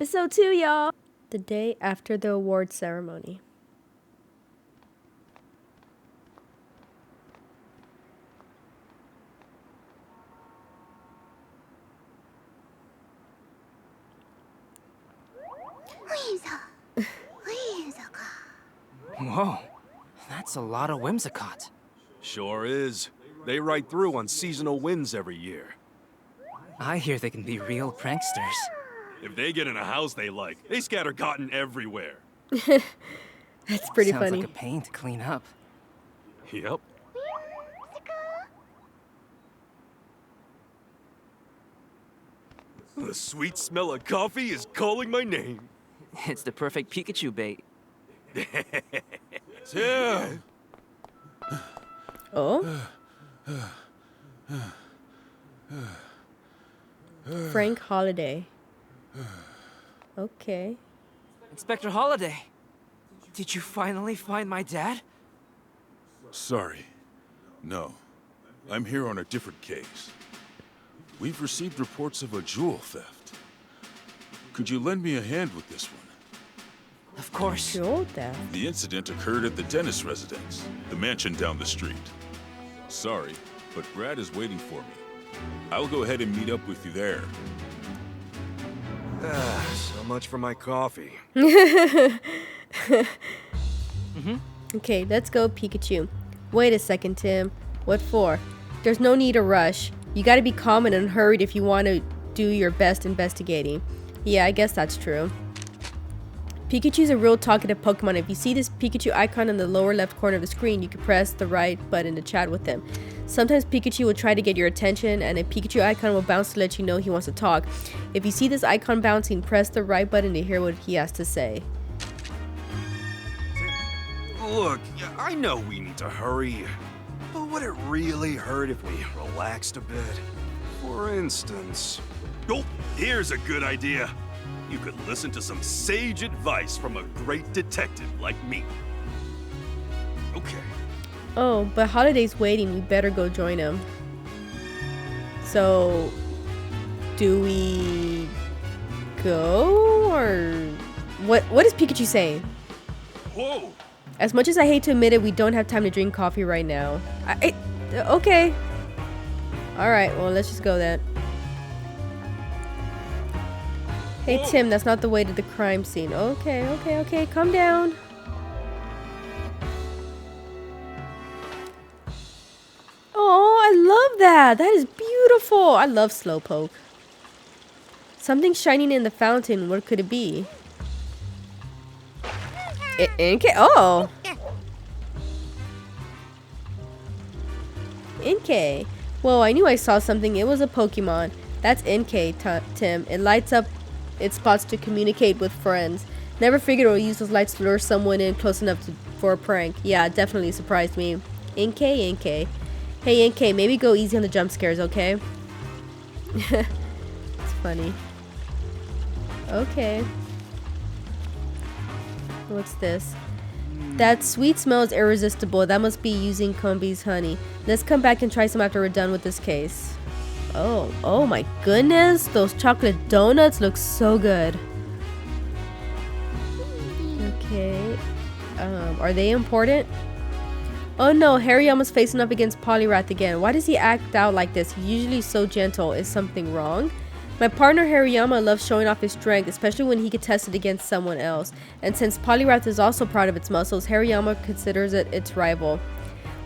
Episode 2, y'all. The day after the award ceremony. Whoa, that's a lot of Whimsicott. Sure is. They ride through on seasonal winds every year. I hear they can be real pranksters. If they get in a house they like, they scatter cotton everywhere. That's pretty Sounds funny. like a pain to clean up. Yep. The sweet smell of coffee is calling my name. It's the perfect Pikachu bait. Tim! Oh? Frank Holiday. Okay. Inspector Holiday, did you finally find my dad? Sorry. No. I'm here on a different case. We've received reports of a jewel theft. Could you lend me a hand with this one? Of course. Jewel theft. The incident occurred at the dentist residence, the mansion down the street. Sorry, but Brad is waiting for me. I'll go ahead and meet up with you there. So much for my coffee. Okay, let's go, Pikachu. Wait a second, Tim. What for? There's no need to rush. You gotta be calm and unhurried if you want to do your best investigating. Yeah, I guess that's true. Pikachu's a real talkative Pokemon. If you see this Pikachu icon in the lower left corner of the screen, you can press the right button to chat with him. Sometimes Pikachu will try to get your attention, and a Pikachu icon will bounce to let you know he wants to talk. If you see this icon bouncing, press the right button to hear what he has to say. Look, I know we need to hurry, but would it really hurt if we relaxed a bit? For instance... Oh, here's a good idea. You could listen to some sage advice from a great detective like me. Okay. Oh, but Holiday's waiting. We better go join him. So, do we go or what is Pikachu saying? Whoa! As much as I hate to admit it, we don't have time to drink coffee right now. Okay. All right. Well, let's just go then. Hey, Tim, that's not the way to the crime scene. Okay. Calm down. Oh, I love that. That is beautiful. I love Slowpoke. Something shining in the fountain. What could it be? Inkay. Oh. Inkay. Whoa, I knew I saw something. It was a Pokemon. That's Inkay, Tim. It lights up its spots to communicate with friends. Never figured it would use those lights to lure someone in close enough for a prank. Yeah, it definitely surprised me. Inkay. Hey, Inkay, maybe go easy on the jump scares, okay? It's funny. Okay. What's this? That sweet smell is irresistible. That must be using Combi's honey. Let's come back and try some after we're done with this case. Oh my goodness. Those chocolate donuts look so good. Okay. Are they important? Oh no, Hariyama's facing up against Poliwrath again. Why does he act out like this? He's usually so gentle. Is something wrong? My partner Hariyama loves showing off his strength, especially when he can test it against someone else. And since Poliwrath is also proud of its muscles, Hariyama considers it its rival.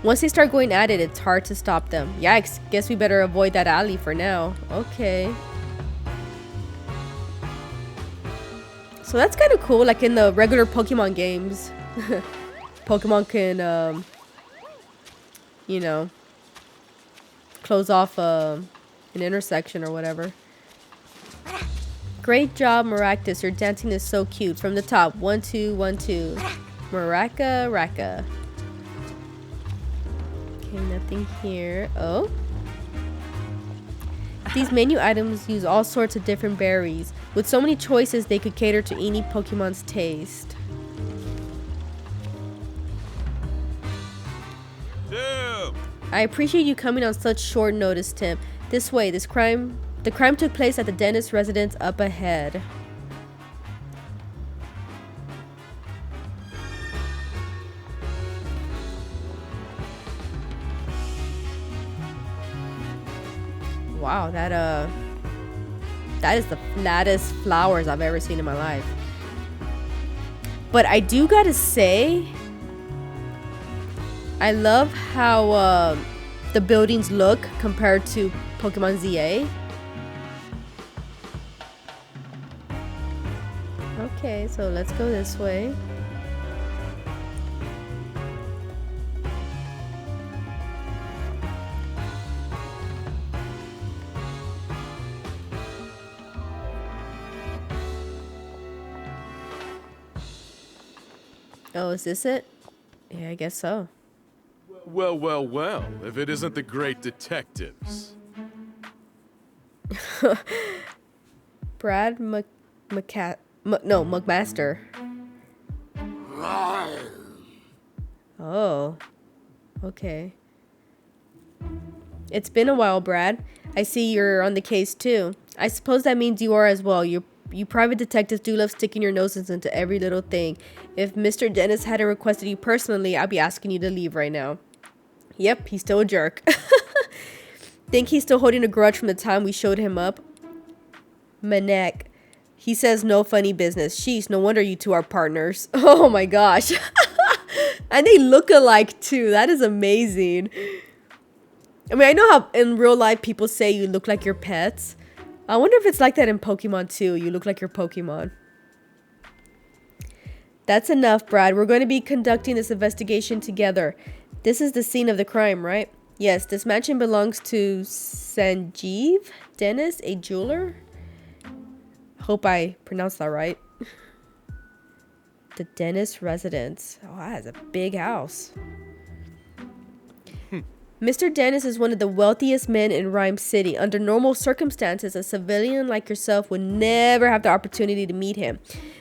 Once they start going at it, it's hard to stop them. Yikes, guess we better avoid that alley for now. Okay. So that's kind of cool, like in the regular Pokemon games. Pokemon can, you know, close off an intersection or whatever. Great job, Maractus. Your dancing is so cute. From the top, 1, 2, 1, 2. Raka. Okay, nothing here. Oh. These menu items use all sorts of different berries. With so many choices, they could cater to any Pokemon's taste. Tim! I appreciate you coming on such short notice, Tim. This way, the crime took place at the dentist residence up ahead. Wow, that is the flattest flowers I've ever seen in my life. But I do gotta say, I love how the buildings look compared to Pokemon ZA. Okay, so let's go this way. Oh, is this it? Yeah, I guess so. Well, well, well, if it isn't the great detectives. Brad McMaster. Oh. Okay. It's been a while, Brad. I see you're on the case too. I suppose that means you are as well. You private detectives do love sticking your noses into every little thing. If Mr. Dennis hadn't requested you personally, I'd be asking you to leave right now. Yep, he's still a jerk. Think he's still holding a grudge from the time we showed him up? Manek. He says no funny business. Sheesh, no wonder you two are partners. Oh my gosh. And they look alike too. That is amazing. I mean, I know how in real life people say you look like your pets. I wonder if it's like that in Pokemon too. You look like your Pokemon. That's enough, Brad. We're going to be conducting this investigation together. This is the scene of the crime, right? Yes, this mansion belongs to Sanjeev Dennis, a jeweler. Hope I pronounced that right. The Dennis residence. Oh, that is a big house. Mr. Dennis is one of the wealthiest men in Rhyme City. Under normal circumstances, a civilian like yourself would never have the opportunity to meet him.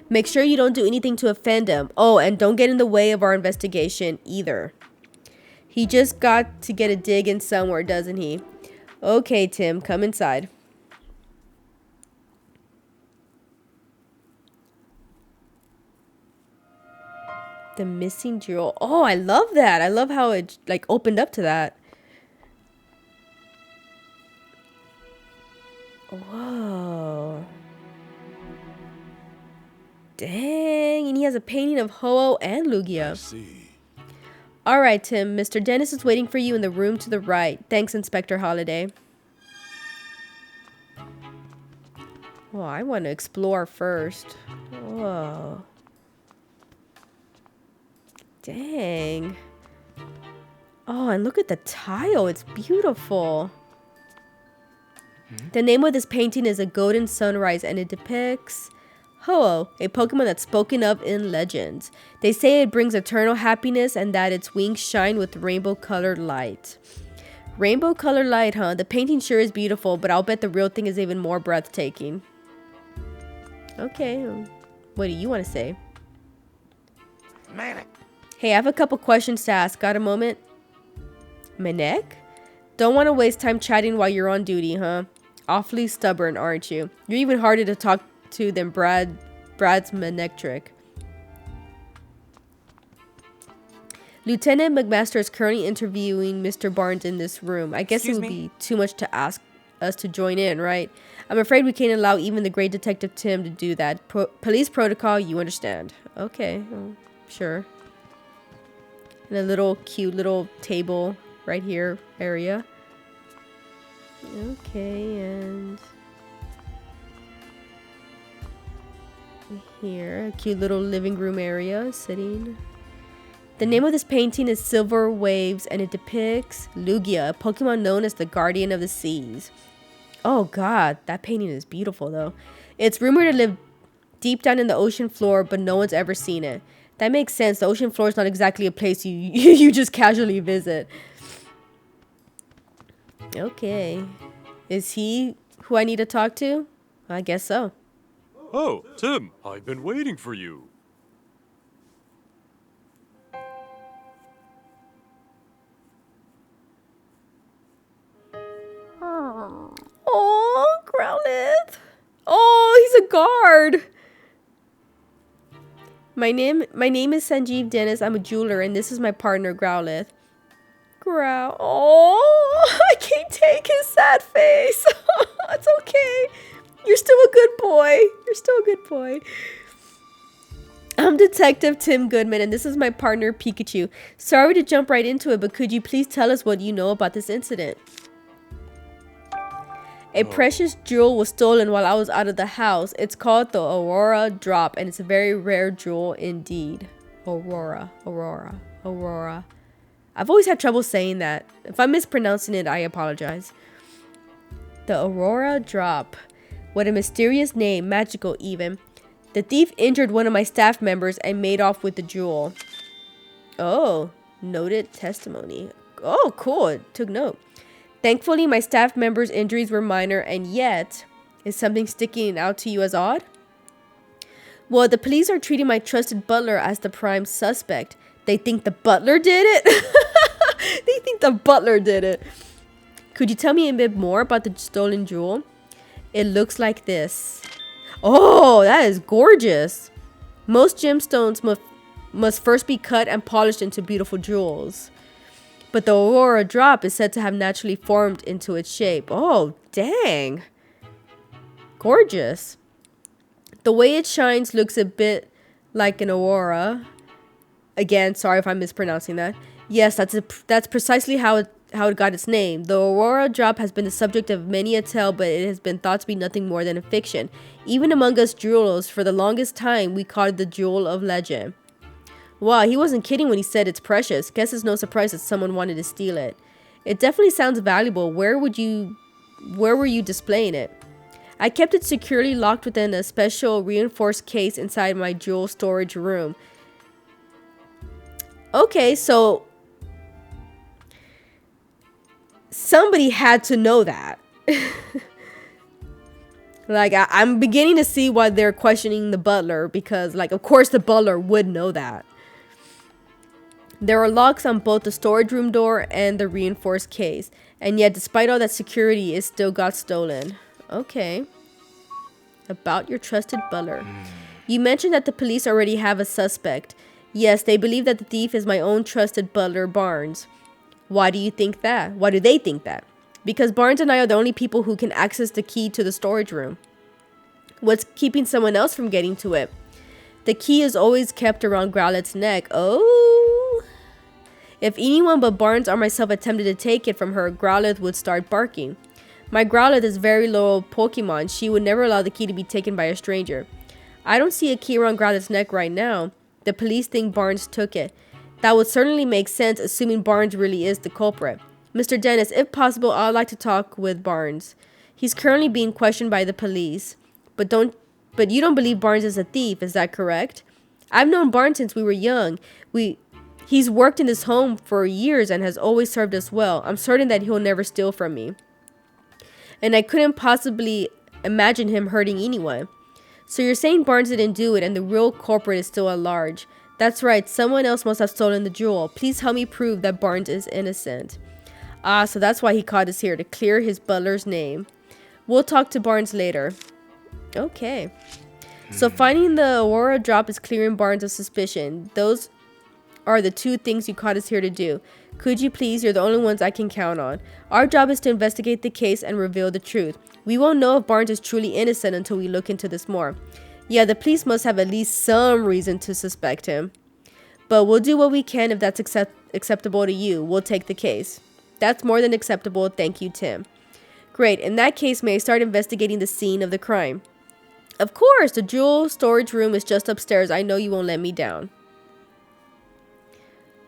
Make sure you don't do anything to offend him. Oh, and don't get in the way of our investigation either. He just got to get a dig in somewhere, doesn't he? Okay, Tim, come inside. The missing jewel. Oh, I love that. I love how it like opened up to that. Whoa. Dang, and he has a painting of Ho-Oh and Lugia. I see. All right, Tim. Mr. Dennis is waiting for you in the room to the right. Thanks, Inspector Holiday. Oh, I want to explore first. Whoa. Dang. Oh, and look at the tile. It's beautiful. The name of this painting is A Golden Sunrise, and it depicts Ho-Oh, a Pokemon that's spoken of in legends. They say it brings eternal happiness and that its wings shine with rainbow-colored light. Rainbow-colored light, huh? The painting sure is beautiful, but I'll bet the real thing is even more breathtaking. Okay, what do you want to say? Manic. Hey, I have a couple questions to ask. Got a moment? Manek? Don't want to waste time chatting while you're on duty, huh? Awfully stubborn, aren't you? You're even harder to talk to than Brad's Manek trick. Lieutenant McMaster is currently interviewing Mr. Barnes in this room. I guess it would be too much to ask us to join in, right? I'm afraid we can't allow even the great Detective Tim to do that. Police protocol, you understand. Okay, sure. And a little cute little table right here area. Okay, and here, a cute little living room area, sitting. The name of this painting is Silver Waves, and it depicts Lugia, a Pokemon known as the Guardian of the Seas. Oh god, that painting is beautiful though. It's rumored to live deep down in the ocean floor, but no one's ever seen it. That makes sense. The ocean floor is not exactly a place you just casually visit. Okay. Is he who I need to talk to? I guess so. Oh, Tim, I've been waiting for you. Oh, Growlithe. Oh, he's a guard. My name is Sanjeev Dennis. I'm a jeweler, and this is my partner, Growlithe. Growl. Oh, I can't take his sad face. It's okay. You're still a good boy. You're still a good boy. I'm Detective Tim Goodman, and this is my partner, Pikachu. Sorry to jump right into it, but could you please tell us what you know about this incident? A precious jewel was stolen while I was out of the house. It's called the Aurora Drop, and it's a very rare jewel indeed. Aurora. I've always had trouble saying that. If I'm mispronouncing it, I apologize. The Aurora Drop. What a mysterious name, magical even. The thief injured one of my staff members and made off with the jewel. Oh, noted testimony. Oh, cool. It took note. Thankfully, my staff member's injuries were minor, and yet, is something sticking out to you as odd? Well, the police are treating my trusted butler as the prime suspect. They think the butler did it? They think the butler did it. Could you tell me a bit more about the stolen jewel? It looks like this. Oh, that is gorgeous. Most gemstones must first be cut and polished into beautiful jewels. But the Aurora Drop is said to have naturally formed into its shape. Oh, dang. Gorgeous. The way it shines looks a bit like an aurora. Again, sorry if I'm mispronouncing that. Yes, that's precisely how it got its name. The Aurora Drop has been the subject of many a tale, but it has been thought to be nothing more than a fiction. Even among us jewelers, for the longest time, we called it the jewel of legend. Wow, he wasn't kidding when he said it's precious. Guess it's no surprise that someone wanted to steal it. It definitely sounds valuable. Where were you displaying it? I kept it securely locked within a special reinforced case inside my jewel storage room. Okay, so somebody had to know that. Like, I'm beginning to see why they're questioning the butler, because, like, of course the butler would know that. There are locks on both the storage room door and the reinforced case, and yet despite all that security, it still got stolen. Okay. About your trusted butler. You mentioned that the police already have a suspect. Yes, they believe that the thief is my own trusted butler, Barnes. Why do you think that? Why do they think that? Because Barnes and I are the only people who can access the key to the storage room. What's keeping someone else from getting to it? The key is always kept around Growlett's neck. Oh. If anyone but Barnes or myself attempted to take it from her, Growlithe would start barking. My Growlithe is very loyal Pokemon. She would never allow the key to be taken by a stranger. I don't see a key around Growlithe's neck right now. The police think Barnes took it. That would certainly make sense, assuming Barnes really is the culprit. Mr. Dennis, if possible, I'd like to talk with Barnes. He's currently being questioned by the police. But you don't believe Barnes is a thief, is that correct? I've known Barnes since we were young. He's worked in this home for years and has always served us well. I'm certain that he'll never steal from me. And I couldn't possibly imagine him hurting anyone. So you're saying Barnes didn't do it and the real culprit is still at large. That's right, someone else must have stolen the jewel. Please help me prove that Barnes is innocent. Ah, so that's why he caught us here, to clear his butler's name. We'll talk to Barnes later. Okay. So finding the Aurora Drop is clearing Barnes of suspicion. Those are the two things you caught us here to do. Could you please? You're the only ones I can count on. Our job is to investigate the case and reveal the truth. We won't know if Barnes is truly innocent until we look into this more. Yeah, the police must have at least some reason to suspect him. But we'll do what we can if that's acceptable to you. We'll take the case. That's more than acceptable. Thank you, Tim. Great. In that case, may I start investigating the scene of the crime? Of course. The jewel storage room is just upstairs. I know you won't let me down.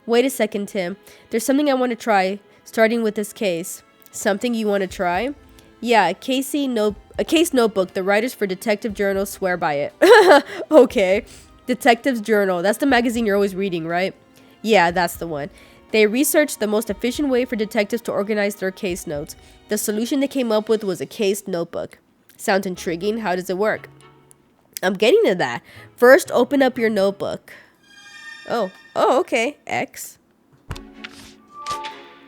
Wait a second, Tim. There's something I want to try, starting with this case. Something you want to try? Yeah, a case notebook. The writers for Detective Journal swear by it. Okay. Detective's Journal. That's the magazine you're always reading, right? Yeah, that's the one. They researched the most efficient way for detectives to organize their case notes. The solution they came up with was a case notebook. Sounds intriguing. How does it work? I'm getting to that. First, open up your notebook. Oh, okay. X.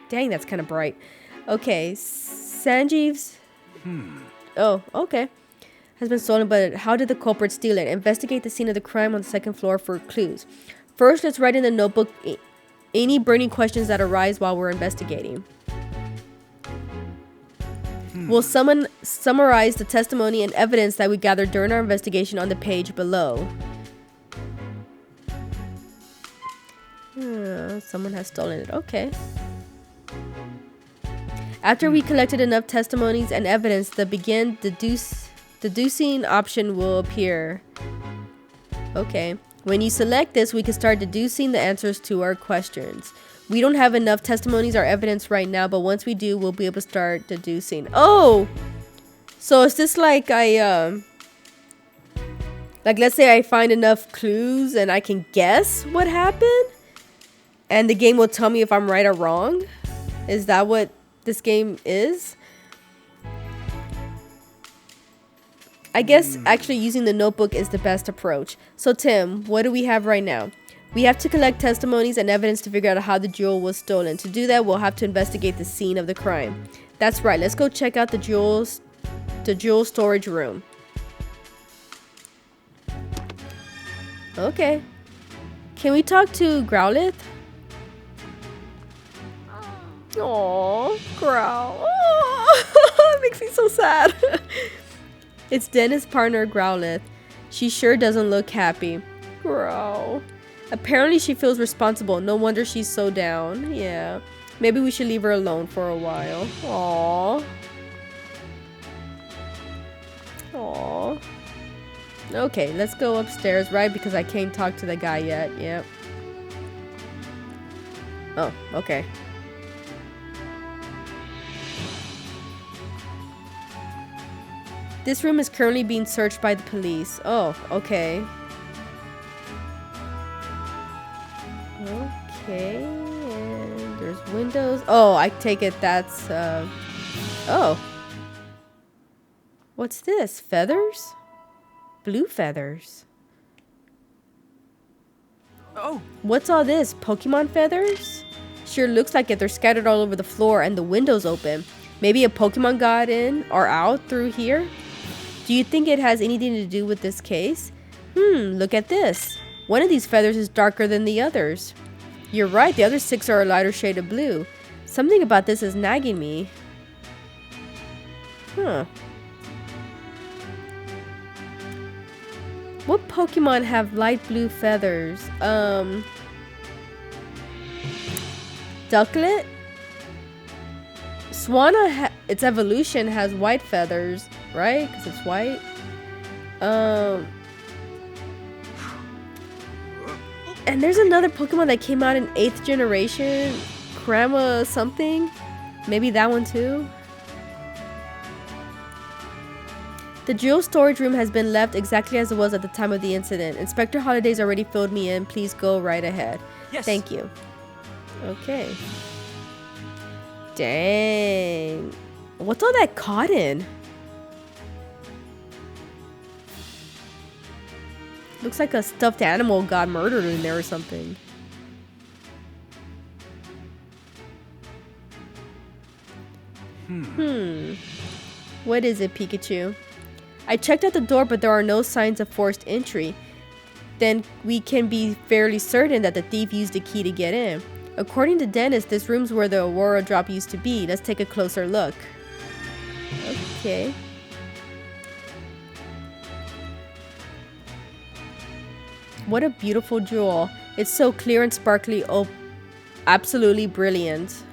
Dang, that's kind of bright. Okay, Sanjeev's... Oh, okay. Has been stolen, but how did the culprit steal it? Investigate the scene of the crime on the second floor for clues. First, let's write in the notebook any burning questions that arise while we're investigating. We'll summarize the testimony and evidence that we gathered during our investigation on the page below. Someone has stolen it. Okay. After we collected enough testimonies and evidence, the begin deducing option will appear. Okay. When you select this, we can start deducing the answers to our questions. We don't have enough testimonies or evidence right now, but once we do, we'll be able to start deducing. Oh! So is this like like let's say I find enough clues and I can guess what happened? And the game will tell me if I'm right or wrong? Is that what this game is? I guess actually using the notebook is the best approach. So Tim, what do we have right now? We have to collect testimonies and evidence to figure out how the jewel was stolen. To do that, we'll have to investigate the scene of the crime. That's right. Let's go check out the jewel storage room. Okay. Can we talk to Growlithe? Aww, Growl. It makes me so sad. It's Dennis' partner, Growlithe. She sure doesn't look happy. Growl. Apparently she feels responsible. No wonder she's so down. Yeah. Maybe we should leave her alone for a while. Aww. Aww. Okay, let's go upstairs, right? Because I can't talk to the guy yet. Yep. Oh, okay. This room is currently being searched by the police. Oh, okay. Okay, and there's windows. Oh, I take it that's, oh. What's this? Feathers? Blue feathers. Oh. What's all this? Pokemon feathers? Sure looks like it. They're scattered all over the floor and the window's open. Maybe a Pokemon got in or out through here? Do you think it has anything to do with this case? Look at this. One of these feathers is darker than the others. You're right, the other 6 are a lighter shade of blue. Something about this is nagging me. Huh. What Pokemon have light blue feathers? Ducklet? Swanna, its evolution has white feathers, right? Because it's white. And there's another Pokemon that came out in 8th generation. Krama something. Maybe that one too. The jewel storage room has been left exactly as it was at the time of the incident. Inspector Holliday's already filled me in. Please go right ahead. Yes. Thank you. Okay. Dang. What's all that cotton? Looks like a stuffed animal got murdered in there or something. What is it, Pikachu? I checked at the door, but there are no signs of forced entry. Then we can be fairly certain that the thief used a key to get in. According to Dennis, this room's where the Aurora drop used to be. Let's take a closer look. Okay. What a beautiful jewel. It's so clear and sparkly. Oh, absolutely brilliant.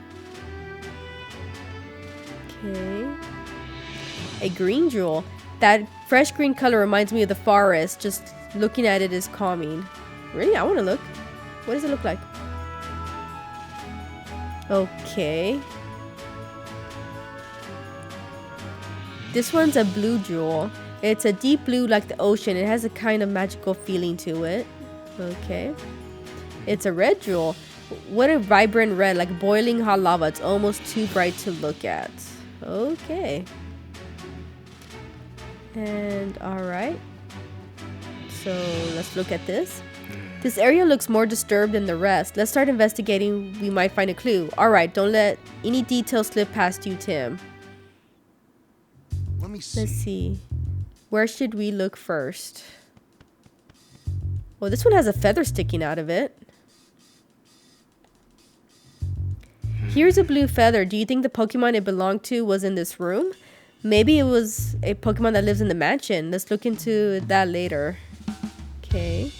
Okay. A green jewel. That fresh green color reminds me of the forest. Just looking at it is calming. Really? I want to look. What does it look like? Okay. This one's a blue jewel. It's a deep blue like the ocean. It has a kind of magical feeling to it. Okay. It's a red jewel. What a vibrant red, like boiling hot lava. It's almost too bright to look at. Okay. And alright. So let's look at this. This area looks more disturbed than the rest. Let's start investigating. We might find a clue. Alright, don't let any details slip past you, Tim. Let's see. Where should we look first? Well, this one has a feather sticking out of it. Here's a blue feather. Do you think the Pokemon it belonged to was in this room? Maybe it was a Pokemon that lives in the mansion. Let's look into that later. Okay.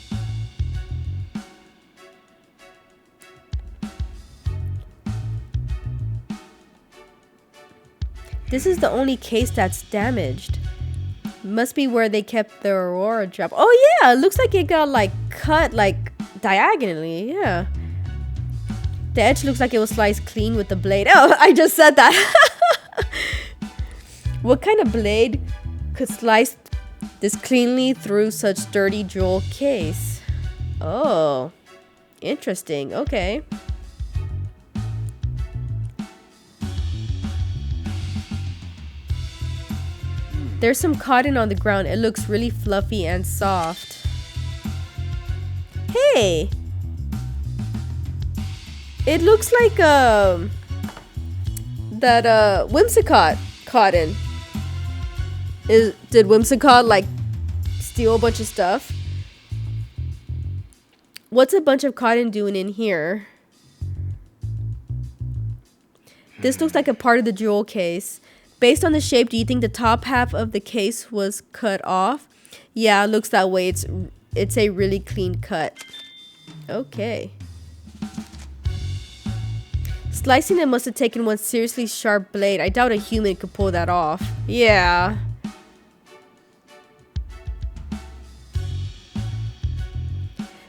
This is the only case that's damaged. Must be where they kept the Aurora drop. Oh yeah, it looks like it got like cut like diagonally. Yeah. The edge looks like it was sliced clean with the blade. Oh, I just said that. What kind of blade could slice this cleanly through such dirty jewel case? Oh, interesting. Okay. There's some cotton on the ground. It looks really fluffy and soft. Hey! It looks like that Whimsicott cotton. Did Whimsicott like steal a bunch of stuff? What's a bunch of cotton doing in here? This looks like a part of the jewel case. Based on the shape, do you think the top half of the case was cut off? Yeah, it looks that way. It's a really clean cut. Okay. Slicing it must have taken one seriously sharp blade. I doubt a human could pull that off. Yeah.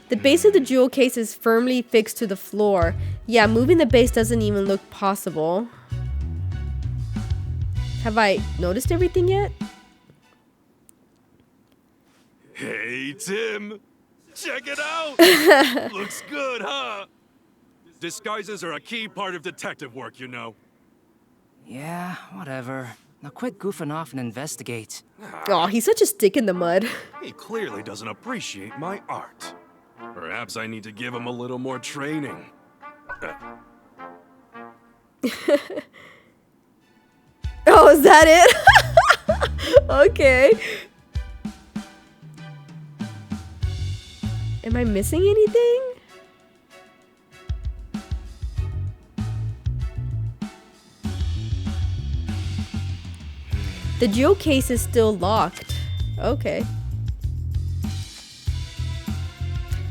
The base of the jewel case is firmly fixed to the floor. Yeah, moving the base doesn't even look possible. Have I noticed everything yet? Hey, Tim. Check it out. Looks good, huh? Disguises are a key part of detective work, you know. Yeah, whatever. Now quit goofing off and investigate. Oh, he's such a stick in the mud. He clearly doesn't appreciate my art. Perhaps I need to give him a little more training. Oh, is that it? Okay. Am I missing anything? The jewel case is still locked. Okay.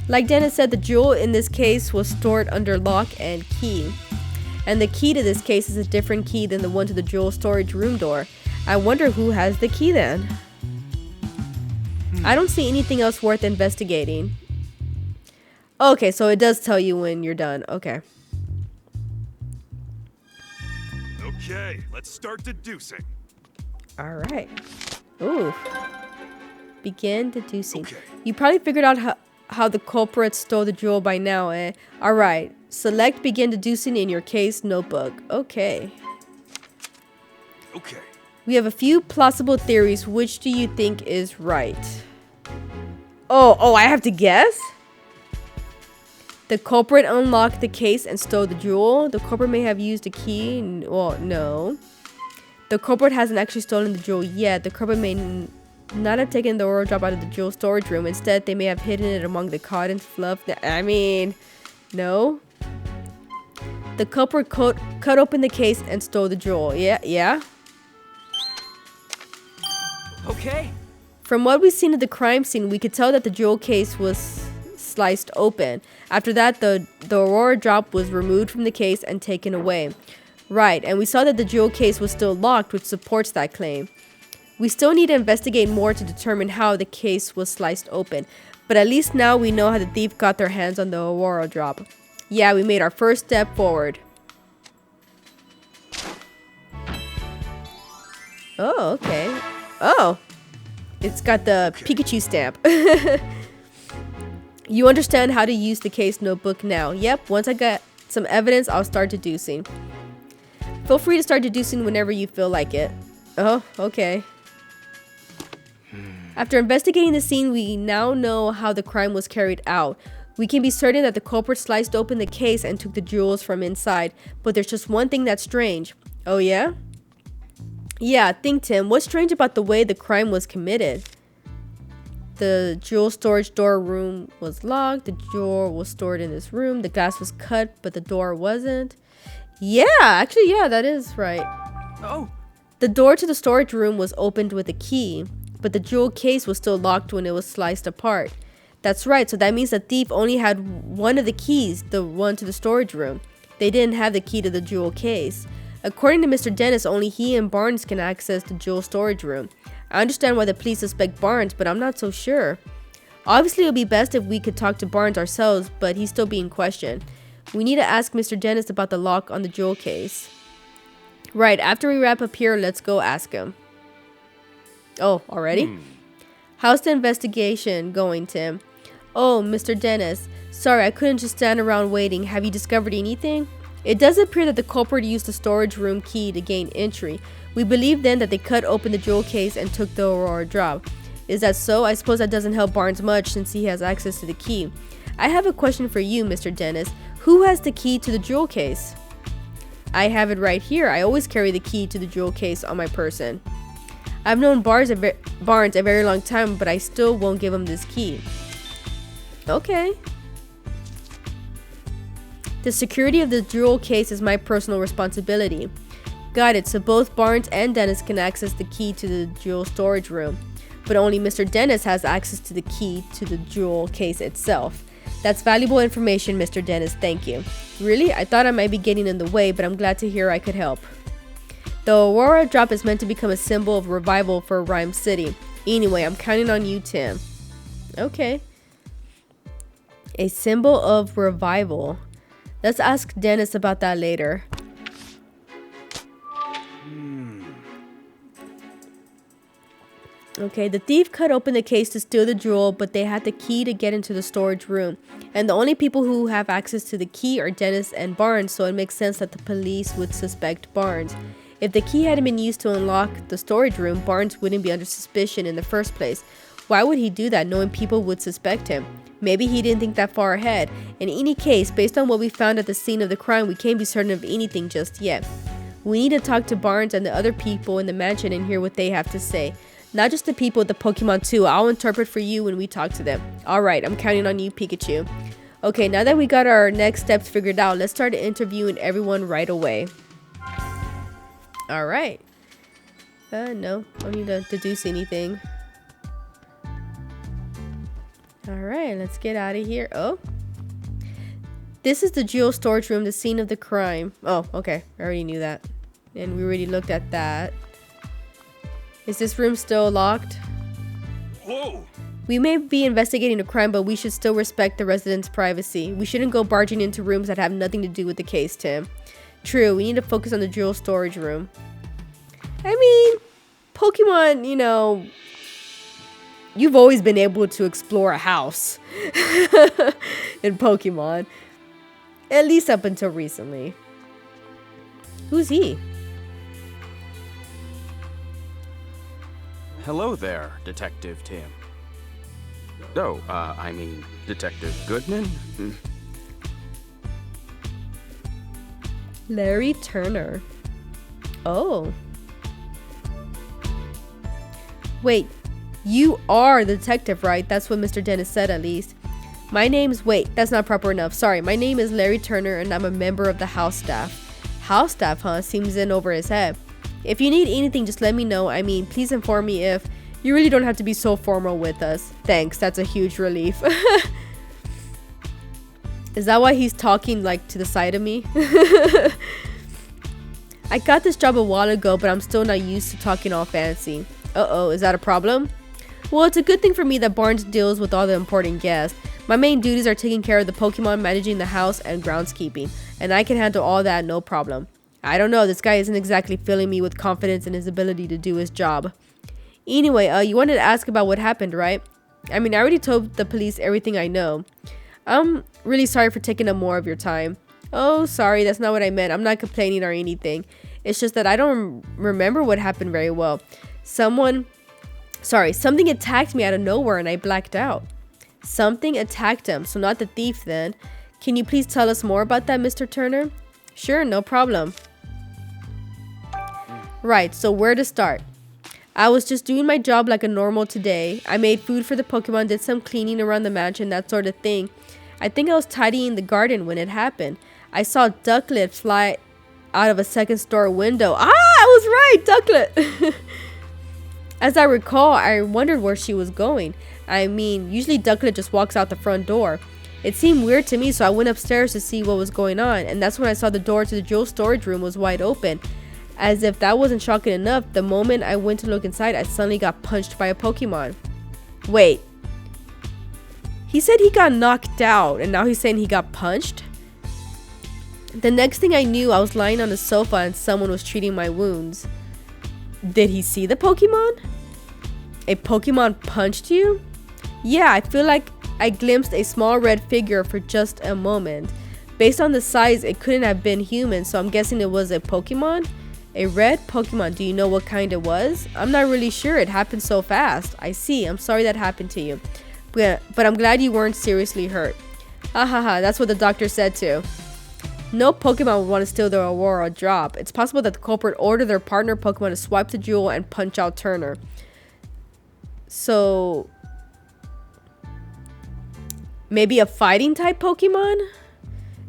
Like Dennis said, the jewel in this case was stored under lock and key. And the key to this case is a different key than the one to the jewel storage room door. I wonder who has the key then. I don't see anything else worth investigating. Okay, so it does tell you when you're done. Okay. Okay, let's start deducing. Alright. Ooh. Begin deducing. Okay. You probably figured out how the culprit stole the jewel by now, eh? Alright. Select begin deducing in your case notebook. Okay. Okay. We have a few plausible theories. Which do you think is right? Oh, I have to guess? The culprit unlocked the case and stole the jewel. The culprit may have used a key. Well, no. The culprit hasn't actually stolen the jewel yet. The culprit may not have taken the Aurora drop out of the jewel storage room. Instead, they may have hidden it among the cotton fluff. I mean, no. The culprit cut open the case and stole the jewel. Yeah. Okay. From what we've seen at the crime scene, we could tell that the jewel case was sliced open. After that, the Aurora drop was removed from the case and taken away. Right, and we saw that the jewel case was still locked, which supports that claim. We still need to investigate more to determine how the case was sliced open, but at least now we know how the thief got their hands on the Aurora drop. Yeah, we made our first step forward. Oh, okay. Oh, it's got the Pikachu stamp. You understand how to use the case notebook now. Yep, once I got some evidence, I'll start deducing. Feel free to start deducing whenever you feel like it. Oh, okay. After investigating the scene, we now know how the crime was carried out. We can be certain that the culprit sliced open the case and took the jewels from inside. But there's just one thing that's strange. Oh, yeah? Yeah, think, Tim. What's strange about the way the crime was committed? The jewel storage door room was locked. The jewel was stored in this room. The glass was cut, but the door wasn't. Yeah, actually, yeah, that is right. Oh, The door to the storage room was opened with a key, but the jewel case was still locked when it was sliced apart. That's right, so that means the thief only had one of the keys, the one to the storage room. They didn't have the key to the jewel case. According to Mr. Dennis, only he and Barnes can access the jewel storage room. I understand why the police suspect Barnes, but I'm not so sure. Obviously, it would be best if we could talk to Barnes ourselves, but he's still being questioned. We need to ask Mr. Dennis about the lock on the jewel case. Right, after we wrap up here, let's go ask him. Oh, already? How's the investigation going, Tim? Oh, Mr. Dennis. Sorry, I couldn't just stand around waiting. Have you discovered anything? It does appear that the culprit used the storage room key to gain entry. We believe then that they cut open the jewel case and took the Aurora drop. Is that so? I suppose that doesn't help Barnes much since he has access to the key. I have a question for you, Mr. Dennis. Who has the key to the jewel case? I have it right here. I always carry the key to the jewel case on my person. I've known Barnes a very long time, but I still won't give him this key. Okay. The security of the jewel case is my personal responsibility. Got it, so both Barnes and Dennis can access the key to the jewel storage room. But only Mr. Dennis has access to the key to the jewel case itself. That's valuable information, Mr. Dennis, thank you. Really? I thought I might be getting in the way, but I'm glad to hear I could help. The Aurora drop is meant to become a symbol of revival for Rhyme City. Anyway, I'm counting on you, Tim. Okay. A symbol of revival. Let's ask Dennis about that later. Okay, the thief cut open the case to steal the jewel, but they had the key to get into the storage room. And the only people who have access to the key are Dennis and Barnes, so it makes sense that the police would suspect Barnes. If the key hadn't been used to unlock the storage room, Barnes wouldn't be under suspicion in the first place. Why would he do that knowing people would suspect him? Maybe he didn't think that far ahead. In any case, based on what we found at the scene of the crime, we can't be certain of anything just yet. We need to talk to Barnes and the other people in the mansion and hear what they have to say. Not just the people at the Pokemon too. I'll interpret for you when we talk to them. Alright, I'm counting on you, Pikachu. Okay, now that we got our next steps figured out, let's start interviewing everyone right away. Alright. No, I don't need to deduce anything. Alright, let's get out of here. Oh. This is the jewel storage room, the scene of the crime. Oh, okay. I already knew that. And we already looked at that. Is this room still locked? Whoa! We may be investigating a crime, but we should still respect the residents' privacy. We shouldn't go barging into rooms that have nothing to do with the case, Tim. True, we need to focus on the jewel storage room. I mean, Pokemon, you know, you've always been able to explore a house in Pokemon. At least up until recently. Who's he? Hello there, Detective Tim. Oh, I mean, Detective Goodman? Larry Turner. Oh. Wait, you are the detective, right? That's what Mr. Dennis said, at least. My name's... Wait, that's not proper enough. Sorry, my name is Larry Turner, and I'm a member of the house staff. House staff, huh? Seems in over his head. If you need anything, just let me know. I mean, please inform me if... You really don't have to be so formal with us. Thanks, that's a huge relief. Is that why he's talking, like, to the side of me? I got this job a while ago, but I'm still not used to talking all fancy. Uh-oh, is that a problem? Well, it's a good thing for me that Barnes deals with all the important guests. My main duties are taking care of the Pokemon, managing the house, and groundskeeping. And I can handle all that, no problem. I don't know, this guy isn't exactly filling me with confidence in his ability to do his job. Anyway, you wanted to ask about what happened, right? I mean, I already told the police everything I know. I'm really sorry for taking up more of your time. Oh, sorry, that's not what I meant. I'm not complaining or anything. It's just that I don't remember what happened very well. Something attacked me out of nowhere and I blacked out. Something attacked him, so not the thief then. Can you please tell us more about that, Mr. Turner? Sure, no problem. Right, so where to start? I was just doing my job like a normal today. I made food for the Pokemon, did some cleaning around the mansion, that sort of thing. I think I was tidying the garden when it happened. I saw Ducklet fly out of a second-story window. Ah, I was right, Ducklet. As I recall, I wondered where she was going. I mean, usually Ducklet just walks out the front door. It seemed weird to me, so I went upstairs to see what was going on, and that's when I saw the door to the jewel storage room was wide open. As if that wasn't shocking enough, the moment I went to look inside, I suddenly got punched by a Pokemon. Wait. He said he got knocked out, and now he's saying he got punched? The next thing I knew, I was lying on the sofa and someone was treating my wounds. Did he see the Pokemon? A Pokemon punched you? Yeah, I feel like I glimpsed a small red figure for just a moment. Based on the size, it couldn't have been human, so I'm guessing it was a Pokemon? A red Pokemon. Do you know what kind it was? I'm not really sure. It happened so fast. I see. I'm sorry that happened to you. But I'm glad you weren't seriously hurt. Ha ha ha. That's what the doctor said too. No Pokemon would want to steal the Aurora drop. It's possible that the culprit ordered their partner Pokemon to swipe the jewel and punch out Turner. So maybe a fighting type Pokemon?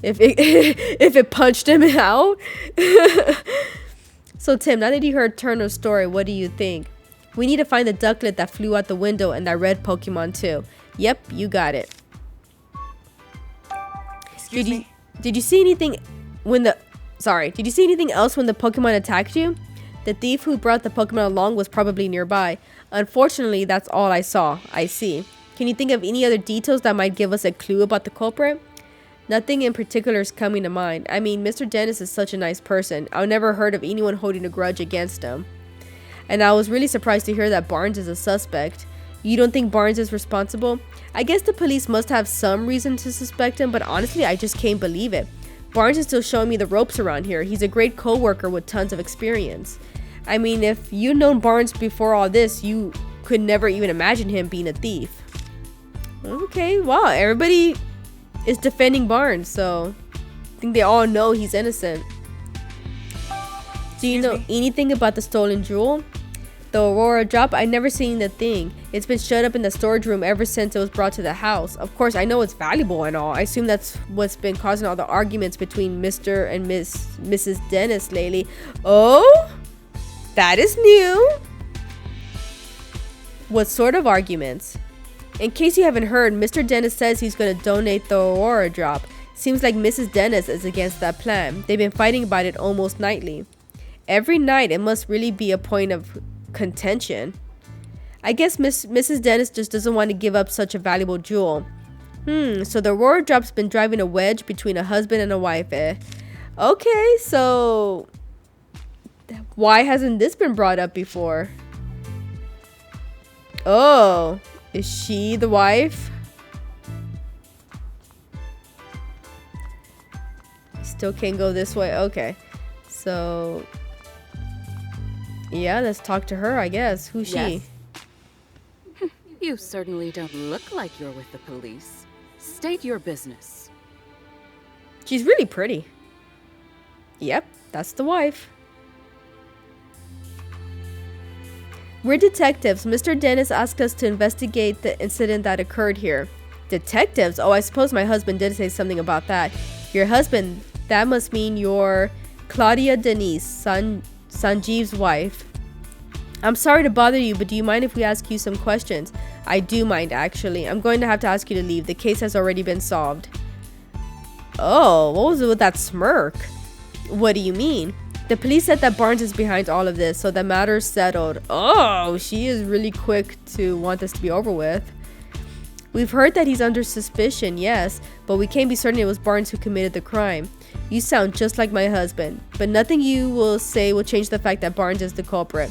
If it punched him out? So Tim, now that you heard Turner's story, what do you think? We need to find the Ducklet that flew out the window and that red Pokemon too. Yep, you got it. Excuse me? Did you see anything Did you see anything else when the Pokemon attacked you? The thief who brought the Pokemon along was probably nearby. Unfortunately, that's all I saw. I see. Can you think of any other details that might give us a clue about the culprit? Nothing in particular is coming to mind. I mean, Mr. Dennis is such a nice person. I've never heard of anyone holding a grudge against him. And I was really surprised to hear that Barnes is a suspect. You don't think Barnes is responsible? I guess the police must have some reason to suspect him, but honestly, I just can't believe it. Barnes is still showing me the ropes around here. He's a great co-worker with tons of experience. I mean, if you'd known Barnes before all this, you could never even imagine him being a thief. Okay, wow, everybody is defending Barnes, so I think they all know he's innocent. Do you know anything about the stolen jewel? The Aurora drop? I never seen the thing. It's been shut up in the storage room ever since it was brought to the house. Of course, I know it's valuable and all. I assume that's what's been causing all the arguments between Mr. and Mrs. Dennis lately. Oh? That is new. What sort of arguments? In case you haven't heard, Mr. Dennis says he's going to donate the Aurora drop. Seems like Mrs. Dennis is against that plan. They've been fighting about it almost nightly. Every night, it must really be a point of contention. I guess Mrs. Dennis just doesn't want to give up such a valuable jewel. So the Aurora drop's been driving a wedge between a husband and a wife, eh? Okay, so why hasn't this been brought up before? Oh, is she the wife? Still can't go this way. Okay, so yeah, let's talk to her, I guess. Who's she? You certainly don't look like you're with the police. State your business. She's really pretty. Yep, that's the wife. We're detectives. Mr. Dennis asked us to investigate the incident that occurred here. Detectives? Oh, I suppose my husband did say something about that. Your husband? That must mean you're Claudia Denise, Sanjeev's wife. I'm sorry to bother you, but do you mind if we ask you some questions? I do mind, actually. I'm going to have to ask you to leave. The case has already been solved. Oh, what was it with that smirk? What do you mean? The police said that Barnes is behind all of this, so the matter's settled. Oh, she is really quick to want this to be over with. We've heard that he's under suspicion, yes, but we can't be certain it was Barnes who committed the crime. You sound just like my husband, but nothing you will say will change the fact that Barnes is the culprit.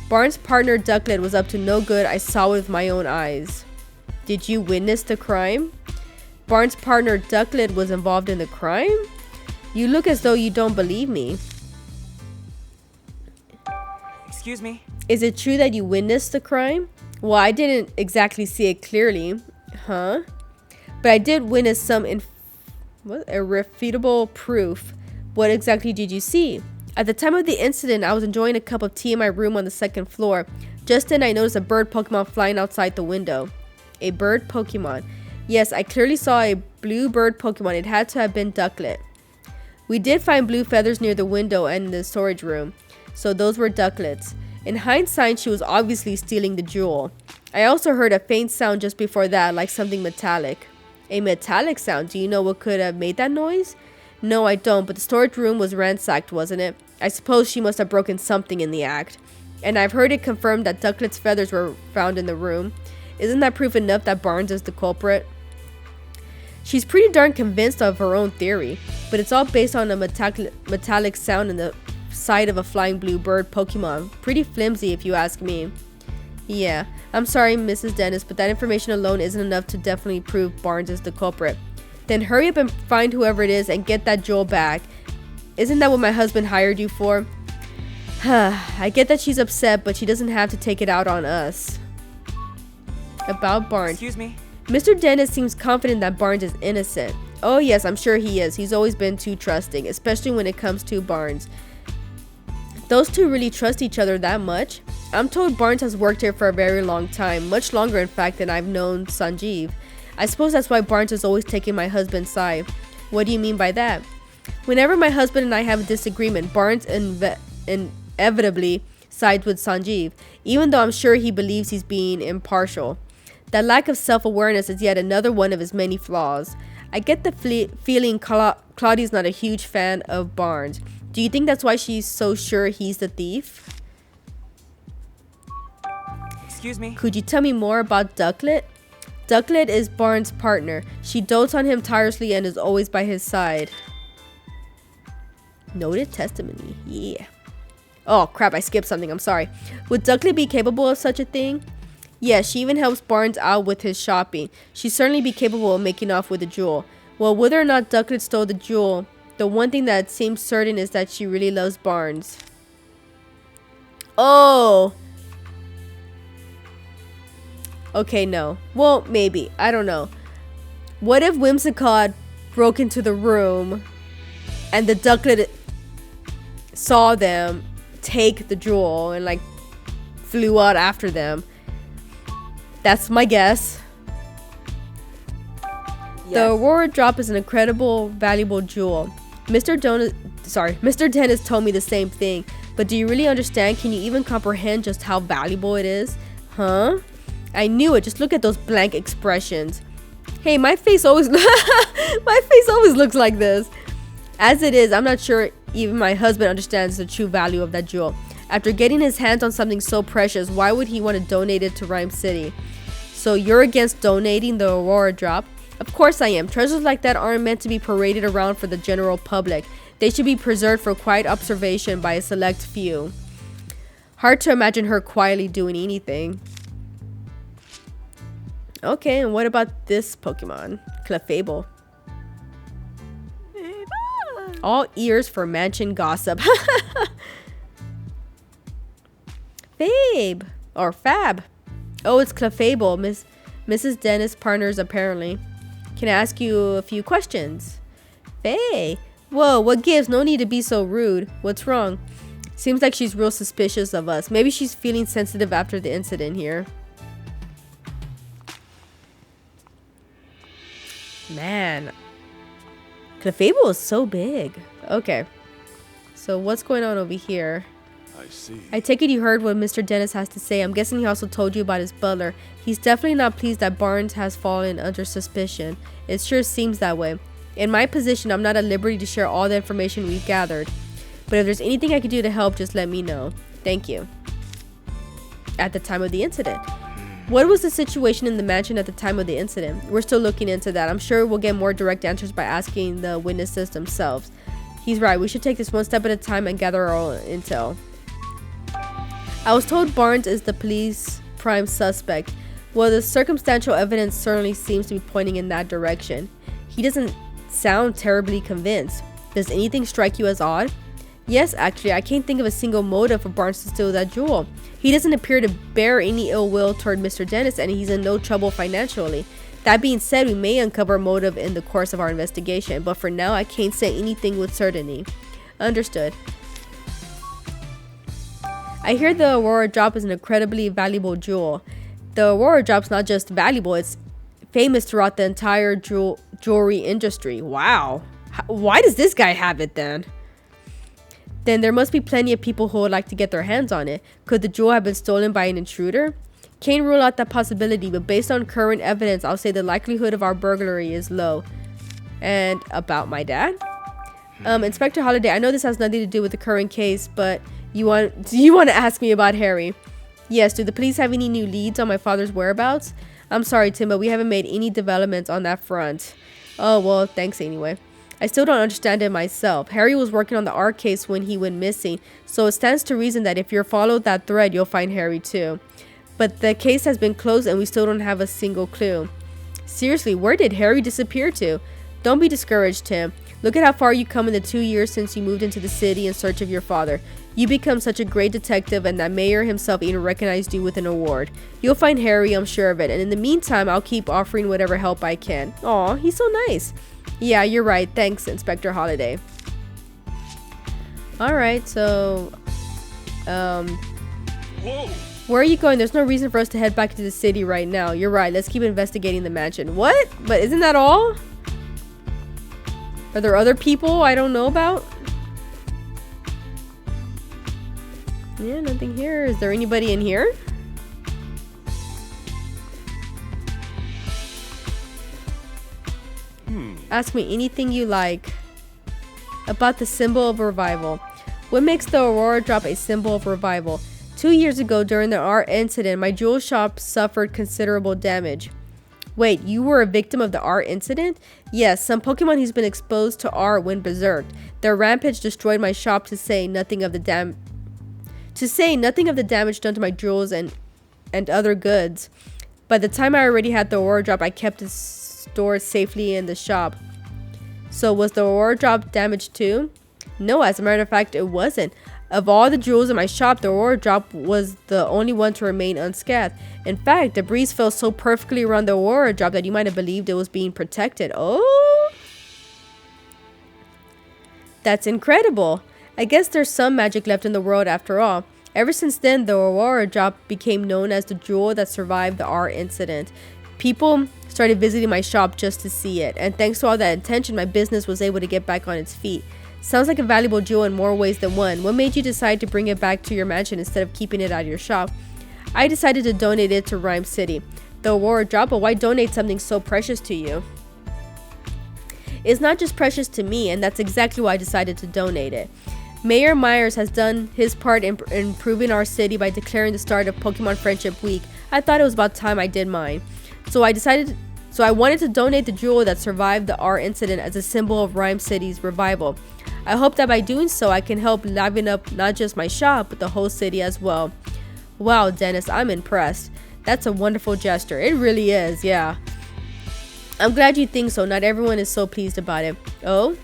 Barnes' partner Ducklet was up to no good. I saw it with my own eyes. Did you witness the crime? Barnes' partner Ducklet was involved in the crime? You look as though you don't believe me. Excuse me? Is it true that you witnessed the crime? Well, I didn't exactly see it clearly. Huh? But I did witness some irrefutable proof. What exactly did you see? At the time of the incident, I was enjoying a cup of tea in my room on the second floor. Just then, I noticed a bird Pokemon flying outside the window. A bird Pokemon. Yes, I clearly saw a blue bird Pokemon. It had to have been Ducklet. We did find blue feathers near the window and in the storage room, so those were ductlets. In hindsight, she was obviously stealing the jewel. I also heard a faint sound just before that, like something metallic. A metallic sound? Do you know what could have made that noise? No, I don't, but the storage room was ransacked, wasn't it? I suppose she must have broken something in the act. And I've heard it confirmed that Ducklet's feathers were found in the room. Isn't that proof enough that Barnes is the culprit? She's pretty darn convinced of her own theory, but it's all based on a metallic sound in the side of a flying blue bird Pokemon. Pretty flimsy if you ask me. Yeah, I'm sorry, Mrs. Dennis, but that information alone isn't enough to definitely prove Barnes is the culprit. Then hurry up and find whoever it is and get that jewel back. Isn't that what my husband hired you for? I get that she's upset, but she doesn't have to take it out on us. About Barnes. Excuse me? Mr. Dennis seems confident that Barnes is innocent. Oh yes, I'm sure he is. He's always been too trusting, especially when it comes to Barnes. Those two really trust each other that much? I'm told Barnes has worked here for a very long time, much longer in fact than I've known Sanjeev. I suppose that's why Barnes is always taking my husband's side. What do you mean by that? Whenever my husband and I have a disagreement, Barnes inevitably sides with Sanjeev, even though I'm sure he believes he's being impartial. That lack of self-awareness is yet another one of his many flaws. I get the feeling Claudia's not a huge fan of Barnes. Do you think that's why she's so sure he's the thief? Excuse me? Could you tell me more about Ducklet? Ducklet is Barnes' partner. She dotes on him tirelessly and is always by his side. Noted testimony. Yeah. Oh crap, I skipped something. I'm sorry. Would Ducklet be capable of such a thing? Yeah, she even helps Barnes out with his shopping. She'd certainly be capable of making off with the jewel. Well, whether or not Ducklet stole the jewel, the one thing that seems certain is that she really loves Barnes. Oh! Okay, no. Well, maybe. I don't know. What if Whimsicott broke into the room and the Ducklet saw them take the jewel and like flew out after them? That's my guess. Yes. The Aurora Drop is an incredible, valuable jewel. Mr. Dennis told me the same thing. But do you really understand? Can you even comprehend just how valuable it is? Huh? I knew it. Just look at those blank expressions. Hey, my face always looks like this. As it is, I'm not sure even my husband understands the true value of that jewel. After getting his hands on something so precious, why would he want to donate it to Rhyme City? So you're against donating the Aurora Drop? Of course I am. Treasures like that aren't meant to be paraded around for the general public. They should be preserved for quiet observation by a select few. Hard to imagine her quietly doing anything. Okay, and what about this Pokemon? Clefable. All ears for mansion gossip. Fabe. Or Fab. Oh, it's Clefable. Mrs. Dennis' partners, apparently. Can I ask you a few questions? Faye. Whoa, what gives? No need to be so rude. What's wrong? Seems like she's real suspicious of us. Maybe she's feeling sensitive after the incident here. Man. Clefable is so big. Okay. So what's going on over here? I see. I take it you heard what Mr. Dennis has to say. I'm guessing he also told you about his butler. He's definitely not pleased that Barnes has fallen under suspicion. It sure seems that way. In my position, I'm not at liberty to share all the information we've gathered. But if there's anything I could do to help, just let me know. Thank you. At the time of the incident. What was the situation in the mansion at the time of the incident? We're still looking into that. I'm sure we'll get more direct answers by asking the witnesses themselves. He's right. We should take this one step at a time and gather our own intel. I was told Barnes is the police prime suspect. Well, the circumstantial evidence certainly seems to be pointing in that direction. He doesn't sound terribly convinced. Does anything strike you as odd? Yes, actually, I can't think of a single motive for Barnes to steal that jewel. He doesn't appear to bear any ill will toward Mr. Dennis, and he's in no trouble financially. That being said, we may uncover a motive in the course of our investigation, but for now, I can't say anything with certainty. Understood. I hear the Aurora Drop is an incredibly valuable jewel. The Aurora Drop's not just valuable, it's famous throughout the entire jewelry industry. Wow. Why does this guy have it then? Then there must be plenty of people who would like to get their hands on it. Could the jewel have been stolen by an intruder? Can't rule out that possibility, but based on current evidence, I'll say the likelihood of our burglary is low. And about my dad? Inspector Holliday, I know this has nothing to do with the current case, but do you want to ask me about Harry? Yes, do the police have any new leads on my father's whereabouts? I'm sorry, Tim, but we haven't made any developments on that front. Oh, well, thanks anyway. I still don't understand it myself. Harry was working on the art case when he went missing, so it stands to reason that if you follow that thread, you'll find Harry too. But the case has been closed and we still don't have a single clue. Seriously, where did Harry disappear to? Don't be discouraged, Tim. Look at how far you come in the 2 years since you moved into the city in search of your father. You become such a great detective, and that mayor himself even recognized you with an award. You'll find Harry, I'm sure of it, and in the meantime, I'll keep offering whatever help I can. Aw, he's so nice. Yeah, you're right. Thanks, Inspector Holliday. Alright, so... Whoa! Where are you going? There's no reason for us to head back to the city right now. You're right. Let's keep investigating the mansion. What? But isn't that all? Are there other people I don't know about? Yeah, nothing here. Is there anybody in here? Ask me anything you like about the symbol of revival. What makes the Aurora drop a symbol of revival? 2 years ago, during the art incident, my jewel shop suffered considerable damage. Wait, you were a victim of the art incident? Yes, some Pokemon who's been exposed to art went berserk. Their rampage destroyed my shop to say nothing of the damage done to my jewels and other goods. By the time I already had the Aurora drop, I kept it stored safely in the shop. So was the Aurora drop damaged too? No, as a matter of fact, it wasn't. Of all the jewels in my shop, the Aurora drop was the only one to remain unscathed. In fact, the breeze fell so perfectly around the Aurora drop that you might have believed it was being protected. Oh! That's incredible. I guess there's some magic left in the world after all. Ever since then, the Aurora drop became known as the jewel that survived the art incident. People started visiting my shop just to see it, and thanks to all that attention, my business was able to get back on its feet. Sounds like a valuable jewel in more ways than one. What made you decide to bring it back to your mansion instead of keeping it at your shop? I decided to donate it to Rhyme City. The Aurora drop, but why donate something so precious to you? It's not just precious to me, and that's exactly why I decided to donate it. Mayor Myers has done his part in improving our city by declaring the start of Pokemon Friendship Week. I thought it was about time I did mine. So I wanted to donate the jewel that survived the art incident as a symbol of Rhyme City's revival. I hope that by doing so, I can help liven up not just my shop, but the whole city as well. Wow, Dennis, I'm impressed. That's a wonderful gesture. It really is, yeah. I'm glad you think so. Not everyone is so pleased about it. Oh,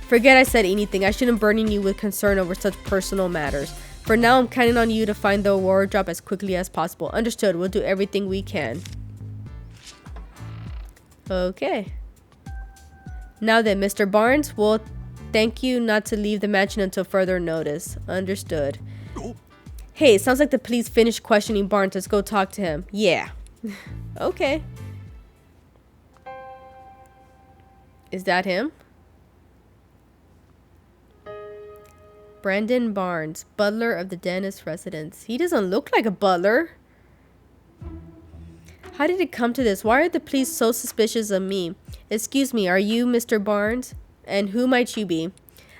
forget I said anything. I shouldn't burden you with concern over such personal matters. For now, I'm counting on you to find the Aurora drop as quickly as possible. Understood. We'll do everything we can. Okay. Now then, Mr. Barnes, we'll thank you not to leave the mansion until further notice. Understood. Hey, it sounds like the police finished questioning Barnes. Let's go talk to him. Yeah. Okay. Is that him? Brandon Barnes, butler of the Dennis residence. He doesn't look like a butler. How did it come to this? Why are the police so suspicious of me? Excuse me, are you Mr. Barnes? And who might you be?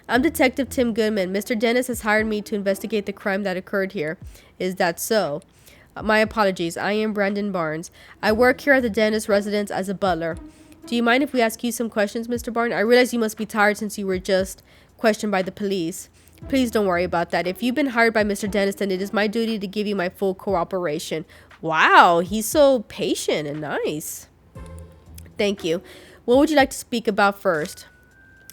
I'm Detective Tim Goodman. Mr. Dennis has hired me to investigate the crime that occurred here. Is that so? My apologies. I am Brandon Barnes. I work here at the Dennis residence as a butler. Do you mind if we ask you some questions, Mr. Barnes? I realize you must be tired since you were just questioned by the police. Please don't worry about that. If you've been hired by Mr. Dennis, then it is my duty to give you my full cooperation. Wow, he's so patient and nice. Thank you. What would you like to speak about first?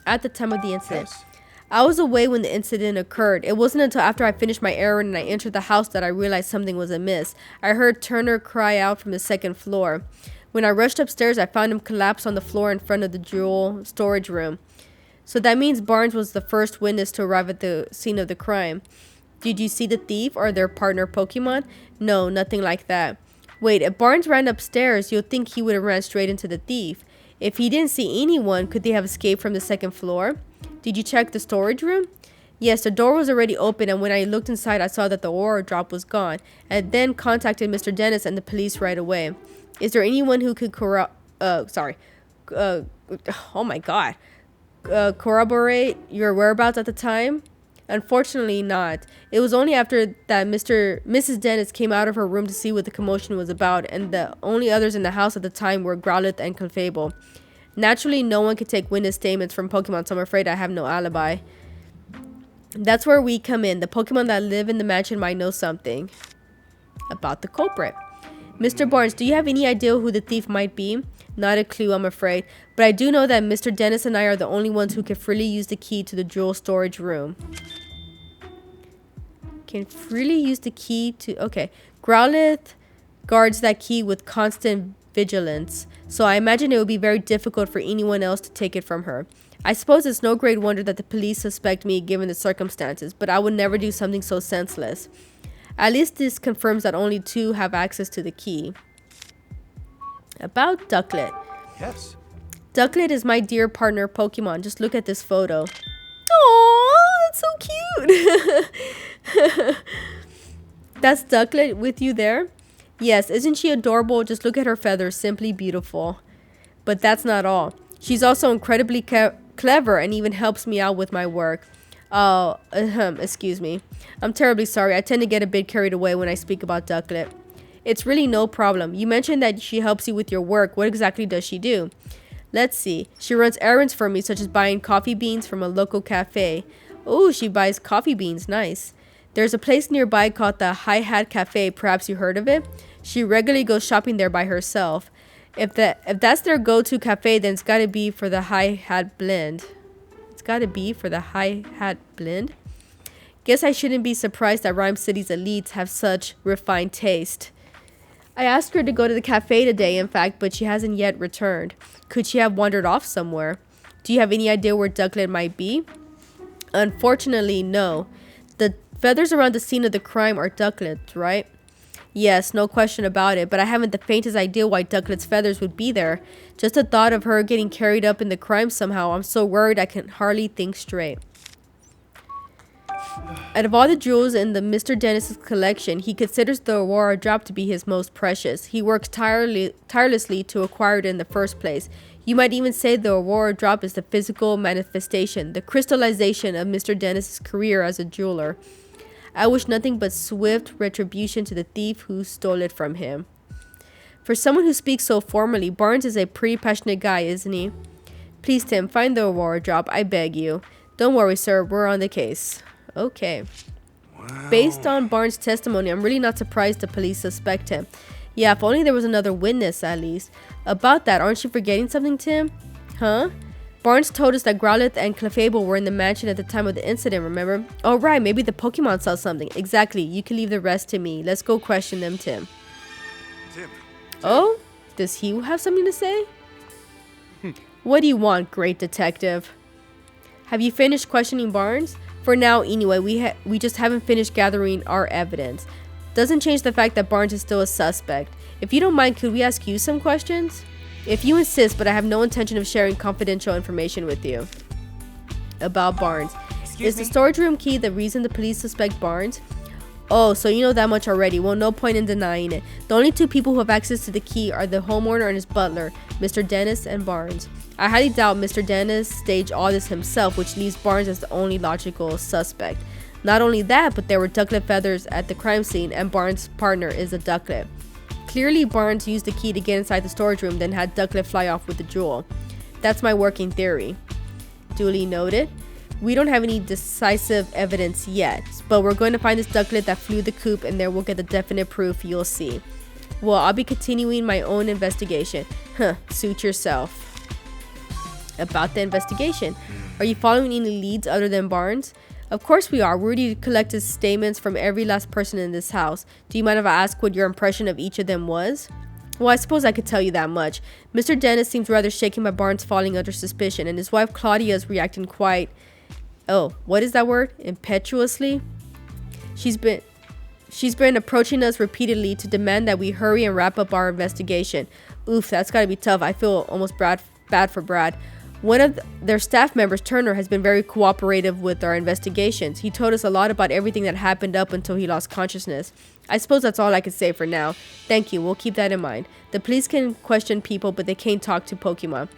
At the time of the incident. Yes. I was away when the incident occurred. It wasn't until after I finished my errand and I entered the house that I realized something was amiss. I heard Turner cry out from the second floor. When I rushed upstairs, I found him collapsed on the floor in front of the jewel storage room. So that means Barnes was the first witness to arrive at the scene of the crime. Did you see the thief or their partner Pokemon? No, nothing like that. Wait, if Barnes ran upstairs, you'll think he would have ran straight into the thief. If he didn't see anyone, could they have escaped from the second floor? Did you check the storage room? Yes, the door was already open, and when I looked inside, I saw that the aura drop was gone. I then contacted Mr. Dennis and the police right away. Is there anyone who could corroborate your whereabouts at the time? Unfortunately not. It was only after that Mrs. Dennis came out of her room to see what the commotion was about, and the only others in the house at the time were Growlithe and Clefable. Naturally, no one could take witness statements from Pokemon, so I'm afraid I have no alibi. That's where we come in. The Pokemon that live in the mansion might know something about the culprit. Mr. Barnes, do you have any idea who the thief might be? Not a clue, I'm afraid. But I do know that Mr. Dennis and I are the only ones who can freely use the key to the jewel storage room. Can freely use the key to... Okay. Growlithe guards that key with constant vigilance. So I imagine it would be very difficult for anyone else to take it from her. I suppose it's no great wonder that the police suspect me given the circumstances, but I would never do something so senseless. At least this confirms that only 2 have access to the key. About Ducklet. Yes. Ducklet is my dear partner Pokemon. Just look at this photo. Aww, that's so cute. That's Ducklet with you there? Yes, isn't she adorable? Just look at her feathers, simply beautiful. But that's not all. She's also incredibly clever and even helps me out with my work. Oh, excuse me. I'm terribly sorry. I tend to get a bit carried away when I speak about Ducklet. It's really no problem. You mentioned that she helps you with your work. What exactly does she do? Let's see. She runs errands for me, such as buying coffee beans from a local cafe. Oh, she buys coffee beans. Nice. There's a place nearby called the High Hat Cafe. Perhaps you heard of it? She regularly goes shopping there by herself. If that's their go-to cafe, then it's got to be for the High Hat Blend. It's got to be for the High Hat Blend. Guess I shouldn't be surprised that Rhyme City's elites have such refined taste. I asked her to go to the cafe today, in fact, but she hasn't yet returned. Could she have wandered off somewhere? Do you have any idea where Ducklet might be? Unfortunately, no. The feathers around the scene of the crime are Ducklet's, right? Yes, no question about it, but I haven't the faintest idea why Ducklet's feathers would be there. Just the thought of her getting carried up in the crime somehow, I'm so worried I can hardly think straight. Out of all the jewels in the Mr. Dennis's collection, he considers the Aurora Drop to be his most precious. He works tirelessly to acquire it in the first place. You might even say the Aurora Drop is the physical manifestation, the crystallization of Mr. Dennis's career as a jeweler. I wish nothing but swift retribution to the thief who stole it from him. For someone who speaks so formally, Barnes is a pretty passionate guy, isn't he? Please, Tim, find the Aurora Drop, I beg you. Don't worry, sir, we're on the case. Okay. Wow. Based on Barnes' testimony, I'm really not surprised the police suspect him. Yeah, if only there was another witness, at least. About that, aren't you forgetting something, Tim? Huh? Barnes told us that Growlithe and Clefable were in the mansion at the time of the incident, remember? Oh, right, maybe the Pokemon saw something. Exactly, you can leave the rest to me. Let's go question them, Tim. Tim. Oh? Does he have something to say? What do you want, great detective? Have you finished questioning Barnes? For now, anyway, we just haven't finished gathering our evidence. Doesn't change the fact that Barnes is still a suspect. If you don't mind, could we ask you some questions? If you insist, but I have no intention of sharing confidential information with you. About Barnes. Is the storage room key the reason the police suspect Barnes? Oh, so you know that much already. Well, no point in denying it. The only 2 people who have access to the key are the homeowner and his butler, Mr. Dennis and Barnes. I highly doubt Mr. Dennis staged all this himself, which leaves Barnes as the only logical suspect. Not only that, but there were Ducklet feathers at the crime scene, and Barnes' partner is a Ducklet. Clearly, Barnes used the key to get inside the storage room, then had Ducklet fly off with the jewel. That's my working theory. Duly noted. We don't have any decisive evidence yet, but we're going to find this Ducklet that flew the coop, and there we'll get the definite proof. You'll see. Well, I'll be continuing my own investigation. Suit yourself. About the investigation. Are you following any leads other than Barnes? Of course we are. We already collected statements from every last person in this house. Do you mind if I ask what your impression of each of them was? Well, I suppose I could tell you that much. Mr. Dennis seems rather shaken by Barnes falling under suspicion, and his wife Claudia is reacting quite... Oh, what is that word? Impetuously? She's been approaching us repeatedly to demand that we hurry and wrap up our investigation. Oof, that's gotta be tough. I feel almost bad for Brad. One of their staff members, Turner, has been very cooperative with our investigations. He told us a lot about everything that happened up until he lost consciousness. I suppose that's all I can say for now. Thank you. We'll keep that in mind. The police can question people, but they can't talk to Pokemon.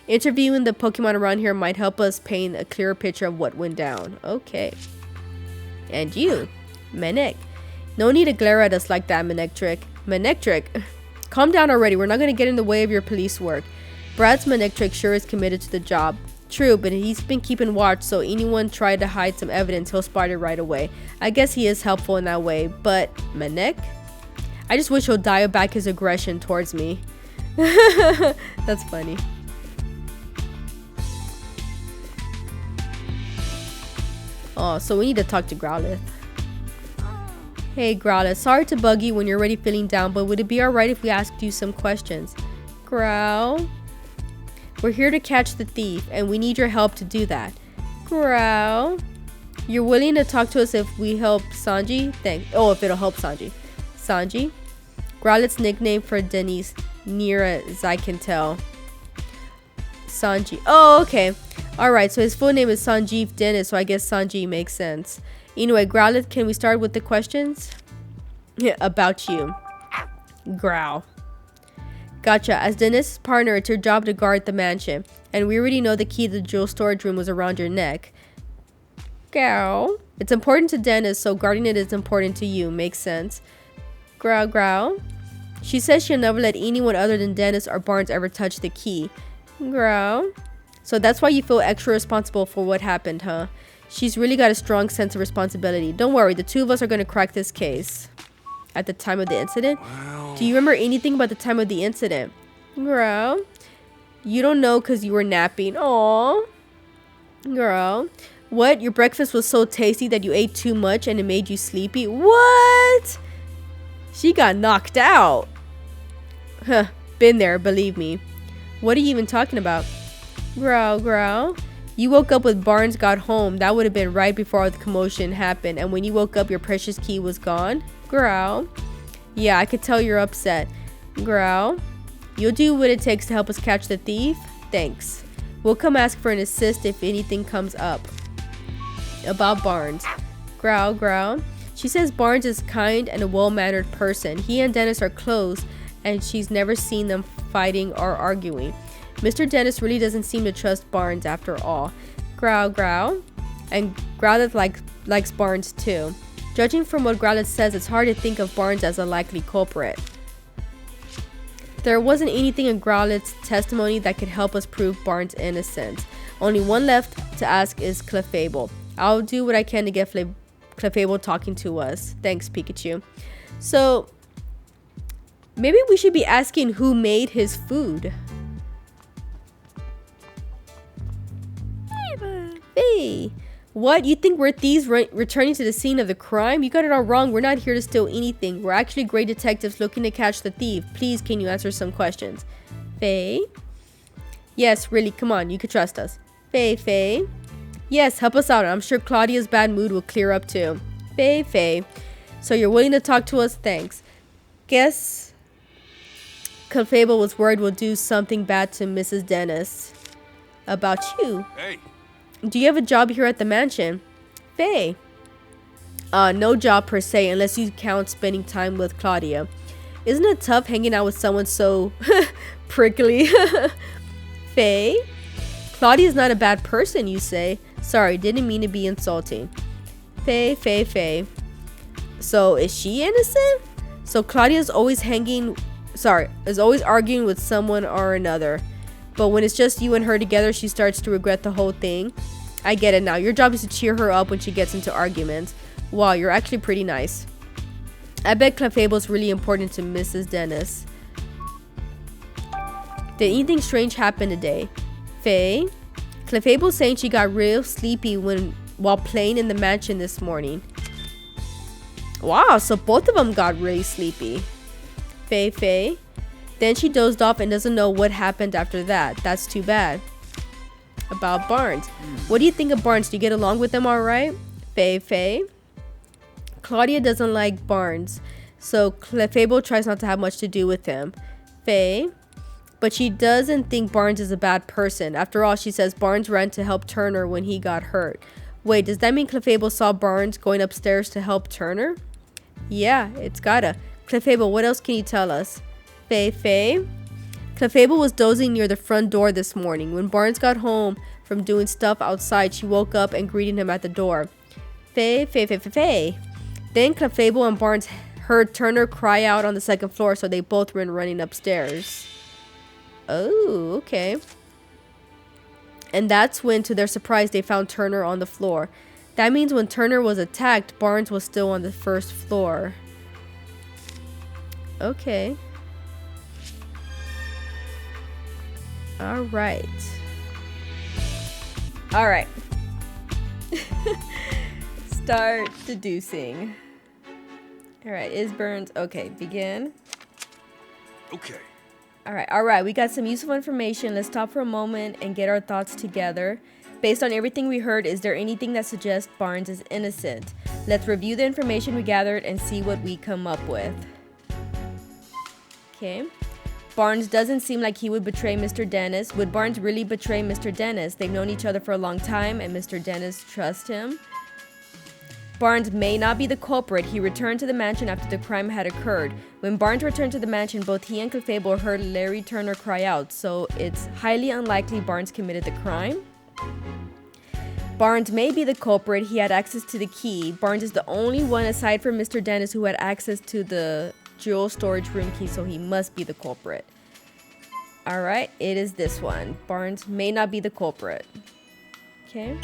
Interviewing the Pokemon around here might help us paint a clearer picture of what went down. Okay. And you, Manectric. No need to glare at us like that, Manectric. Calm down already. We're not going to get in the way of your police work. Brad's Manectric sure is committed to the job. True, but he's been keeping watch, so anyone tried to hide some evidence, he'll spot it right away. I guess he is helpful in that way, but Manek? I just wish he'll dial back his aggression towards me. That's funny. Oh, so we need to talk to Growlithe. Hey Growlithe, sorry to bug you when you're already feeling down, but would it be alright if we asked you some questions? Growl. We're here to catch the thief, and we need your help to do that. Growl. You're willing to talk to us if we help Sanji? Thanks. Oh, if it'll help Sanji. Sanji? Growlithe's nickname for Denise, near as I can tell. Sanji. Oh, okay. Alright, so his full name is Sanjeev Dennis, so I guess Sanji makes sense. Anyway, Growlithe, can we start with the questions? Yeah, about you. Growl. Gotcha. As Dennis' partner, it's your job to guard the mansion. And we already know the key to the jewel storage room was around your neck. Growl. It's important to Dennis, so guarding it is important to you. Makes sense. Growl, growl. She says she'll never let anyone other than Dennis or Barnes ever touch the key. Growl. So that's why you feel extra responsible for what happened, huh? She's really got a strong sense of responsibility. Don't worry, the two of us are going to crack this case. At the time of the incident? Well... Do you remember anything about the time of the incident? Girl. You don't know because you were napping. Aww. Girl. What? Your breakfast was so tasty that you ate too much and it made you sleepy? What? She got knocked out. Huh. Been there, believe me. What are you even talking about? Growl, growl. You woke up when Barnes got home. That would have been right before all the commotion happened. And when you woke up, your precious key was gone. Growl. Yeah, I could tell you're upset. Growl. You'll do what it takes to help us catch the thief? Thanks. We'll come ask for an assist if anything comes up. About Barnes. Growl, growl. She says Barnes is kind and a well-mannered person. He and Dennis are close, and she's never seen them fighting or arguing. Mr. Dennis really doesn't seem to trust Barnes after all. Growl, growl. And Growlithe likes Barnes too. Judging from what Growlithe says, it's hard to think of Barnes as a likely culprit. There wasn't anything in Growlithe's testimony that could help us prove Barnes' innocence. Only one left to ask is Clefable. I'll do what I can to get Clefable talking to us. Thanks, Pikachu. So, maybe we should be asking who made his food. Hey, what? You think we're thieves returning to the scene of the crime? You got it all wrong. We're not here to steal anything. We're actually great detectives looking to catch the thief. Please, can you answer some questions? Faye? Yes, really, come on. You can trust us. Faye? Yes, help us out. I'm sure Claudia's bad mood will clear up too. Faye. So you're willing to talk to us? Thanks. Guess Clefable was worried we'll do something bad to Mrs. Dennis. About you. Hey. Do you have a job here at the mansion? Faye. No job per se, unless you count spending time with Claudia. Isn't it tough hanging out with someone so prickly? Faye. Claudia's not a bad person, you say. Sorry, didn't mean to be insulting. Faye. So, is she innocent? So Claudia's always is always arguing with someone or another. But when it's just you and her together, she starts to regret the whole thing. I get it now. Your job is to cheer her up when she gets into arguments. Wow, you're actually pretty nice. I bet Clefable's really important to Mrs. Dennis. Did anything strange happen today? Faye? Clefable's saying she got real sleepy while playing in the mansion this morning. Wow, so both of them got really sleepy. Faye? Then she dozed off and doesn't know what happened after that. That's too bad. About Barnes. What do you think of Barnes? Do you get along with him alright? Faye? Claudia doesn't like Barnes, so Clefable tries not to have much to do with him. Faye? but she doesn't think Barnes is a bad person. After all, she says Barnes ran to help Turner when he got hurt. Wait, does that mean Clefable saw Barnes going upstairs to help Turner? Yeah, it's gotta. Clefable, what else can you tell us? Faye? Clefable was dozing near the front door this morning. When Barnes got home from doing stuff outside, she woke up and greeted him at the door. Faye. Then Clefable and Barnes heard Turner cry out on the second floor, so they both ran running upstairs. Oh, okay. And that's when, to their surprise, they found Turner on the floor. That means when Turner was attacked, Barnes was still on the first floor. Okay. Alright. Alright. Start deducing. Alright, is Burns... Okay, begin. Okay. Alright, we got some useful information. Let's stop for a moment and get our thoughts together. Based on everything we heard, is there anything that suggests Barnes is innocent? Let's review the information we gathered and see what we come up with. Okay. Barnes doesn't seem like he would betray Mr. Dennis. Would Barnes really betray Mr. Dennis? They've known each other for a long time and Mr. Dennis trusts him. Barnes may not be the culprit. He returned to the mansion after the crime had occurred. When Barnes returned to the mansion, both he and Clefable heard Larry Turner cry out, so it's highly unlikely Barnes committed the crime. Barnes may be the culprit. He had access to the key. Barnes is the only one aside from Mr. Dennis who had access to the jewel storage room key, so he must be the culprit. Alright, it is this one. Barnes may not be the culprit. Okay.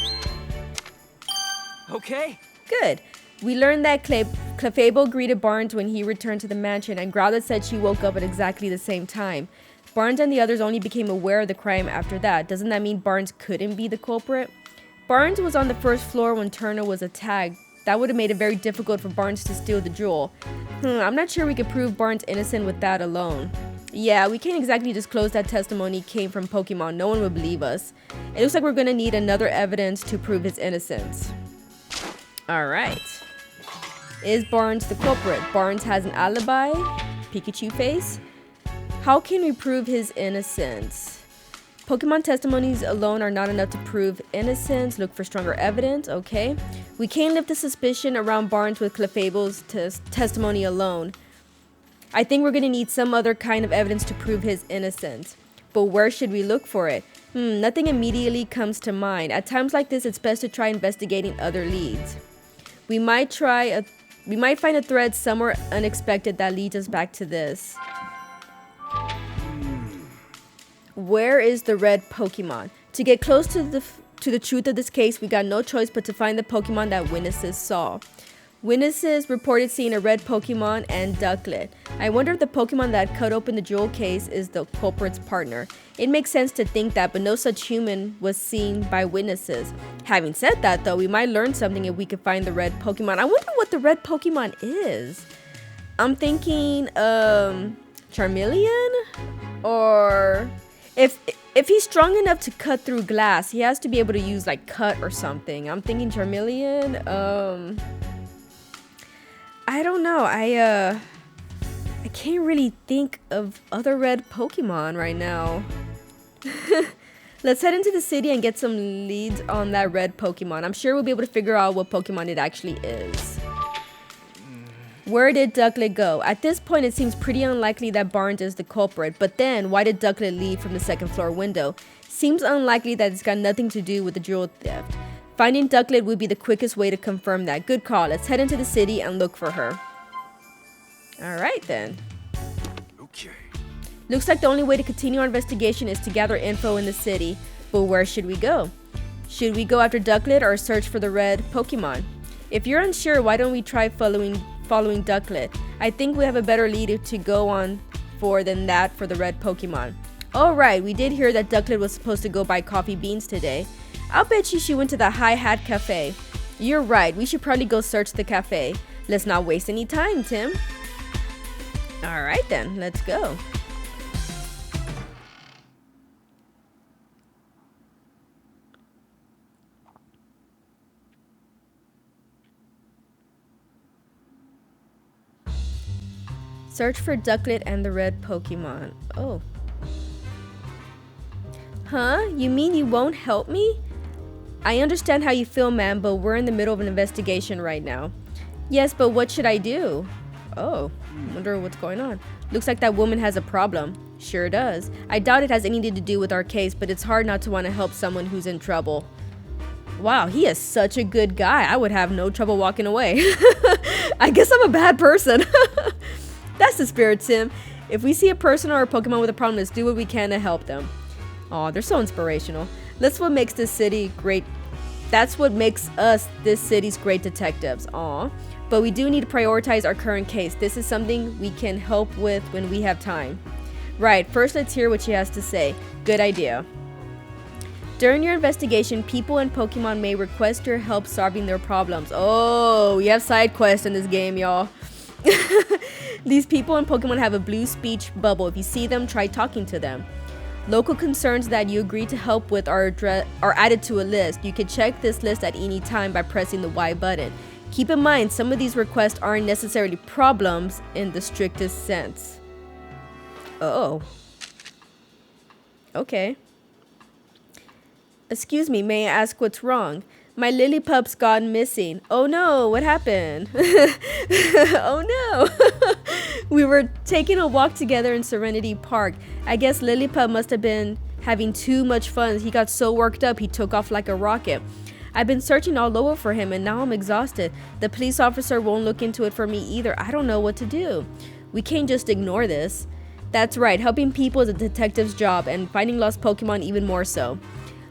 Okay. Good. We learned that Clefable greeted Barnes when he returned to the mansion, and Growlithe said she woke up at exactly the same time. Barnes and the others only became aware of the crime after that. Doesn't that mean Barnes couldn't be the culprit? Barnes was on the first floor when Turner was attacked. That would have made it very difficult for Barnes to steal the jewel. I'm not sure we could prove Barnes innocent with that alone. Yeah, we can't exactly disclose that testimony came from Pokemon. No one would believe us. It looks like we're gonna need another evidence to prove his innocence. Alright. Is Barnes the culprit? Barnes has an alibi? Pikachu face? How can we prove his innocence? Pokemon testimonies alone are not enough to prove innocence. Look for stronger evidence. Okay. We can't lift the suspicion around Barnes with Clefable's testimony alone. I think we're going to need some other kind of evidence to prove his innocence. But where should we look for it? Nothing immediately comes to mind. At times like this, it's best to try investigating other leads. We might find a thread somewhere unexpected that leads us back to this. Where is the red Pokemon? To get close to the truth of this case, we got no choice but to find the Pokemon that witnesses saw. Witnesses reported seeing a red Pokemon and Ducklet. I wonder if the Pokemon that cut open the jewel case is the culprit's partner. It makes sense to think that, but no such human was seen by witnesses. Having said that, though, we might learn something if we could find the red Pokemon. I wonder what the red Pokemon is. I'm thinking, Charmeleon? Or... If he's strong enough to cut through glass, he has to be able to use like cut or something. I'm thinking Charmeleon. I don't know. I can't really think of other red Pokemon right now. Let's head into the city and get some leads on that red Pokemon. I'm sure we'll be able to figure out what Pokemon it actually is. Where did Ducklet go? At this point, it seems pretty unlikely that Barnes is the culprit, but then why did Ducklet leave from the second floor window? Seems unlikely that it's got nothing to do with the jewel theft. Finding Ducklet would be the quickest way to confirm that. Good call. Let's head into the city and look for her. Alright then. Okay. Looks like the only way to continue our investigation is to gather info in the city. But where should we go? Should we go after Ducklet or search for the red Pokemon? If you're unsure, why don't we try following Ducklet? I think we have a better lead to go on for than that for the red Pokemon. Alright, we did hear that Ducklet was supposed to go buy coffee beans today. I'll bet you she went to the High Hat Cafe. You're right, we should probably go search the cafe. Let's not waste any time, Tim. Alright then, let's go. Search for Ducklet and the red Pokemon. Oh. Huh? You mean you won't help me? I understand how you feel, ma'am, but we're in the middle of an investigation right now. Yes, but what should I do? Oh, wonder what's going on. Looks like that woman has a problem. Sure does. I doubt it has anything to do with our case, but it's hard not to want to help someone who's in trouble. Wow, he is such a good guy. I would have no trouble walking away. I guess I'm a bad person. That's the spirit, Tim. If we see a person or a Pokemon with a problem, let's do what we can to help them. Aw, they're so inspirational. That's what makes this city great. That's what makes us this city's great detectives. Aw. But we do need to prioritize our current case. This is something we can help with when we have time. Right, first let's hear what she has to say. Good idea. During your investigation, people and Pokemon may request your help solving their problems. Oh, we have side quests in this game, y'all. These people and Pokemon have a blue speech bubble. If you see them, try talking to them. Local concerns that you agree to help with are added to a list. You can check this list at any time by pressing the Y button. Keep in mind, some of these requests aren't necessarily problems in the strictest sense. Oh. Okay. Excuse me, may I ask what's wrong? My Lilipup's gone missing. Oh no, what happened? Oh no. We were taking a walk together in Serenity Park. I guess Lilipup must have been having too much fun. He got so worked up, he took off like a rocket. I've been searching all over for him and now I'm exhausted. The police officer won't look into it for me either. I don't know what to do. We can't just ignore this. That's right, helping people is a detective's job and finding lost Pokemon even more so.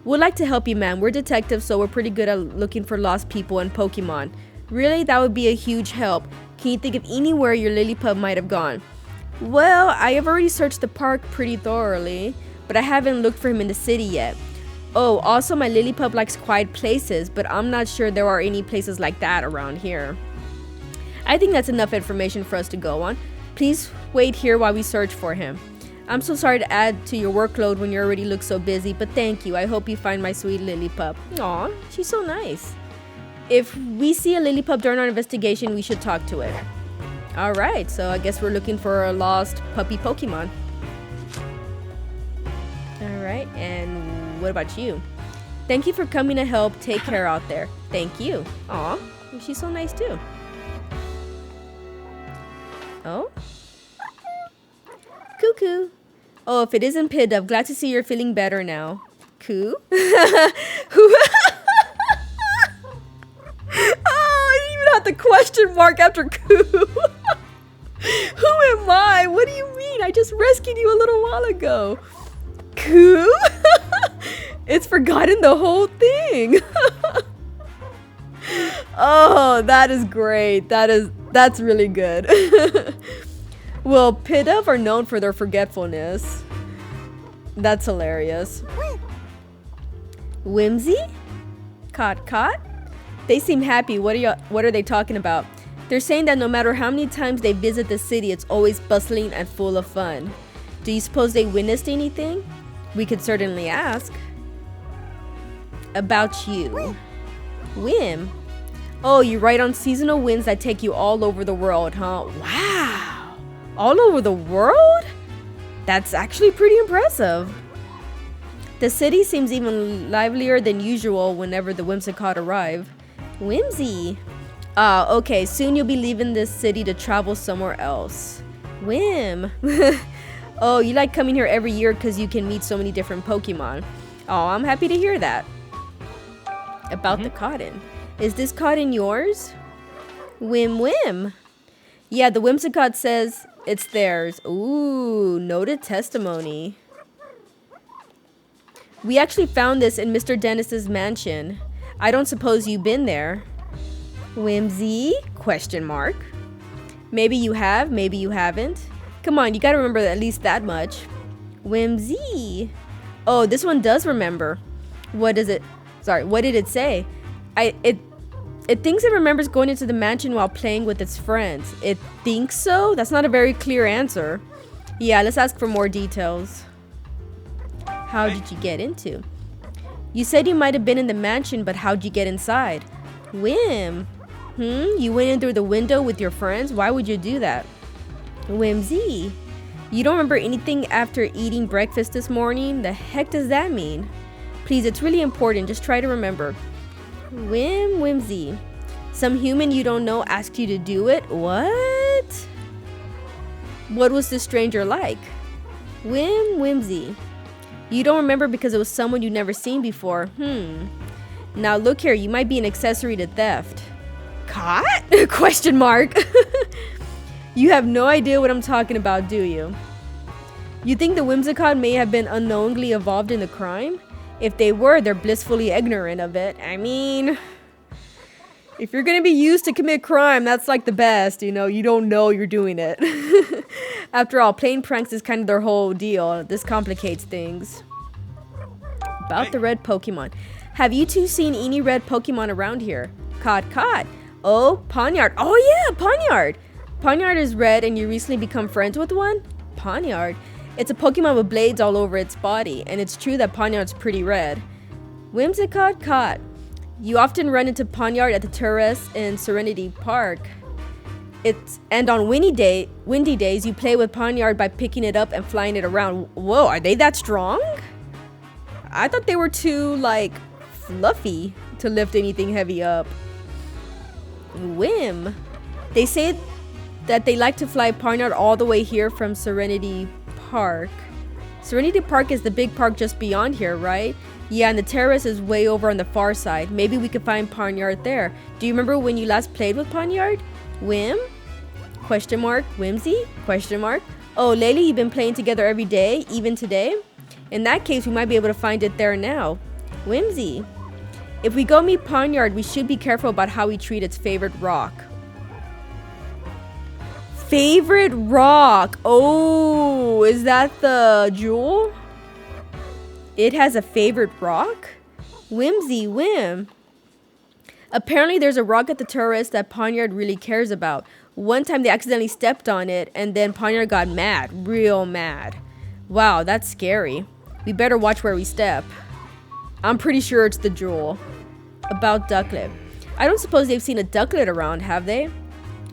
We'd like to help you, ma'am. We're detectives, so we're pretty good at looking for lost people and Pokemon. Really? That would be a huge help. Can you think of anywhere your Lilipup might have gone? Well, I have already searched the park pretty thoroughly, but I haven't looked for him in the city yet. Oh, also my Lilipup likes quiet places, but I'm not sure there are any places like that around here. I think that's enough information for us to go on. Please wait here while we search for him. I'm so sorry to add to your workload when you already look so busy, but thank you. I hope you find my sweet Lilipup. Aw, she's so nice. If we see a Lilipup during our investigation, we should talk to it. Alright, so I guess we're looking for a lost puppy Pokemon. Alright, and what about you? Thank you for coming to help. Take care out there. Thank you. Aw, she's so nice too. Oh? Cuckoo. Oh, if it isn't Pidove, glad to see you're feeling better now. Coo? Who? Oh, I didn't even have the question mark after Coo. Who am I? What do you mean? I just rescued you a little while ago. Coo? It's forgotten the whole thing. Oh, that is great. That's really good. Well, Pidove are known for their forgetfulness. That's hilarious. Whimsy? Cot? They seem happy. What are they talking about? They're saying that no matter how many times they visit the city, it's always bustling and full of fun. Do you suppose they witnessed anything? We could certainly ask. About you. Whim? Oh, you write on seasonal winds that take you all over the world, huh? Wow! All over the world? That's actually pretty impressive. The city seems even livelier than usual whenever the Whimsicott arrive. Whimsy. Ah, okay, soon you'll be leaving this city to travel somewhere else. Whim. Oh, you like coming here every year because you can meet so many different Pokemon. Oh, I'm happy to hear that. About the cotton. Is this cotton yours? Whim. Yeah, the Whimsicott says it's theirs. Ooh, noted testimony. We actually found this in Mr. Dennis's mansion. I don't suppose you've been there. Whimsy? Question mark. Maybe you have, maybe you haven't. Come on, you gotta remember at least that much. Whimsy. Oh, this one does remember. What did it say? It thinks it remembers going into the mansion while playing with its friends. It thinks so? That's not a very clear answer. Yeah, let's ask for more details. How did you get into? You said you might have been in the mansion, but how'd you get inside? Whim. You went in through the window with your friends? Why would you do that? Whimsy. You don't remember anything after eating breakfast this morning? The heck does that mean? Please, it's really important. Just try to remember. Whimsy. Some human you don't know asked you to do it? What? What was this stranger like? Whimsy. You don't remember because it was someone you'd never seen before. Now look here, you might be an accessory to theft. Caught? Question mark. You have no idea what I'm talking about, do you? You think the Whimsicott may have been unknowingly involved in the crime? If they were, they're blissfully ignorant of it. I mean, if you're gonna be used to commit crime, that's like the best, you know? You don't know you're doing it. After all, playing pranks is kind of their whole deal. This complicates things. About the red Pokemon. Have you two seen any red Pokemon around here? Caught. Oh, Pawniard. Oh yeah, Pawniard. Pawniard is red and you recently become friends with one? Pawniard. It's a Pokemon with blades all over its body, and it's true that Pawniard's pretty red. Whimsicott caught. You often run into Pawniard at the terrace in Serenity Park. And on windy days, you play with Pawniard by picking it up and flying it around. Whoa, are they that strong? I thought they were too, like, fluffy to lift anything heavy up. Whim. They say that they like to fly Pawniard all the way here from Serenity Park. Serenity Park is the big park just beyond here, right? Yeah, and the terrace is way over on the far side. Maybe we could find Pawniard there. Do you remember when you last played with Pawniard? Whim? Question mark. Whimsy? Question mark. Oh, lately you've been playing together every day, even today? In that case, we might be able to find it there now. Whimsy. If we go meet Pawniard, we should be careful about how we treat its favorite rock. Favorite rock. Oh, is that the jewel? It has a favorite rock? Whim. Apparently there's a rock at the terrace that Pawniard really cares about. One time they accidentally stepped on it and then Pawniard got mad. Real mad. Wow, that's scary. We better watch where we step. I'm pretty sure it's the jewel. About Ducklet. I don't suppose they've seen a Ducklet around, have they?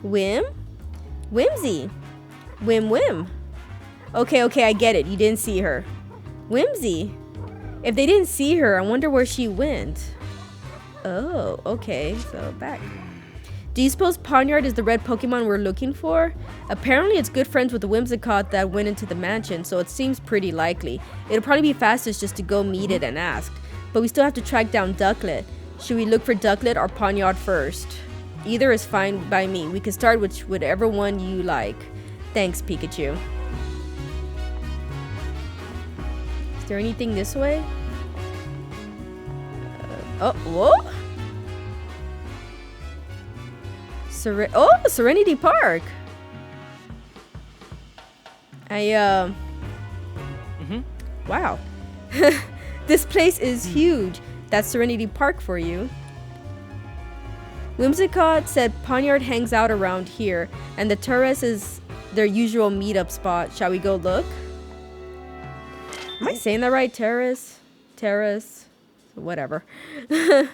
Whimsy. Whim. Okay, I get it. You didn't see her. Whimsy. If they didn't see her, I wonder where she went. Oh, okay. So back. Do you suppose Pawniard is the red Pokemon we're looking for? Apparently it's good friends with the Whimsicott that went into the mansion, so it seems pretty likely. It'll probably be fastest just to go meet it and ask. But we still have to track down Ducklet. Should we look for Ducklet or Pawniard first? Either is fine by me. We can start with whichever one you like. Thanks, Pikachu. Is there anything this way? Whoa! Serenity Park! Wow. This place is huge. That's Serenity Park for you. Whimsicott said Pawniard hangs out around here, and the terrace is their usual meetup spot. Shall we go look? Am I saying that right? Terrace? Whatever. Oh,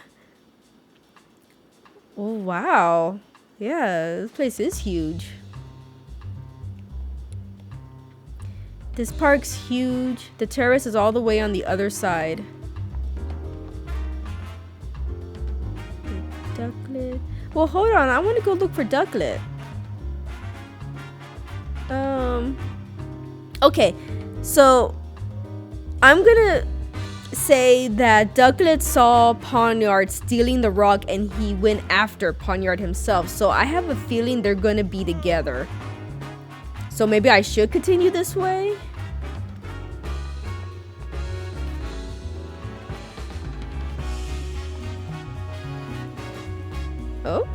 wow. Yeah, this place is huge. This park's huge. The terrace is all the way on the other side. Ducklet. Well, hold on. I want to go look for Ducklet. Okay. So, I'm gonna say that Ducklet saw Pawniard stealing the rock and he went after Pawniard himself. So, I have a feeling they're gonna be together. So, maybe I should continue this way? Oh?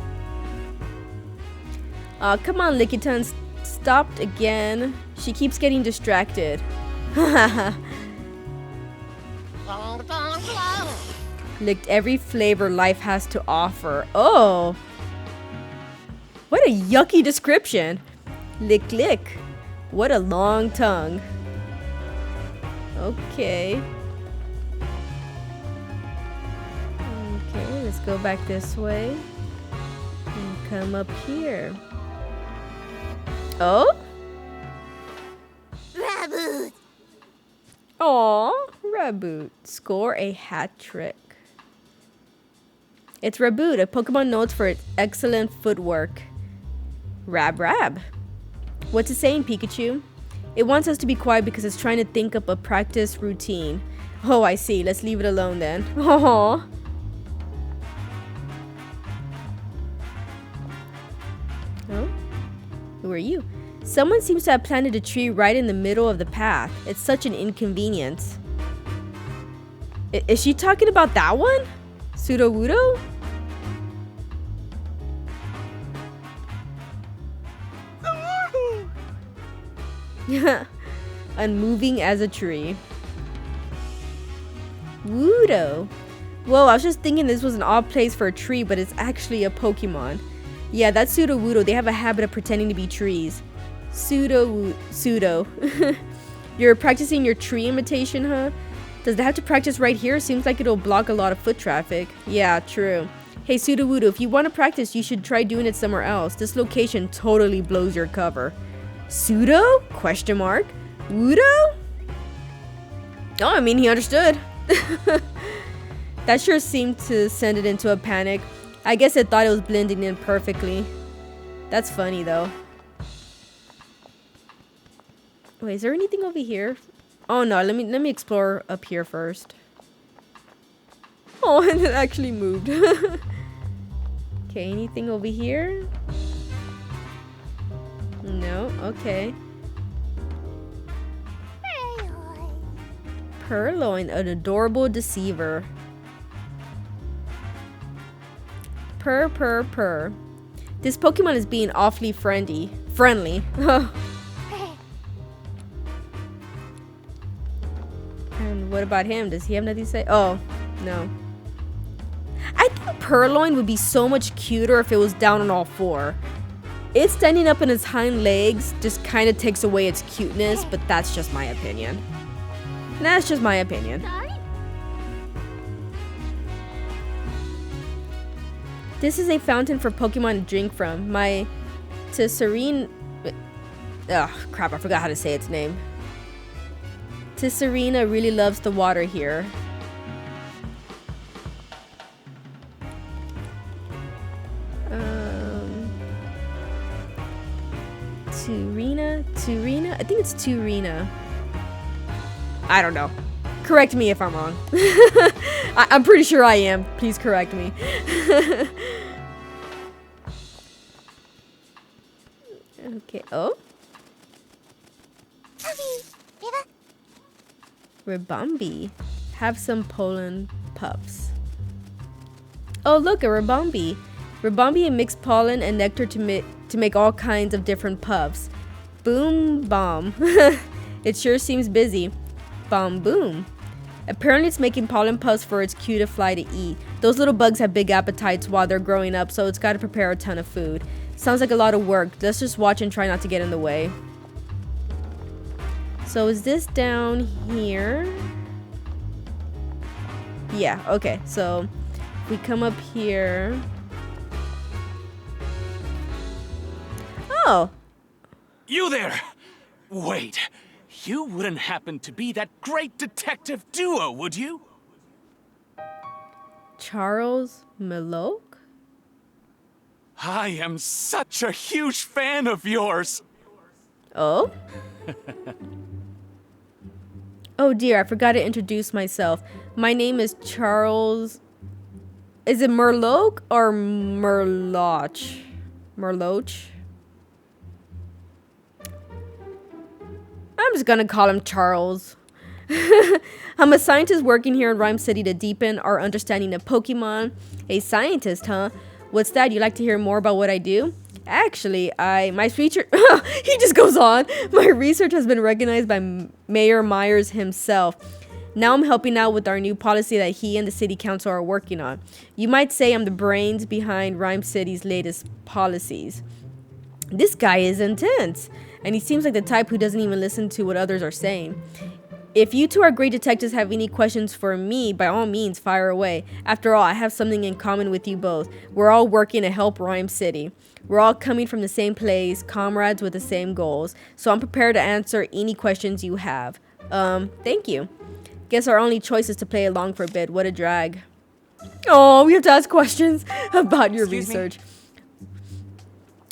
Come on, Lickitung. Stopped again. She keeps getting distracted. Licked every flavor life has to offer. Oh! What a yucky description. Lick. What a long tongue. Okay. Okay, let's go back this way. And come up here. Oh? Aw, Raboot. Score a hat trick. It's Raboot, a Pokemon known for its excellent footwork. Rab. What's it saying, Pikachu? It wants us to be quiet because it's trying to think up a practice routine. Oh, I see. Let's leave it alone then. Aww. Oh? Who are you? Someone seems to have planted a tree right in the middle of the path. It's such an inconvenience. Is she talking about that one? Sudowoodo? Unmoving as a tree. Woodo. Whoa, I was just thinking this was an odd place for a tree, but it's actually a Pokemon. Yeah, that's Sudowoodo. They have a habit of pretending to be trees. Pseudo. You're practicing your tree imitation, huh? Does it have to practice right here? Seems like it'll block a lot of foot traffic. Yeah, true. Hey, Sudowoodo, if you want to practice, you should try doing it somewhere else. This location totally blows your cover. Pseudo? Question mark. Woodo? Oh, I mean, he understood. That sure seemed to send it into a panic. I guess it thought it was blending in perfectly. That's funny, though. Wait, is there anything over here? Oh no, let me explore up here first. Oh, and it actually moved. Okay, anything over here? No, okay. Purloin, an adorable deceiver. Purr. This Pokemon is being awfully friendly. And what about him? Does he have nothing to say? Oh, no. I think Purloin would be so much cuter if it was down on all four. It standing up on its hind legs just kind of takes away its cuteness, but that's just my opinion. That's just my opinion. This is a fountain for Pokemon to drink from. My Tisserine... Ugh, crap, I forgot how to say its name. Tisserina really loves the water here. Turina? I think it's Turina. I don't know. Correct me if I'm wrong. I'm pretty sure I am. Please correct me. Okay. Oh. Ribombee. Have some pollen puffs. Oh, look, a Ribombee. Ribombee mixed pollen and nectar to make all kinds of different puffs. Boom, bomb. It sure seems busy. Bomb, boom. Apparently it's making pollen puffs for its cute fly to eat. Those little bugs have big appetites while they're growing up, so it's got to prepare a ton of food. Sounds like a lot of work. Let's just watch and try not to get in the way. So is this down here? Yeah, okay. So if we come up here. Oh. You there! Wait, you wouldn't happen to be that great detective duo, would you? Charles Meloke? I am such a huge fan of yours! Oh? Oh dear, I forgot to introduce myself. My name is Charles... Is it Merloke or Merloch? Merloch? I'm just gonna call him Charles. I'm a scientist working here in Rhyme City to deepen our understanding of Pokemon. A scientist, huh? What's that? You like to hear more about what I do? Actually, my research... He just goes on. My research has been recognized by Mayor Myers himself. Now I'm helping out with our new policy that he and the city council are working on. You might say I'm the brains behind Rhyme City's latest policies. This guy is intense. And he seems like the type who doesn't even listen to what others are saying. If you two are great detectives have any questions for me, by all means, fire away. After all, I have something in common with you both. We're all working to help Rhyme City. We're all coming from the same place, comrades with the same goals. So I'm prepared to answer any questions you have. Thank you. Guess our only choice is to play along for a bit. What a drag. Oh, we have to ask questions about your Excuse me? research.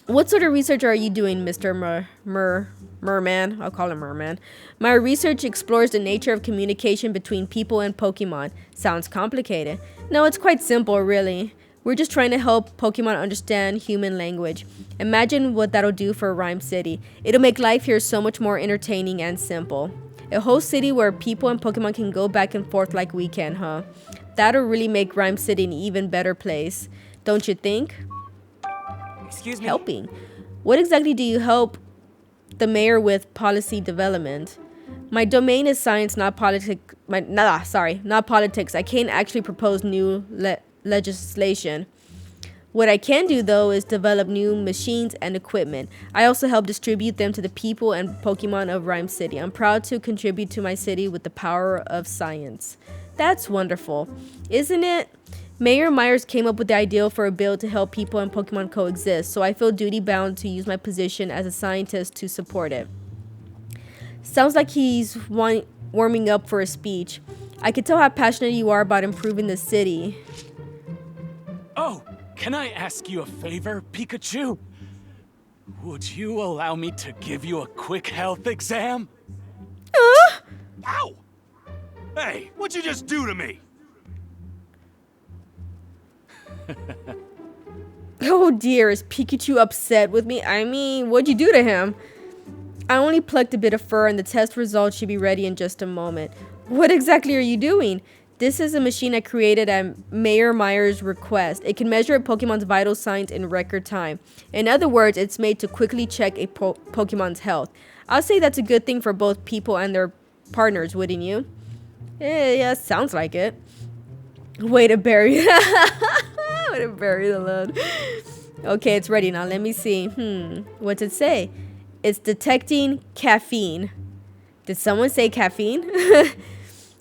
What sort of research are you doing, Mr. Merman? I'll call him Merman. My research explores the nature of communication between people and Pokemon. Sounds complicated. No, it's quite simple, really. We're just trying to help Pokemon understand human language. Imagine what that'll do for Rhyme City. It'll make life here so much more entertaining and simple. A whole city where people and Pokemon can go back and forth like we can, huh? That'll really make Rhyme City an even better place. Don't you think? Excuse me? Helping? What exactly do you help the mayor with policy development? My domain is science, not politics. Not politics. I can't actually propose new legislation. What I can do, though, is develop new machines and equipment. I also help distribute them to the people and Pokemon of Rhyme City. I'm proud to contribute to my city with the power of science. That's wonderful, isn't it? Mayor Myers came up with the idea for a bill to help people and Pokemon coexist, so I feel duty-bound to use my position as a scientist to support it. Sounds like he's warming up for a speech. I can tell how passionate you are about improving the city. Oh, can I ask you a favor, Pikachu? Would you allow me to give you a quick health exam? Ow! Hey, what'd you just do to me? Oh dear, is Pikachu upset with me? I mean, what'd you do to him? I only plucked a bit of fur and the test results should be ready in just a moment. What exactly are you doing? This is a machine I created at Mayor Myers' request. It can measure a Pokemon's vital signs in record time. In other words, it's made to quickly check a Pokemon's health. I'll say that's a good thing for both people and their partners, wouldn't you? Yeah, sounds like it. Way to bury Way to bury the load. Okay, it's ready now. Let me see. What's it say? It's detecting caffeine. Did someone say caffeine?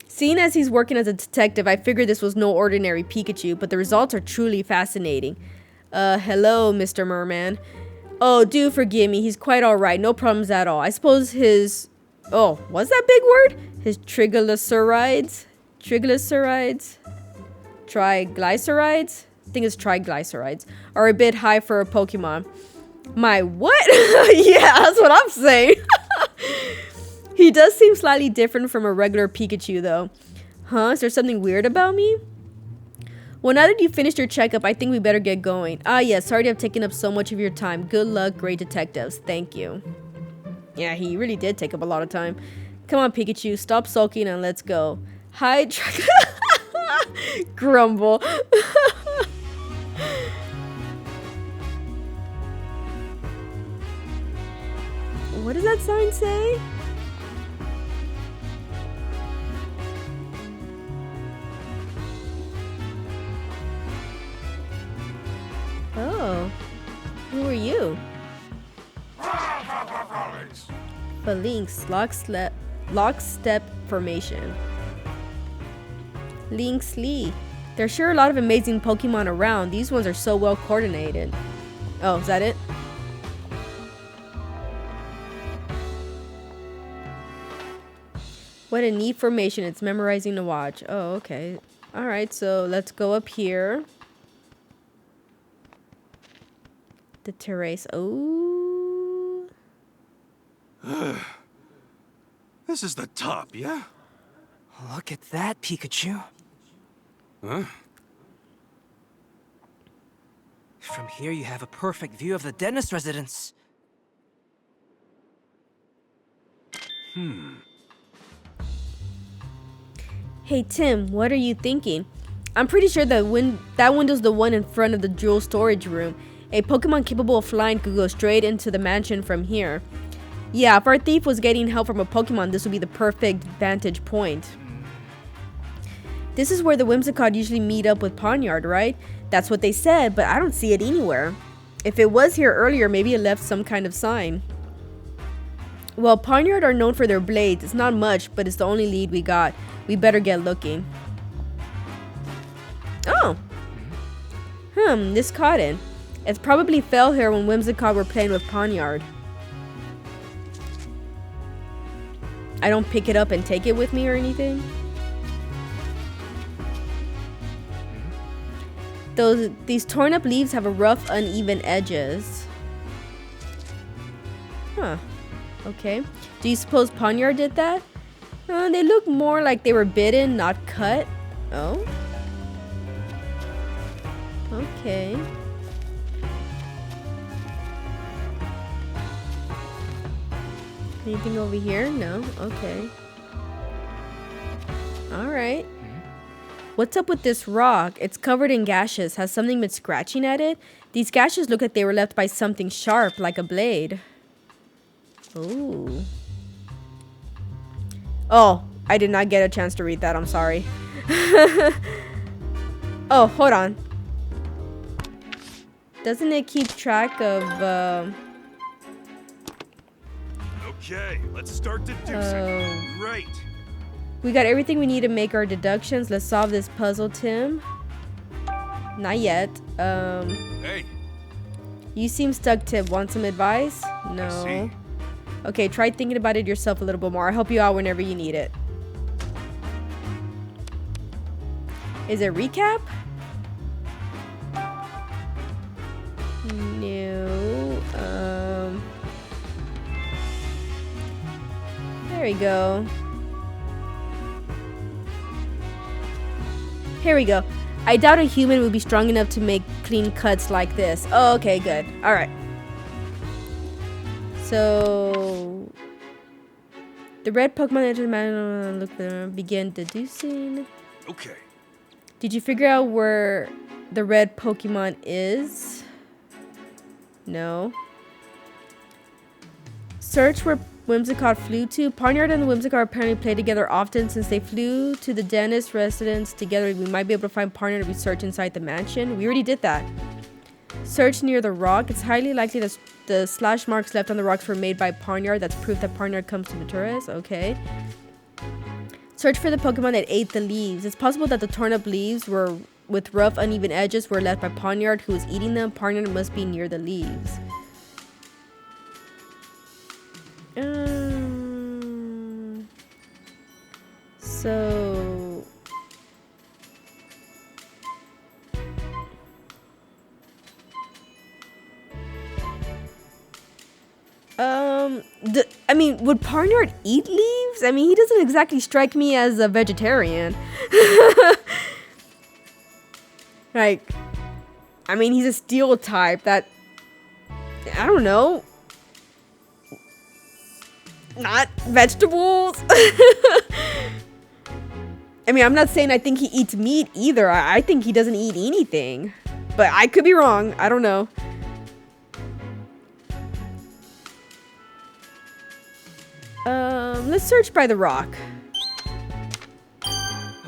Seeing as he's working as a detective, I figured this was no ordinary Pikachu, but the results are truly fascinating. Hello, Mr. Merman. Oh, do forgive me. He's quite alright. No problems at all. I suppose his... Oh, what's that big word? His triglycerides? Triglycerides? Triglycerides? I think it's triglycerides. Are a bit high for a Pokemon. My what? Yeah, that's what I'm saying. He does seem slightly different from a regular Pikachu, though. Huh? Is there something weird about me? Well, now that you've finished your checkup, I think we better get going. Ah, yes. Sorry to have taken up so much of your time. Good luck, great detectives. Thank you. Yeah, he really did take up a lot of time. Come on, Pikachu. Stop sulking and let's go. Hi, Grumble. What does that sign say? Oh, who are you? Phalanx, lockstep formation. Lynx Lee. There's sure a lot of amazing Pokemon around. These ones are so well coordinated. Oh, is that it? What a neat formation. It's memorizing to watch. Oh, okay. Alright, so let's go up here. The terrace. Oh. This is the top, yeah? Look at that, Pikachu. Huh? From here, you have a perfect view of the dentist residence. Hey Tim, what are you thinking? I'm pretty sure that window's the one in front of the jewel storage room. A Pokemon capable of flying could go straight into the mansion from here. Yeah, if our thief was getting help from a Pokemon, this would be the perfect vantage point. This is where the Whimsicott usually meet up with Pawniard, right? That's what they said, but I don't see it anywhere. If it was here earlier, maybe it left some kind of sign. Well, Pawniard are known for their blades. It's not much, but it's the only lead we got. We better get looking. Oh. This cotton. It probably fell here when Whimsicott were playing with Pawniard. I don't pick it up and take it with me or anything? These torn up leaves have a rough, uneven edges. Huh. Okay. Do you suppose Poniard did that? They look more like they were bitten, not cut. Oh. Okay. Anything over here? No. Okay. Alright. What's up with this rock? It's covered in gashes. Has something been scratching at it? These gashes look like they were left by something sharp, like a blade. Ooh. Oh, I did not get a chance to read that. I'm sorry. Oh, hold on. Doesn't it keep track of, Okay, let's start deducing. Great. We got everything we need to make our deductions. Let's solve this puzzle, Tim. Not yet. Hey. You seem stuck, Tim. Want some advice? No. I see. Okay, try thinking about it yourself a little bit more. I'll help you out whenever you need it. Is it recap? No. There we go. Here we go. I doubt a human would be strong enough to make clean cuts like this. Oh, okay, good. Alright. So... The red Pokemon entered man. Look there. Begin deducing. Okay. Did you figure out where the red Pokemon is? No. Search where Whimsicott flew to. Poniard and the Whimsicott apparently play together often since they flew to the dentist residence together. We might be able to find Poniard if we search inside the mansion. We already did that. Search near the rock. It's highly likely that the slash marks left on the rocks were made by Poniard. That's proof that Poniard comes to Venturas. Okay. Search for the Pokemon that ate the leaves. It's possible that the torn up leaves were with rough, uneven edges were left by Poniard, who was eating them. Poniard must be near the leaves. So... I mean, would Poniard eat leaves? I mean, he doesn't exactly strike me as a vegetarian. Like, I mean, he's a steel type that, I don't know, not vegetables. I mean, I'm not saying I think he eats meat either. I think he doesn't eat anything, but I could be wrong. I don't know. Let's search by the rock.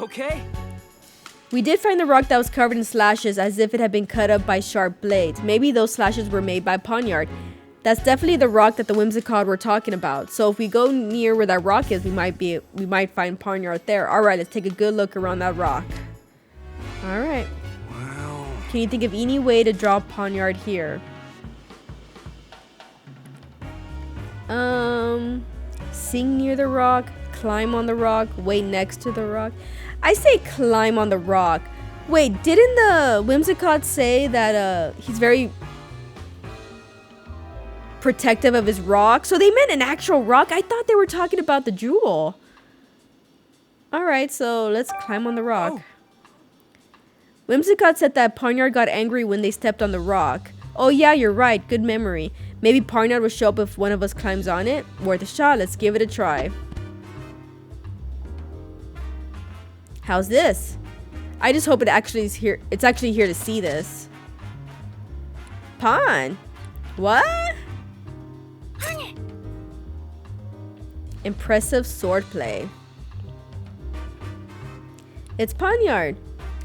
Okay. We did find the rock that was covered in slashes as if it had been cut up by sharp blades. Maybe those slashes were made by Poniard. That's definitely the rock that the Whimsicott were talking about. So if we go near where that rock is, we might find Poniard there. Alright, let's take a good look around that rock. Alright. Well... Can you think of any way to draw Poniard here? Sing near the rock, climb on the rock, wait next to the rock. I say climb on the rock. Wait, didn't the Whimsicott say that he's very protective of his rock? So they meant an actual rock? I thought they were talking about the jewel. Alright, so let's climb on the rock. Oh. Whimsicott said that Poniard got angry when they stepped on the rock. Oh yeah, you're right. Good memory. Maybe Poniard will show up if one of us climbs on it. Worth a shot. Let's give it a try. How's this? I just hope it actually is here. It's actually here to see this. Pon. What? Impressive swordplay. It's Poniard.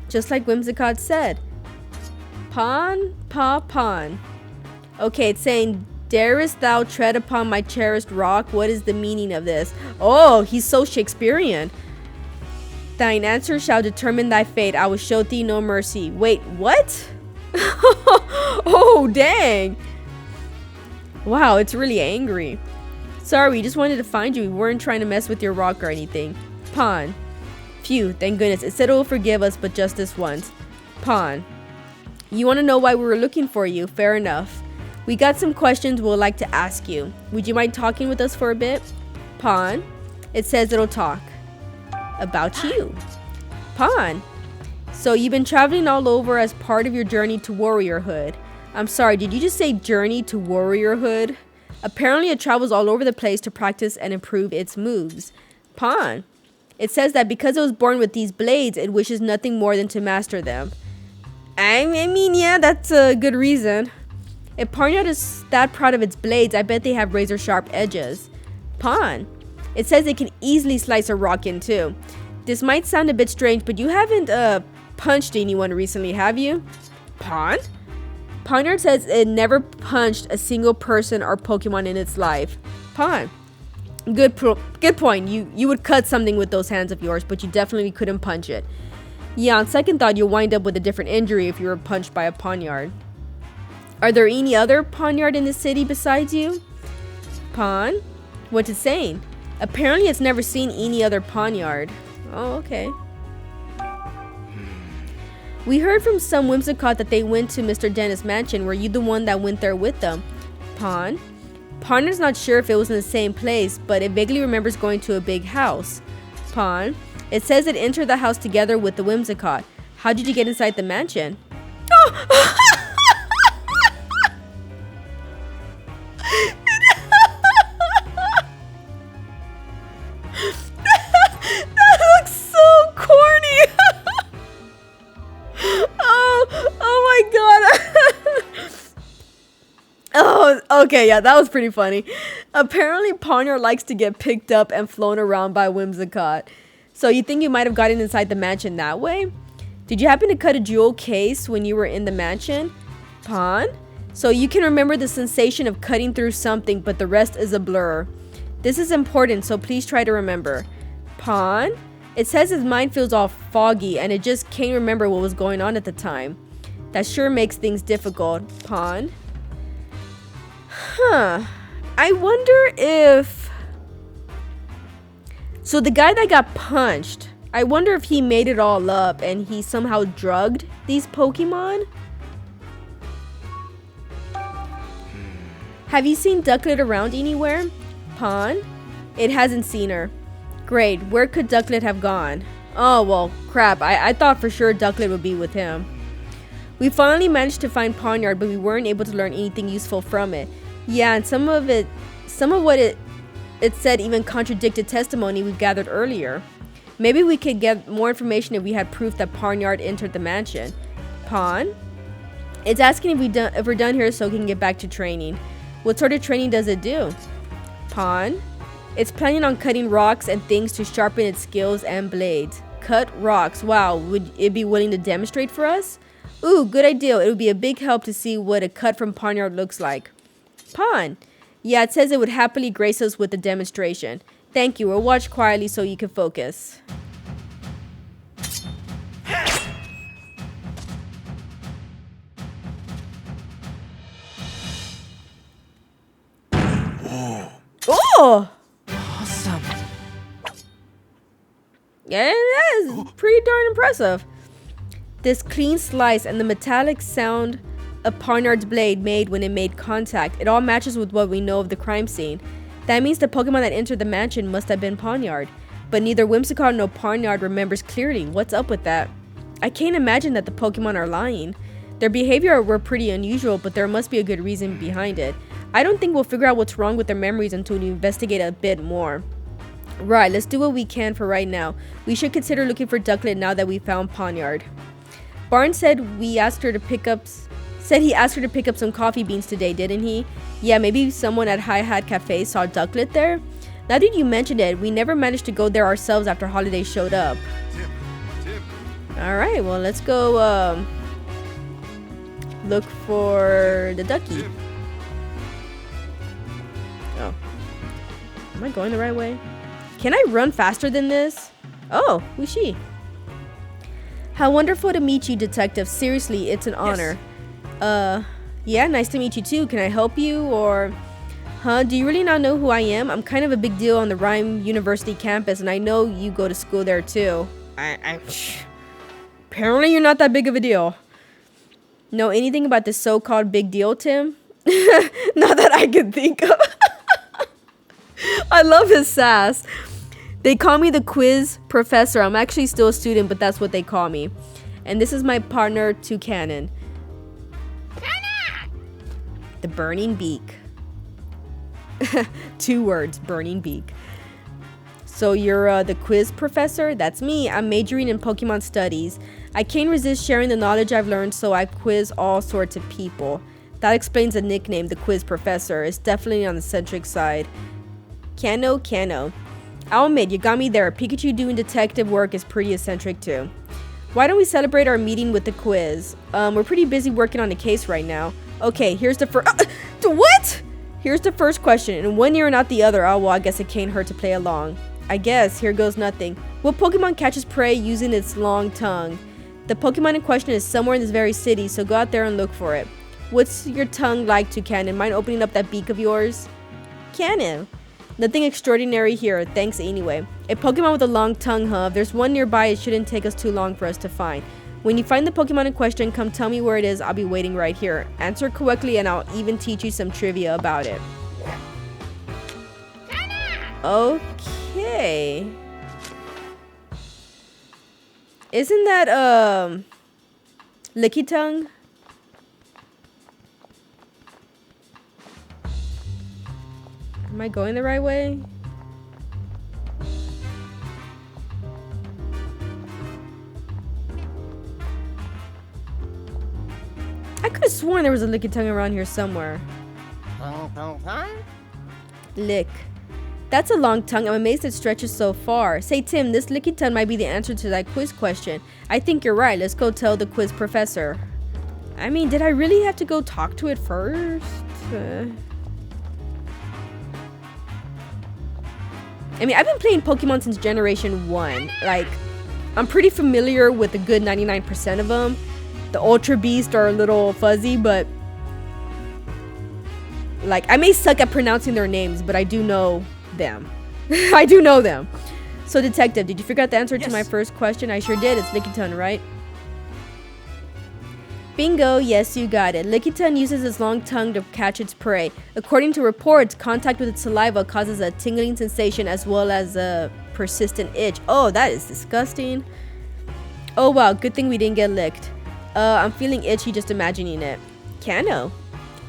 Just like Whimsicott said. Pon, pon. Okay, it's saying, darest thou tread upon my cherished rock? What is the meaning of this? Oh, he's so Shakespearean. Thine answer shall determine thy fate. I will show thee no mercy. Wait, what? Oh, dang. Wow, it's really angry. Sorry, we just wanted to find you. We weren't trying to mess with your rock or anything. Pon. Phew, thank goodness. It said it will forgive us, but just this once. Pon. You want to know why we were looking for you? Fair enough. We got some questions we'd like to ask you. Would you mind talking with us for a bit? Pawn. It says it'll talk. About you. Pawn. So you've been traveling all over as part of your journey to warriorhood. I'm sorry, did you just say journey to warriorhood? Apparently it travels all over the place to practice and improve its moves. Pawn. It says that because it was born with these blades, it wishes nothing more than to master them. I mean, yeah, that's a good reason. If Pawnyard is that proud of its blades, I bet they have razor sharp edges. Pawn. It says it can easily slice a rock in two. This might sound a bit strange, but you haven't punched anyone recently, have you? Pawn? Pawnyard says it never punched a single person or Pokemon in its life. Pawn. Good point. You would cut something with those hands of yours, but you definitely couldn't punch it. Yeah, on second thought, you'll wind up with a different injury if you were punched by a Pawnyard. Are there any other Pawnyard in the city besides you? Pawn? What's it saying? Apparently it's never seen any other Pawnyard. Oh, okay. We heard from some Whimsicott that they went to Mr. Dennis' mansion. Were you the one that went there with them? Pawn? Pawnyard's not sure if it was in the same place, but it vaguely remembers going to a big house. Pawn? It says it entered the house together with the Whimsicott. How did you get inside the mansion? Oh! That looks so corny. Oh my god. Oh, okay, yeah, that was pretty funny. Apparently, Pawnyard likes to get picked up and flown around by Whimsicott. So you think you might have gotten inside the mansion that way? Did you happen to cut a jewel case when you were in the mansion? Pawn? So you can remember the sensation of cutting through something, but the rest is a blur. This is important, so please try to remember. Pawn? It says his mind feels all foggy and it just can't remember what was going on at the time. That sure makes things difficult. Pawn? Huh. I wonder if... So the guy that got punched, I wonder if he made it all up and he somehow drugged these Pokemon? Have you seen Ducklet around anywhere? Pawn? It hasn't seen her. Great, where could Ducklet have gone? Oh, well, crap, I thought for sure Ducklet would be with him. We finally managed to find Pawnyard, but we weren't able to learn anything useful from it. Yeah, and some of what it said even contradicted testimony we've gathered earlier. Maybe we could get more information if we had proof that Pawnyard entered the mansion. Pawn? It's asking if we're done here so we can get back to training. What sort of training does it do? Pawn? It's planning on cutting rocks and things to sharpen its skills and blades. Cut rocks. Wow, would it be willing to demonstrate for us? Ooh, good idea. It would be a big help to see what a cut from Pawnyard looks like. Pawn? Yeah, it says it would happily grace us with the demonstration. Thank you. We'll watch quietly so you can focus. Oh! Awesome. Yeah, that is pretty darn impressive. This clean slice and the metallic sound of Pawnyard's blade made when it made contact, it all matches with what we know of the crime scene. That means the Pokemon that entered the mansion must have been Pawnyard. But neither Whimsicott nor Pawnyard remembers clearly. What's up with that? I can't imagine that the Pokemon are lying. Their behavior were pretty unusual, but there must be a good reason behind it. I don't think we'll figure out what's wrong with their memories until we investigate a bit more. Right, let's do what we can for right now. We should consider looking for Ducklet now that we found Pawnyard. Barnes said he asked her to pick up some coffee beans today, didn't he? Yeah, maybe someone at Hi Hat Cafe saw Ducklet there? Now that you mentioned it, we never managed to go there ourselves after Holiday showed up. Alright, well, let's go look for the ducky. Oh. Am I going the right way? Can I run faster than this? Oh, who's she? How wonderful to meet you, Detective. Seriously, it's an honor. Yeah, nice to meet you too. Can I help you or... Huh? Do you really not know who I am? I'm kind of a big deal on the Rhyme University campus, and I know you go to school there too. Apparently you're not that big of a deal. Know anything about the so-called big deal, Tim? Not that I can think of. I love his sass. They call me the quiz professor. I'm actually still a student, but that's what they call me. And this is my partner, Tues-Sat. The burning beak. 2 words, burning beak. So you're the quiz professor? That's me. I'm majoring in Pokemon studies. I can't resist sharing the knowledge I've learned, so I quiz all sorts of people. That explains the nickname, the quiz professor. It's definitely on the eccentric side. Kano. I'll admit, you got me there. Pikachu doing detective work is pretty eccentric too. Why don't we celebrate our meeting with the quiz? We're pretty busy working on the case right now. Okay, here's the first... what? Here's the first question. In one ear and out the other. Oh, well, I guess it can't hurt to play along. I guess. Here goes nothing. What Pokemon catches prey using its long tongue? The Pokemon in question is somewhere in this very city, so go out there and look for it. What's your tongue like, Tues-Sat? Mind opening up that beak of yours? Cannon. Nothing extraordinary here, thanks anyway. A Pokemon with a long tongue, huh? If there's one nearby, it shouldn't take us too long for us to find. When you find the Pokemon in question, come tell me where it is. I'll be waiting right here. Answer correctly and I'll even teach you some trivia about it. Okay. Isn't that, Licky Tongue? Am I going the right way? I could have sworn there was a Licky Tongue around here somewhere. Lick. That's a long tongue. I'm amazed it stretches so far. Say, Tim, this Licky Tongue might be the answer to that quiz question. I think you're right. Let's go tell the quiz professor. I mean, did I really have to go talk to it first? I mean, I've been playing Pokemon since Generation 1. Like, I'm pretty familiar with a good 99% of them. The Ultra Beast are a little fuzzy, but... like, I may suck at pronouncing their names, but I do know them. I do know them. So, Detective, did you figure out the answer to my first question? I sure did. It's Lickitung, right? Bingo, yes, you got it. Lickitung uses its long tongue to catch its prey. According to reports, contact with its saliva causes a tingling sensation as well as a persistent itch. Oh, that is disgusting. Oh, wow, good thing we didn't get licked. I'm feeling itchy just imagining it. Kano.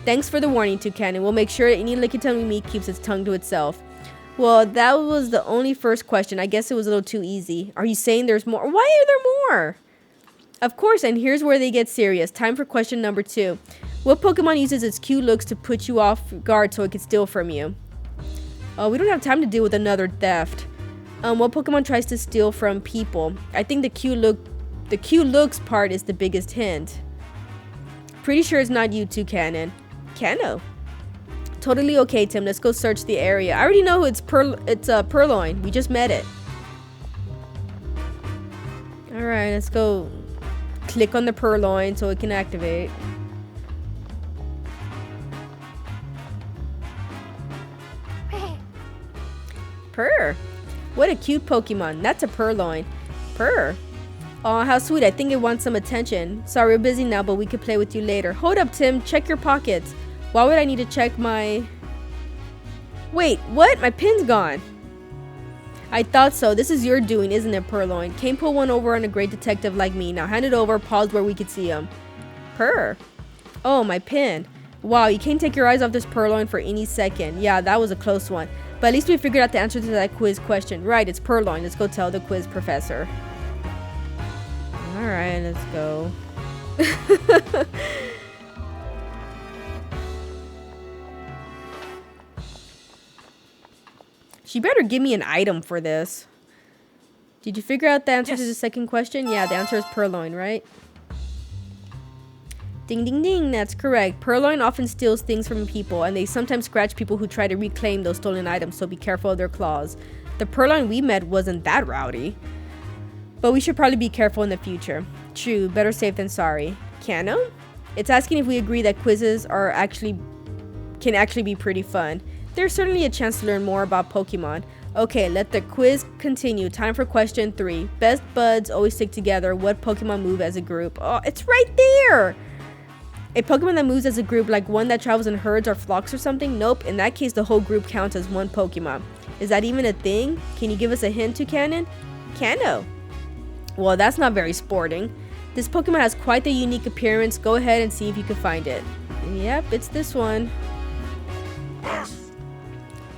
Thanks for the warning, Tues-Sat. We'll make sure any Lickitung we meet keeps its tongue to itself. Well, that was the only first question. I guess it was a little too easy. Are you saying there's more? Why are there more? Of course, and here's where they get serious. Time for question number 2. What Pokemon uses its cute looks to put you off guard so it can steal from you? Oh, we don't have time to deal with another theft. What Pokemon tries to steal from people? I think the cute looks part is the biggest hint. Pretty sure it's not you, Tues-Sat. Kano. Totally okay, Tim. Let's go search the area. I already know it's Purloin. We just met it. Alright, let's go click on the Purloin so it can activate. Purr. What a cute Pokemon. That's a Purloin. Purr. Aw, how sweet. I think it wants some attention. Sorry, we're busy now, but we could play with you later. Hold up, Tim. Check your pockets. Why would I need to check my... Wait, what? My pin's gone. I thought so. This is your doing, isn't it, Purloin? Can't pull one over on a great detective like me. Now hand it over. Pause where we could see him. Purr. Oh, my pin. Wow, you can't take your eyes off this Purloin for any second. Yeah, that was a close one. But at least we figured out the answer to that quiz question. Right, it's Purloin. Let's go tell the quiz professor. Alright, let's go. She better give me an item for this. Did you figure out the answer to the second question? Yeah, the answer is Purloin, right? Ding, ding, ding. That's correct. Purloin often steals things from people, and they sometimes scratch people who try to reclaim those stolen items, so be careful of their claws. The Purloin we met wasn't that rowdy. But we should probably be careful in the future. True, better safe than sorry. Kano? It's asking if we agree that quizzes can actually be pretty fun. There's certainly a chance to learn more about Pokemon. Okay, let the quiz continue. Time for question 3. Best buds always stick together. What Pokemon move as a group? Oh, it's right there! A Pokemon that moves as a group, like one that travels in herds or flocks or something? Nope. In that case, the whole group counts as one Pokemon. Is that even a thing? Can you give us a hint, Toucanon? Cano. Well, that's not very sporting. This Pokemon has quite the unique appearance. Go ahead and see if you can find it. Yep, it's this one.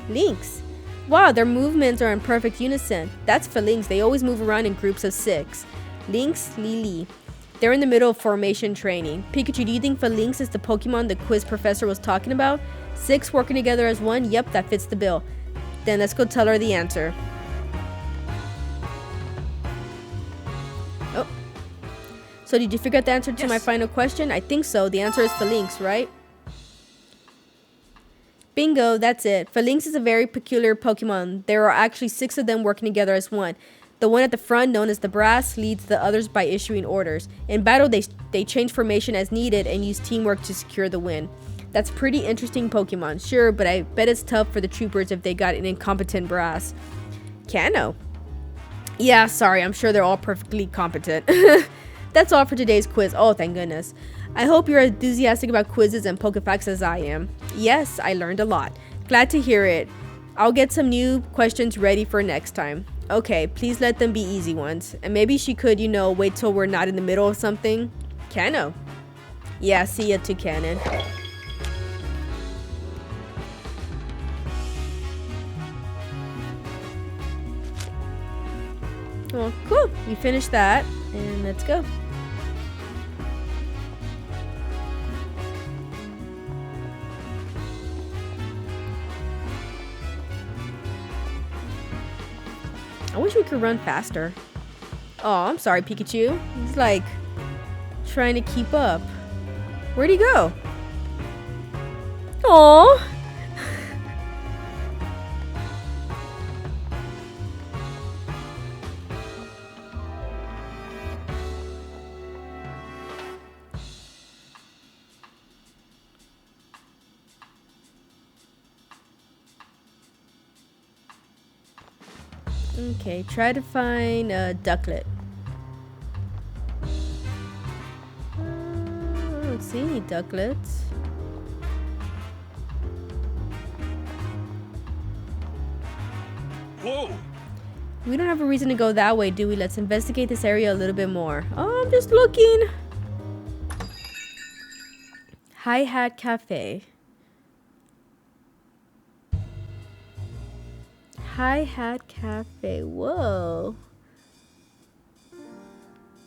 Lynx. Wow, their movements are in perfect unison. That's for Lynx. They always move around in groups of 6. Lynx, Lily. They're in the middle of formation training. Pikachu, do you think Phalanx is the Pokemon the quiz professor was talking about? 6 working together as one? Yep, that fits the bill. Then let's go tell her the answer. Oh. So did you figure out the answer to my final question? I think so. The answer is Phalanx, right? Bingo, that's it. Phalanx is a very peculiar Pokemon. There are actually 6 of them working together as one. The one at the front, known as the Brass, leads the others by issuing orders. In battle, they change formation as needed and use teamwork to secure the win. That's pretty interesting Pokemon, sure, but I bet it's tough for the troopers if they got an incompetent Brass. Cano. Yeah, sorry, I'm sure they're all perfectly competent. That's all for today's quiz. Oh, thank goodness. I hope you're enthusiastic about quizzes and Pokefacts as I am. Yes, I learned a lot. Glad to hear it. I'll get some new questions ready for next time. Okay, please let them be easy ones. And maybe she could, you know, wait till we're not in the middle of something. Cano. Yeah, see ya, Toucanon. Well, cool. We finished that. And let's go. I wish we could run faster. Oh, I'm sorry, Pikachu. He's like trying to keep up. Where'd he go? Aww. Okay, try to find a Ducklet. I don't see any Ducklets. Whoa! We don't have a reason to go that way, do we? Let's investigate this area a little bit more. Oh, I'm just looking. Hi-Hat Cafe. Hi-Hat Cafe. Whoa.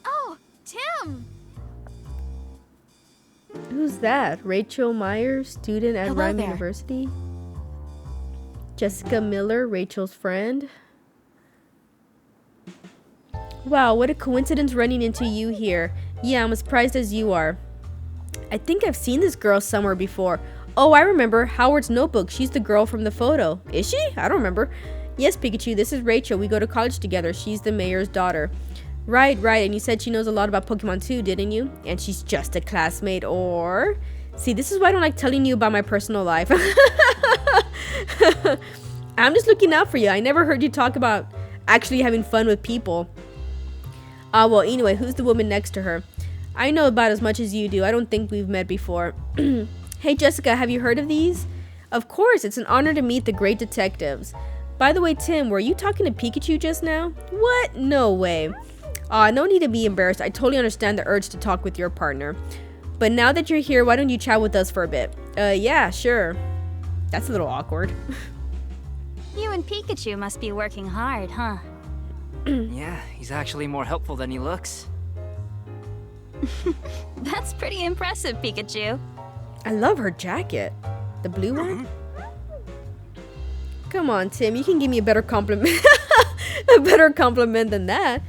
Oh, Tim! Who's that? Rachel Myers, student at Hello Rhyme there. University? Jessica Miller, Rachel's friend? Wow, what a coincidence running into you here. Yeah, I'm as surprised as you are. I think I've seen this girl somewhere before. Oh, I remember. Howard's notebook. She's the girl from the photo. Is she? I don't remember. Yes, Pikachu, this is Rachel. We go to college together. She's the mayor's daughter. Right. And you said she knows a lot about Pokemon too, didn't you? And she's just a classmate, or... See, this is why I don't like telling you about my personal life. I'm just looking out for you. I never heard you talk about actually having fun with people. Well, anyway, who's the woman next to her? I know about as much as you do. I don't think we've met before. Hey, Jessica, have you heard of these? Of course, it's an honor to meet the great detectives. By the way, Tim, were you talking to Pikachu just now? What? No way. No need to be embarrassed. I totally understand the urge to talk with your partner. But now that you're here, why don't you chat with us for a bit? Yeah, sure. That's a little awkward. You and Pikachu must be working hard, huh? Yeah, he's actually more helpful than he looks. That's pretty impressive, Pikachu. I love her jacket. The blue one? Come on, Tim. You can give me a better compliment. A better compliment than that.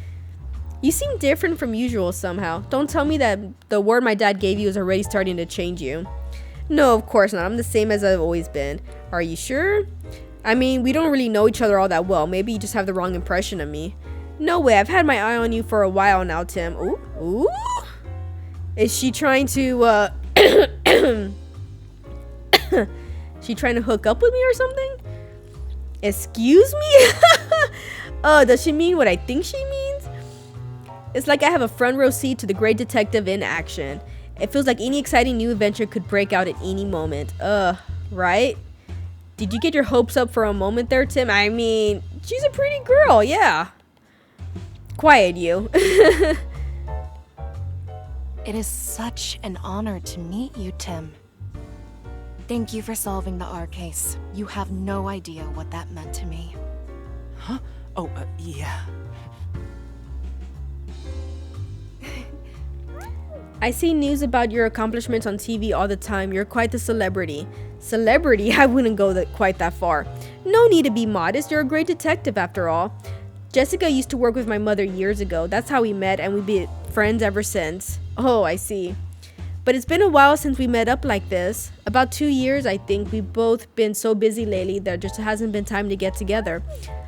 You seem different from usual somehow. Don't tell me that the word my dad gave you is already starting to change you. No, of course not. I'm the same as I've always been. Are you sure? I mean, we don't really know each other all that well. Maybe you just have the wrong impression of me. No way. I've had my eye on you for a while now, Tim. Ooh. Ooh. Is she trying to, she trying to hook up with me or something? Excuse me? Does she mean what I think she means? It's like I have a front row seat to the great detective in action. It feels like any exciting new adventure could break out at any moment. Right? Did you get your hopes up for a moment there, Tim? I mean, she's a pretty girl, yeah. Quiet, you. It is such an honor to meet you, Tim. Thank you for solving the R case. You have no idea what that meant to me. Huh? Oh, yeah. I see news about your accomplishments on TV all the time. You're quite the celebrity. Celebrity? I wouldn't go quite that far. No need to be modest. You're a great detective after all. Jessica used to work with my mother years ago. That's how we met, and we've been friends ever since. Oh, I see. But it's been a while since we met up like this. About 2 years, I think. We've both been so busy lately there just hasn't been time to get together.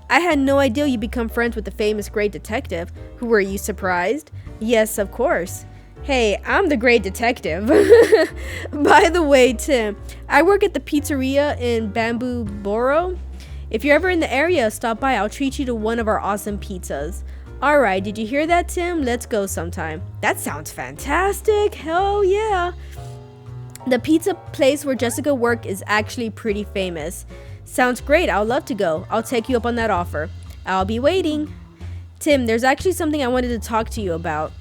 I had no idea you'd become friends with the famous great detective. Were you surprised? Yes, of course. Hey, I'm the great detective. By the way, Tim, I work at the pizzeria in Bamboo Borough. If you're ever in the area, stop by. I'll treat you to one of our awesome pizzas. Alright, did you hear that, Tim? Let's go sometime. That sounds fantastic. Hell yeah. The pizza place where Jessica worked is actually pretty famous. Sounds great. I'd love to go. I'll take you up on that offer. I'll be waiting. Tim, there's actually something I wanted to talk to you about.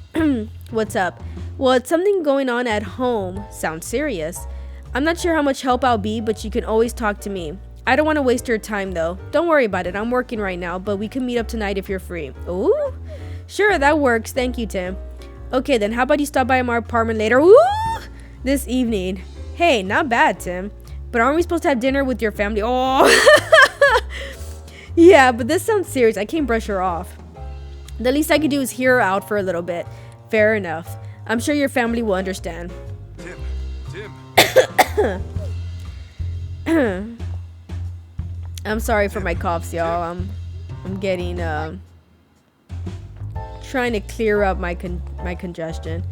What's up? Well, it's something going on at home. Sounds serious. I'm not sure how much help I'll be, but you can always talk to me. I don't want to waste your time though. Don't worry about it. I'm working right now, but we can meet up tonight if you're free. Ooh, sure, that works. Thank you, Tim. Okay, then how about you stop by my apartment later? Ooh, this evening. Hey, not bad, Tim. But aren't we supposed to have dinner with your family? Oh, yeah, but this sounds serious. I can't brush her off. The least I could do is hear her out for a little bit. Fair enough. I'm sure your family will understand. Tim. I'm sorry for my coughs, y'all. I'm getting trying to clear up my congestion.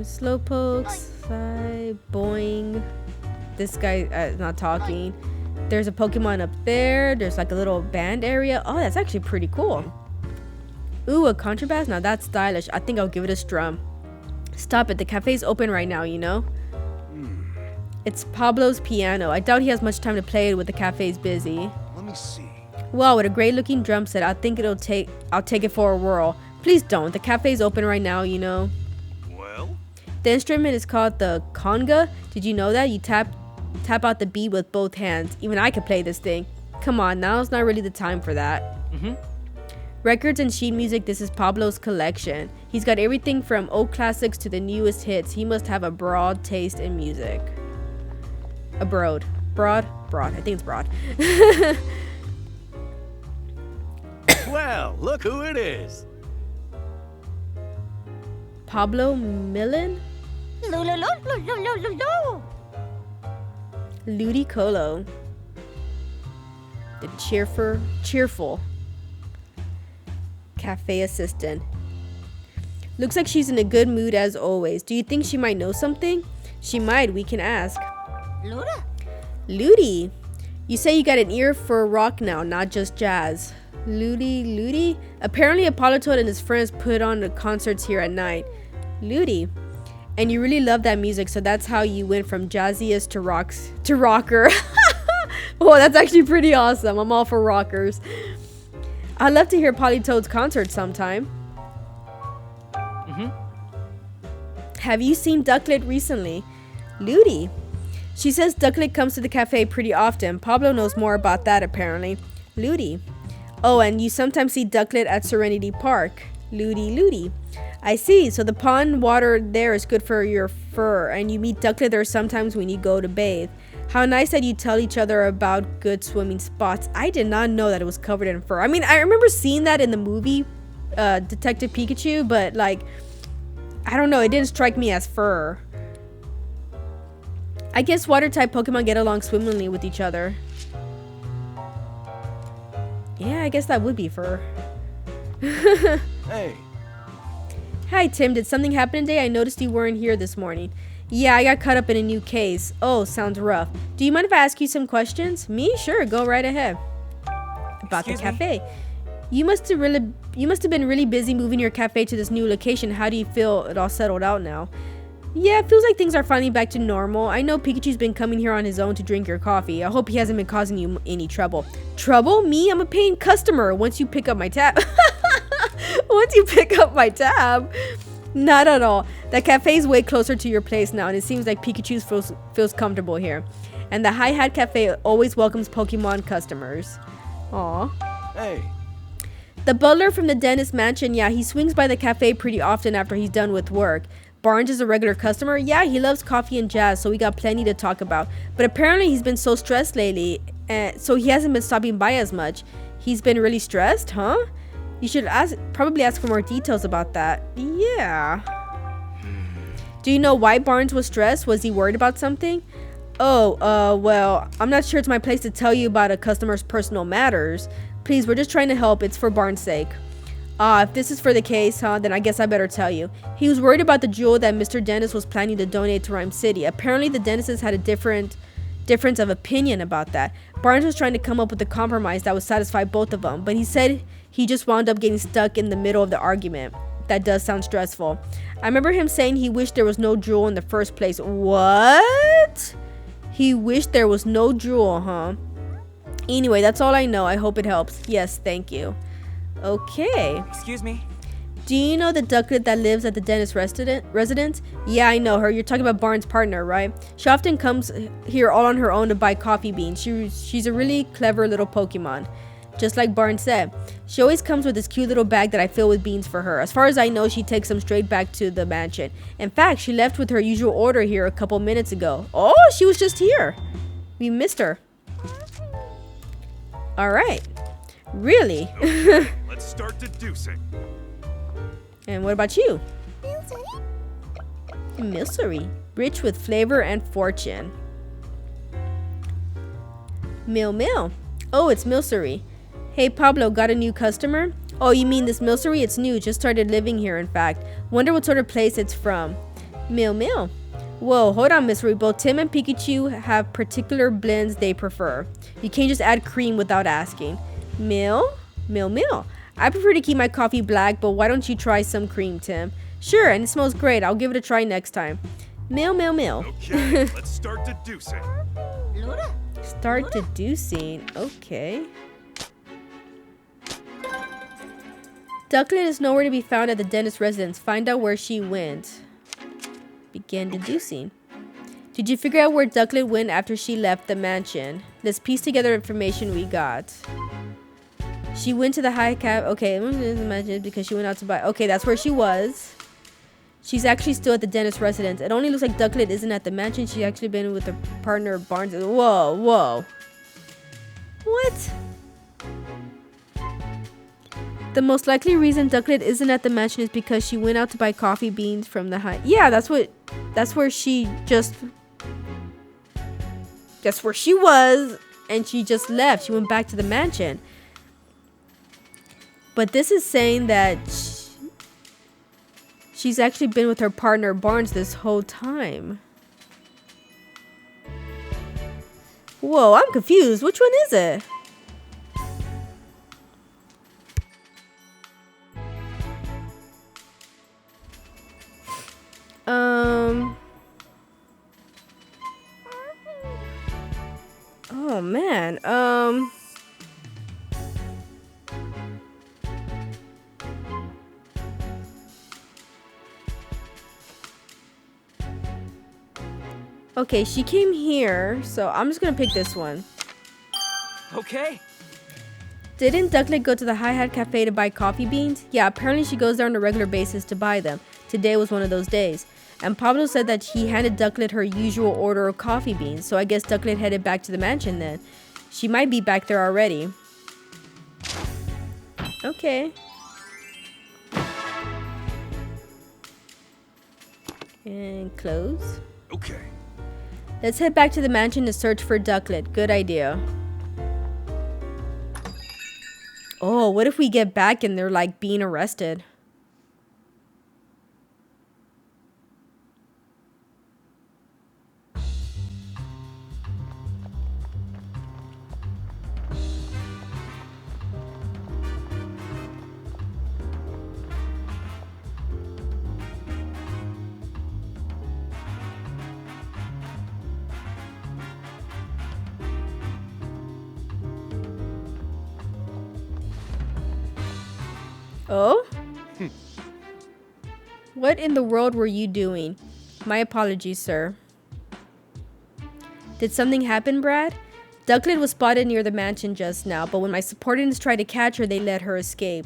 Slowpokes, boing. This guy not talking. There's a Pokemon up there. There's like a little band area. Oh, that's actually pretty cool. Ooh, a contrabass? Now that's stylish. I think I'll give it a strum. Stop it. The cafe's open right now, you know? It's Pablo's piano. I doubt he has much time to play it when the cafe's busy. Let me see. Wow, with a great looking drum set. I'll take it for a whirl. Please don't. The cafe's open right now, you know? Well? The instrument is called the conga. Did you know that? You tap out the beat with both hands. Even I could play this thing. Come on, now's not really the time for that. Records and sheet music, this is Pablo's collection. He's got everything from old classics to the newest hits. He must have a broad taste in music. Broad. I think it's broad. Well, look who it is. Pablo Millen? Ludicolo. The cheerful cafe assistant. Looks like she's in a good mood as always. Do you think she might know something? She might. We can ask. Ludi. You say you got an ear for rock now, not just jazz. Ludi? Apparently Apollo Toad and his friends put on the concerts here at night. Ludi. And you really love that music, so that's how you went from jazziest to rocker. Oh, that's actually pretty awesome. I'm all for rockers. I'd love to hear Polly Toad's concert sometime. Have you seen Ducklet recently? Ludi. She says Ducklet comes to the cafe pretty often. Pablo knows more about that apparently. Ludi. Oh, and you sometimes see Ducklet at Serenity Park. Ludi. I see. So the pond water there is good for your fur, and you meet Ducklet there sometimes when you go to bathe. How nice that you tell each other about good swimming spots. I did not know that it was covered in fur. I mean, I remember seeing that in the movie Detective Pikachu, but like, I don't know, it didn't strike me as fur. I guess water-type Pokemon get along swimmingly with each other. Yeah, I guess that would be fur. Hey. Hi, Tim. Did something happen today? I noticed you weren't here this morning. Yeah, I got caught up in a new case. Oh, sounds rough. Do you mind if I ask you some questions? Me? Sure, go right ahead. About the cafe. You must have been really busy moving your cafe to this new location. How do you feel it all settled out now? Yeah, it feels like things are finally back to normal. I know Pikachu's been coming here on his own to drink your coffee. I hope he hasn't been causing you any trouble. Trouble? Me? I'm a paying customer once you pick up my tab. Once you pick up my tab? Not at all. The cafe's way closer to your place now, and it seems like Pikachu feels comfortable here. And the Hi Hat Cafe always welcomes Pokemon customers. Aw. Hey. The butler from the dentist mansion, yeah, he swings by the cafe pretty often after he's done with work. Barnes is a regular customer. Yeah, he loves coffee and jazz, so we got plenty to talk about. But apparently he's been so stressed lately, so he hasn't been stopping by as much. He's been really stressed, huh? You should probably ask for more details about that. Yeah. Do you know why Barnes was stressed? Was he worried about something? Oh, well, I'm not sure it's my place to tell you about a customer's personal matters. Please, we're just trying to help. It's for Barnes' sake. If this is for the case, huh, then I guess I better tell you. He was worried about the jewel that Mr. Dennis was planning to donate to Rhyme City. Apparently, the dentists had a difference of opinion about that. Barnes was trying to come up with a compromise that would satisfy both of them, but he said he just wound up getting stuck in the middle of the argument. That does sound stressful. I remember him saying he wished there was no jewel in the first place. What? He wished there was no jewel, huh? Anyway, that's all I know. I hope it helps. Yes, thank you. Okay. Excuse me. Do you know the ducklet that lives at the dentist residence? Yeah, I know her. You're talking about Barnes' partner, right? She often comes here all on her own to buy coffee beans. She's a really clever little Pokemon. Just like Barnes said. She always comes with this cute little bag that I fill with beans for her. As far as I know, she takes them straight back to the mansion. In fact, she left with her usual order here a couple minutes ago. Oh, she was just here. We missed her. Alright. Really? Okay, let's start deducing. And what about you? Milcery. Rich with flavor and fortune. Mill. Oh, it's Milcery. Hey, Pablo, got a new customer? Oh, you mean this Milcery? It's new. Just started living here, in fact. Wonder what sort of place it's from. Mill. Whoa, hold on, Milcery. Both Tim and Pikachu have particular blends they prefer. You can't just add cream without asking. Mill. I prefer to keep my coffee black, but why don't you try some cream, Tim? Sure, and it smells great. I'll give it a try next time. Mill. Okay, let's start deducing. Start deducing. Okay. Ducklet is nowhere to be found at the dentist residence. Find out where she went. Begin deducing. Did you figure out where Ducklet went after she left the mansion? Let's piece together information we got. She went to the high cap. Okay, imagine because she went out to buy. Okay, that's where she was. She's actually still at the dentist residence. It only looks like Ducklet isn't at the mansion. She's actually been with her partner Barnes. Whoa. What? The most likely reason Ducklet isn't at the mansion is because she went out to buy coffee beans from the high. Yeah, that's where she was, and she just left. She went back to the mansion. But this is saying that she's actually been with her partner Barnes this whole time. Whoa, I'm confused. Which one is it? Oh man. Okay, she came here, so I'm just gonna pick this one. Okay. Didn't Ducklet go to the Hi Hat Cafe to buy coffee beans? Yeah, apparently she goes there on a regular basis to buy them. Today was one of those days. And Pablo said that he handed Ducklet her usual order of coffee beans, so I guess Ducklet headed back to the mansion then. She might be back there already. Okay. And close. Okay. Let's head back to the mansion to search for Ducklet. Good idea. Oh, what if we get back and they're like being arrested? Oh? What in the world were you doing? My apologies, sir. Did something happen, Brad? Ducklet was spotted near the mansion just now, but when my subordinates tried to catch her, they let her escape.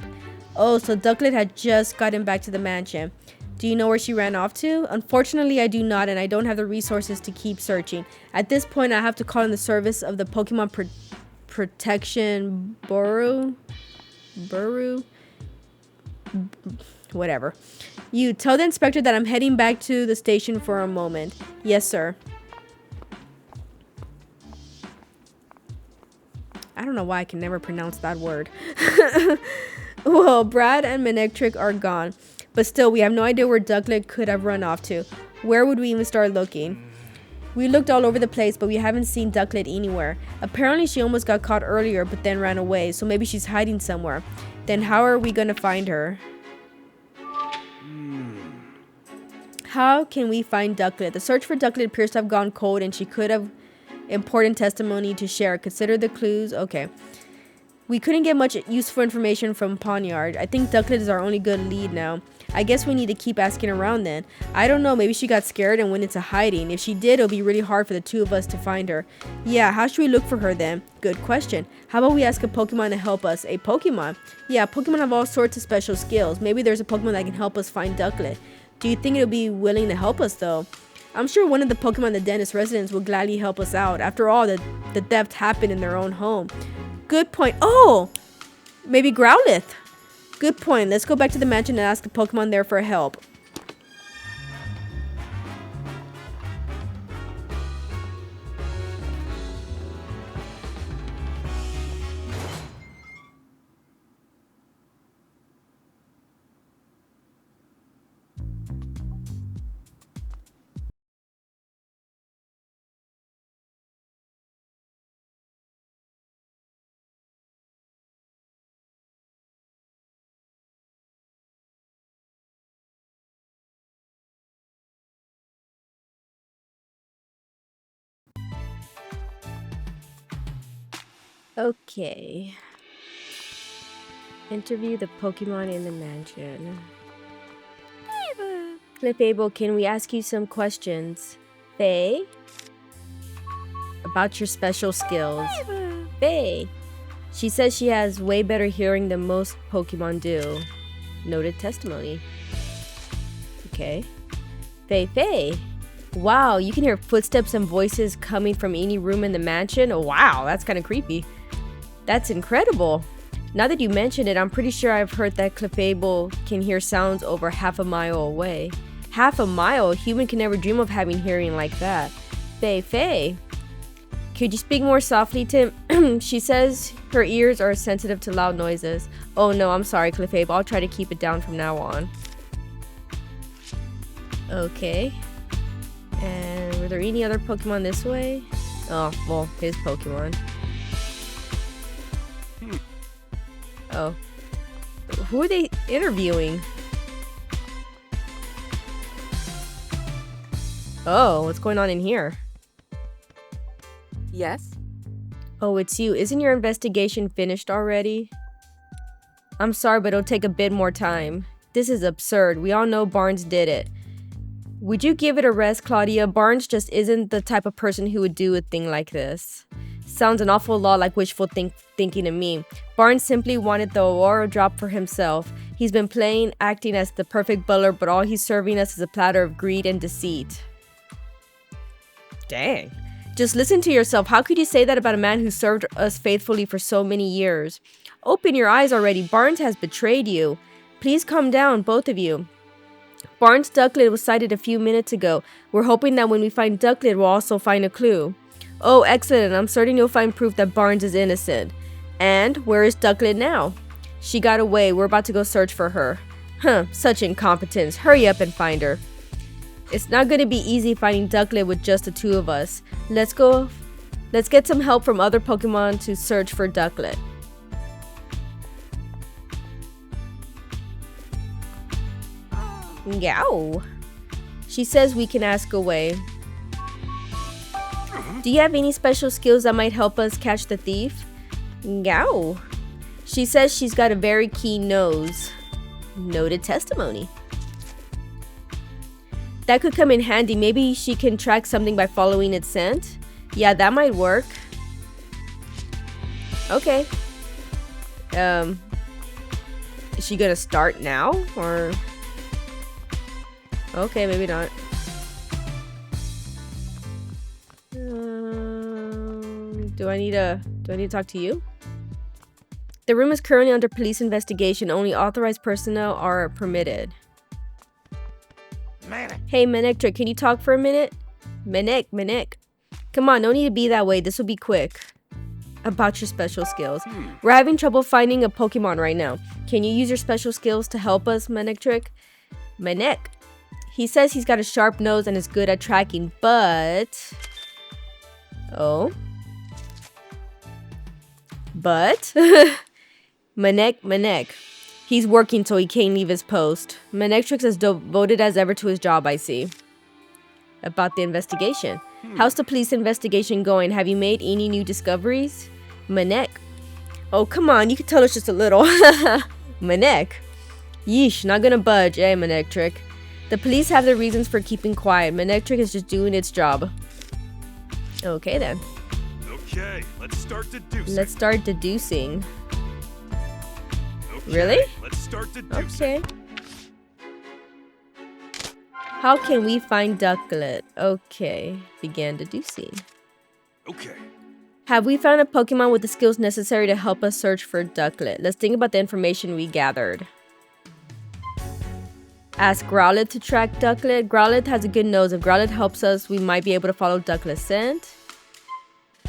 Oh, so Ducklet had just gotten back to the mansion. Do you know where she ran off to? Unfortunately, I do not, and I don't have the resources to keep searching. At this point, I have to call in the service of the Pokemon Protection Bureau? Whatever. You tell the inspector that I'm heading back to the station for a moment. Yes, sir. I don't know why I can never pronounce that word. Well, Brad and Manectric are gone. But still, we have no idea where Ducklet could have run off to. Where would we even start looking? We looked all over the place, but we haven't seen Ducklet anywhere. Apparently, she almost got caught earlier, but then ran away. So maybe she's hiding somewhere. Then how are we gonna find her? How can we find Ducklet? The search for Ducklet appears to have gone cold, and she could have important testimony to share. Consider the clues. Okay. We couldn't get much useful information from Pawnyard. I think Ducklet is our only good lead now. I guess we need to keep asking around then. I don't know, maybe she got scared and went into hiding. If she did, it'll be really hard for the two of us to find her. Yeah, how should we look for her then? Good question. How about we ask a Pokemon to help us? A Pokemon? Yeah, Pokemon have all sorts of special skills. Maybe there's a Pokemon that can help us find Ducklet. Do you think it'll be willing to help us though? I'm sure one of the Pokemon in the Dennis residents will gladly help us out. After all, the theft happened in their own home. Good point. Oh! Maybe Growlithe. Good point. Let's go back to the mansion and ask the Pokemon there for help. Okay. Interview the Pokemon in the mansion. Clefable, can we ask you some questions? Faye? About your special skills. Faye. She says she has way better hearing than most Pokemon do. Noted testimony. Okay. Faye. Wow, you can hear footsteps and voices coming from any room in the mansion? Oh, wow, that's kind of creepy. That's incredible. Now that you mention it, I'm pretty sure I've heard that Clefable can hear sounds over half a mile away. Half a mile? A human can never dream of having hearing like that. Faye. Could you speak more softly, Tim? She says her ears are sensitive to loud noises. Oh no, I'm sorry, Clefable. I'll try to keep it down from now on. Okay. And were there any other Pokemon this way? Oh, well, his Pokemon. Oh. Who are they interviewing? Oh, what's going on in here? Yes? Oh, it's you. Isn't your investigation finished already? I'm sorry, but it'll take a bit more time. This is absurd. We all know Barnes did it. Would you give it a rest, Claudia? Barnes just isn't the type of person who would do a thing like this. Sounds an awful lot like wishful thinking to me. Barnes simply wanted the Aurora drop for himself. He's been acting as the perfect butler, but all he's serving us is a platter of greed and deceit. Dang. Just listen to yourself. How could you say that about a man who served us faithfully for so many years? Open your eyes already. Barnes has betrayed you. Please calm down, both of you. Barnes Ducklet was sighted a few minutes ago. We're hoping that when we find Ducklet, we'll also find a clue. Oh, excellent. I'm certain you'll find proof that Barnes is innocent. And where is Ducklet now? She got away. We're about to go search for her. Such incompetence. Hurry up and find her. It's not going to be easy finding Ducklet with just the two of us. Let's get some help from other Pokemon to search for Ducklet. Yow. She says we can ask away. Do you have any special skills that might help us catch the thief? Yow. She says she's got a very keen nose. Noted testimony. That could come in handy. Maybe she can track something by following its scent. Yeah, that might work. Okay. Is she gonna start now, or? Okay, maybe not. Do I need to talk to you? The room is currently under police investigation. Only authorized personnel are permitted. Hey, Manectric, can you talk for a minute? Manek. Come on, no need to be that way. This will be quick. About your special skills. We're having trouble finding a Pokemon right now. Can you use your special skills to help us, Manectric? Manek. He says he's got a sharp nose and is good at tracking, but... Oh? But? Manek. He's working so he can't leave his post. Manectrix is devoted as ever to his job, I see. About the investigation. How's the police investigation going? Have you made any new discoveries? Manek. Oh, come on, you can tell us just a little. Manek. Yeesh, not gonna budge, eh, Manectric? The police have their reasons for keeping quiet. Manectric is just doing its job. Okay, then. Okay, let's start deducing. Let's start deducing. Okay, Really? Let's start deducing. Okay. How can we find Ducklet? Okay. Began deducing. Okay. Have we found a Pokemon with the skills necessary to help us search for Ducklet? Let's think about the information we gathered. Ask Growlithe to track Ducklet. Growlithe has a good nose. If Growlithe helps us, we might be able to follow Ducklet's scent.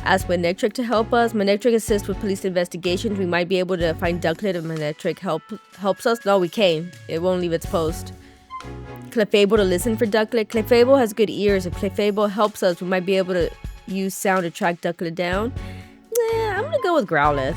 Ask Manectric to help us. Manectric assists with police investigations. We might be able to find Ducklet if Manectric helps us. No, we can't. It won't leave its post. Clefable to listen for Ducklet. Clefable has good ears. If Clefable helps us, we might be able to use sound to track Ducklet down. I'm gonna go with Growlithe.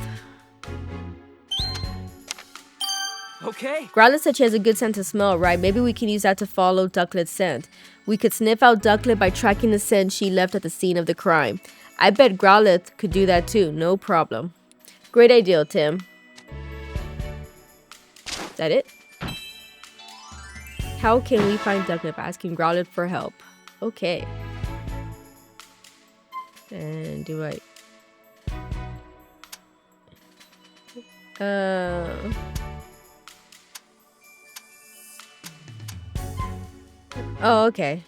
Okay. Growlithe said she has a good sense of smell, right? Maybe we can use that to follow Ducklet's scent. We could sniff out Ducklet by tracking the scent she left at the scene of the crime. I bet Growlithe could do that too, no problem. Great idea, Tim. Is that it? How can we find Ducklet? Asking Growlithe for help. Okay. And do I... Oh, okay.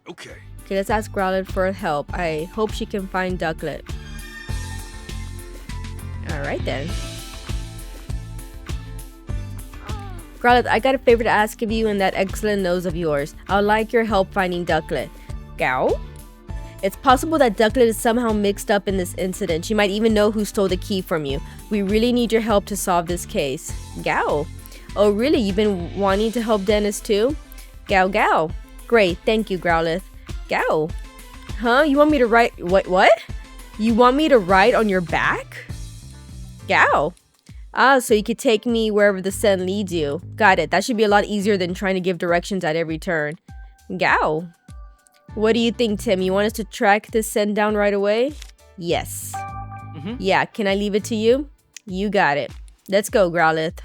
Okay. Okay, let's ask Growlithe for help. I hope she can find Ducklet. Alright then. Growlithe, I got a favor to ask of you and that excellent nose of yours. I would like your help finding Ducklet. Gow? It's possible that Ducklet is somehow mixed up in this incident. She might even know who stole the key from you. We really need your help to solve this case. Gow? Oh really? You've been wanting to help Dennis too? Gow. Great, thank you, Growlithe. Gow. Huh? You want me to ride... What? You want me to ride on your back? Gow. Ah, so you could take me wherever the scent leads you. Got it. That should be a lot easier than trying to give directions at every turn. Gow. What do you think, Tim? You want us to track this scent down right away? Yes. Yeah, can I leave it to you? You got it. Let's go, Growlithe.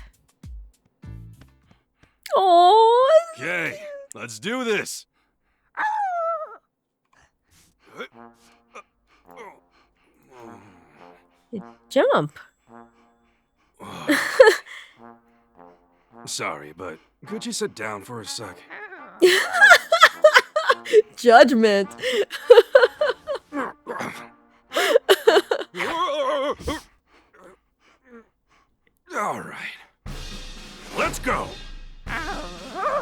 Oh. Okay, let's do this. Jump. Sorry, but could you sit down for a sec? Judgment. All right. Let's go.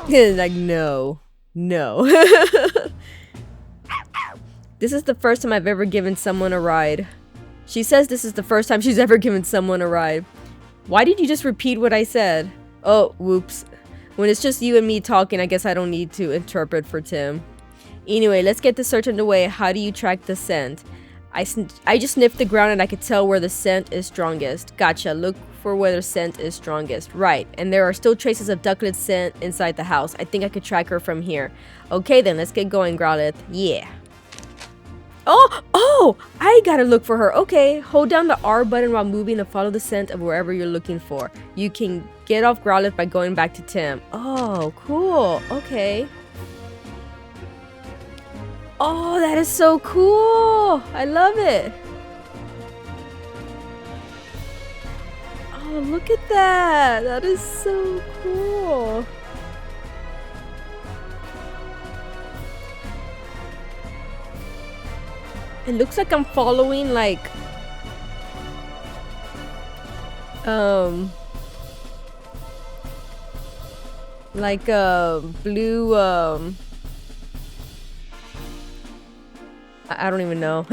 Like, no. This is the first time I've ever given someone a ride. She says this is the first time she's ever given someone a ride. Why did you just repeat what I said? Oh, whoops. When it's just you and me talking, I guess I don't need to interpret for Tim. Anyway, let's get the search underway. How do you track the scent? I just sniffed the ground and I could tell where the scent is strongest. Gotcha. Look for where the scent is strongest. Right. And there are still traces of Ducklet's scent inside the house. I think I could track her from here. Okay then, let's get going, Growlithe. Yeah. Oh! Oh, I gotta look for her. Okay, hold down the R button while moving and follow the scent of wherever you're looking for. You can get off Growlithe by going back to Tim. Oh, cool. Okay. Oh, that is so cool. I love it. Oh, look at that. That is so cool. It looks like I'm following like blue I don't even know.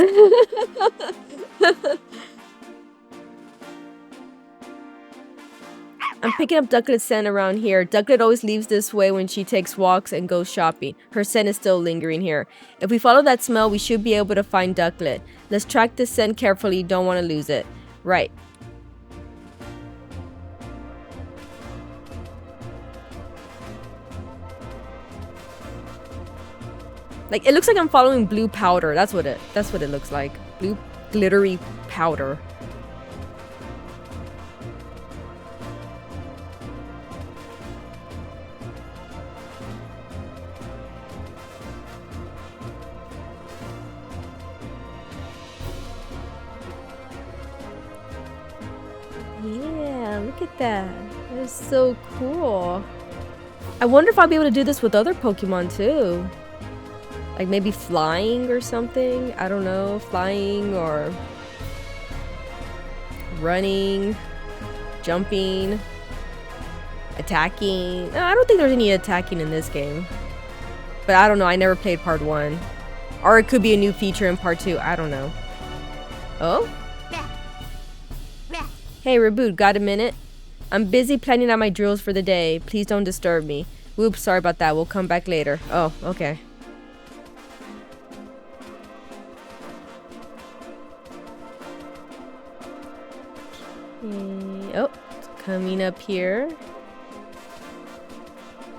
I'm picking up Ducklet's scent around here. Ducklet always leaves this way when she takes walks and goes shopping. Her scent is still lingering here. If we follow that smell, we should be able to find Ducklet. Let's track this scent carefully. Don't want to lose it. Right. Like, it looks like I'm following blue powder. That's what it looks like. Blue glittery powder. Yeah, look at that. That is so cool. I wonder if I'll be able to do this with other Pokemon too. Like maybe flying or something. I don't know. Flying or running, jumping, attacking. No, I don't think there's any attacking in this game. But I don't know. I never played part 1. Or it could be a new feature in part 2. I don't know. Oh? Hey, Reboot, got a minute? I'm busy planning out my drills for the day. Please don't disturb me. Whoops, sorry about that. We'll come back later. Oh, okay. Oh, it's coming up here.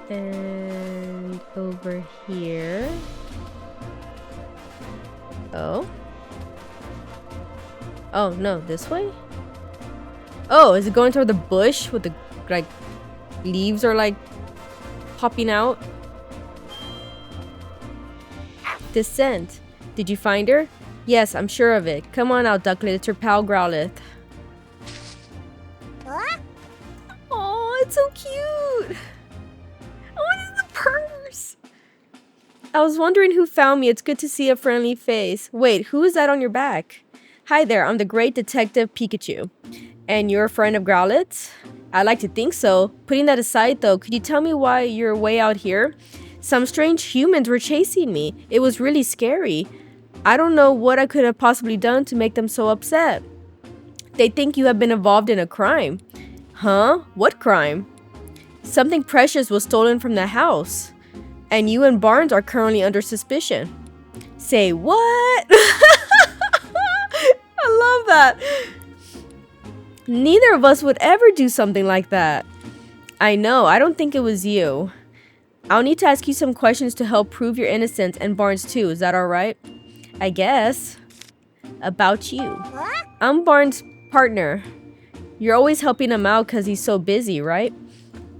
And over here. Oh. Oh, no, this way? Oh, is it going toward the bush with the, like, leaves are, like, popping out? Descent. Did you find her? Yes, I'm sure of it. Come on out, Ducklet. It's your pal Growlithe. Oh, it's so cute. Oh, it's the purse. I was wondering who found me. It's good to see a friendly face. Wait, who is that on your back? Hi there, I'm the great detective Pikachu. And you're a friend of Growlithe's? I like to think so. Putting that aside though, could you tell me why you're way out here? Some strange humans were chasing me. It was really scary. I don't know what I could have possibly done to make them so upset. They think you have been involved in a crime. Huh? What crime? Something precious was stolen from the house. And you and Barnes are currently under suspicion. Say what? I love that. Neither of us would ever do something like that. I know, I don't think it was you. I'll need to ask you some questions to help prove your innocence, and Barnes too, is that alright? I guess. About you. I'm Barnes' partner. You're always helping him out because he's so busy, right?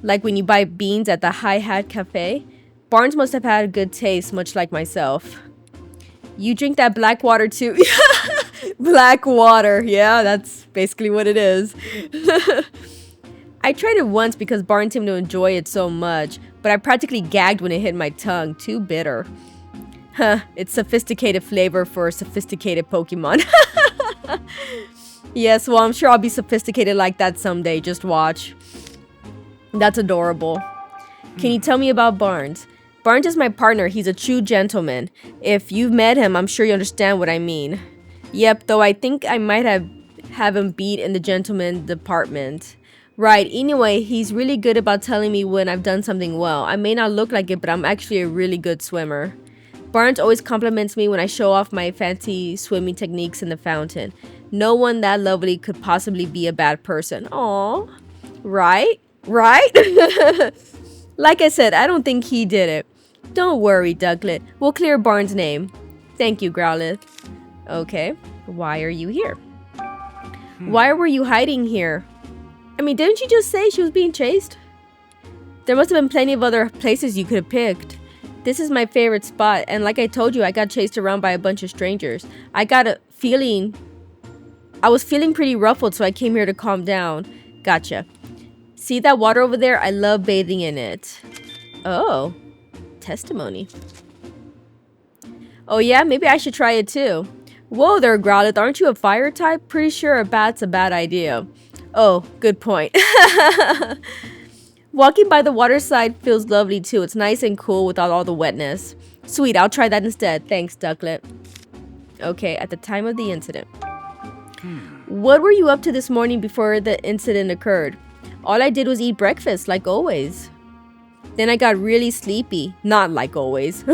Like when you buy beans at the Hi Hat Cafe? Barnes must have had a good taste, much like myself. You drink that black water too? Black water. Yeah, that's basically what it is. I tried it once because Barnes seemed to enjoy it so much, but I practically gagged when it hit my tongue. Too bitter. Huh, it's sophisticated flavor for a sophisticated Pokemon. Yes, well, I'm sure I'll be sophisticated like that someday. Just watch. That's adorable. Can you tell me about Barnes? Barnes is my partner. He's a true gentleman. If you've met him, I'm sure you understand what I mean. Yep, though I think I might have him beat in the gentleman department. Right, anyway, he's really good about telling me when I've done something well. I may not look like it, but I'm actually a really good swimmer. Barnes always compliments me when I show off my fancy swimming techniques in the fountain. No one that lovely could possibly be a bad person. Aww. Right? Right? Like I said, I don't think he did it. Don't worry, Ducklet. We'll clear Barnes' name. Thank you, Growlithe. Okay. Why are you here? Why were you hiding here? I mean, didn't you just say she was being chased? There must have been plenty of other places you could have picked. This is my favorite spot, and like I told you, I got chased around by a bunch of strangers. I was feeling pretty ruffled, so I came here to calm down. Gotcha. See that water over there? I love bathing in it. Oh. Testimony. Oh yeah, maybe I should try it too. Whoa there, Growlithe, aren't you a fire type? Pretty sure a bat's a bad idea. Oh, good point. Walking by the waterside feels lovely too. It's nice and cool without all the wetness. Sweet, I'll try that instead. Thanks, Ducklet. Okay, at the time of the incident. What were you up to this morning before the incident occurred? All I did was eat breakfast, like always. Then I got really sleepy. Not like always.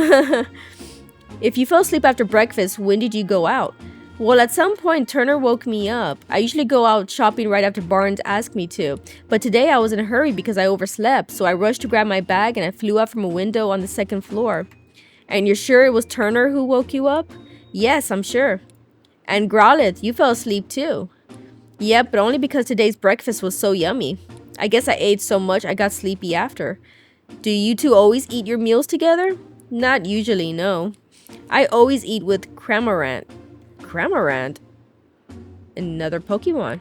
If you fell asleep after breakfast, when did you go out? Well, at some point, Turner woke me up. I usually go out shopping right after Barnes asked me to. But today I was in a hurry because I overslept, so I rushed to grab my bag and I flew out from a window on the second floor. And you're sure it was Turner who woke you up? Yes, I'm sure. And Growlithe, you fell asleep too. Yep, but only because today's breakfast was so yummy. I guess I ate so much I got sleepy after. Do you two always eat your meals together? Not usually, no. I always eat with Cramorant. Cramorant? Another Pokemon.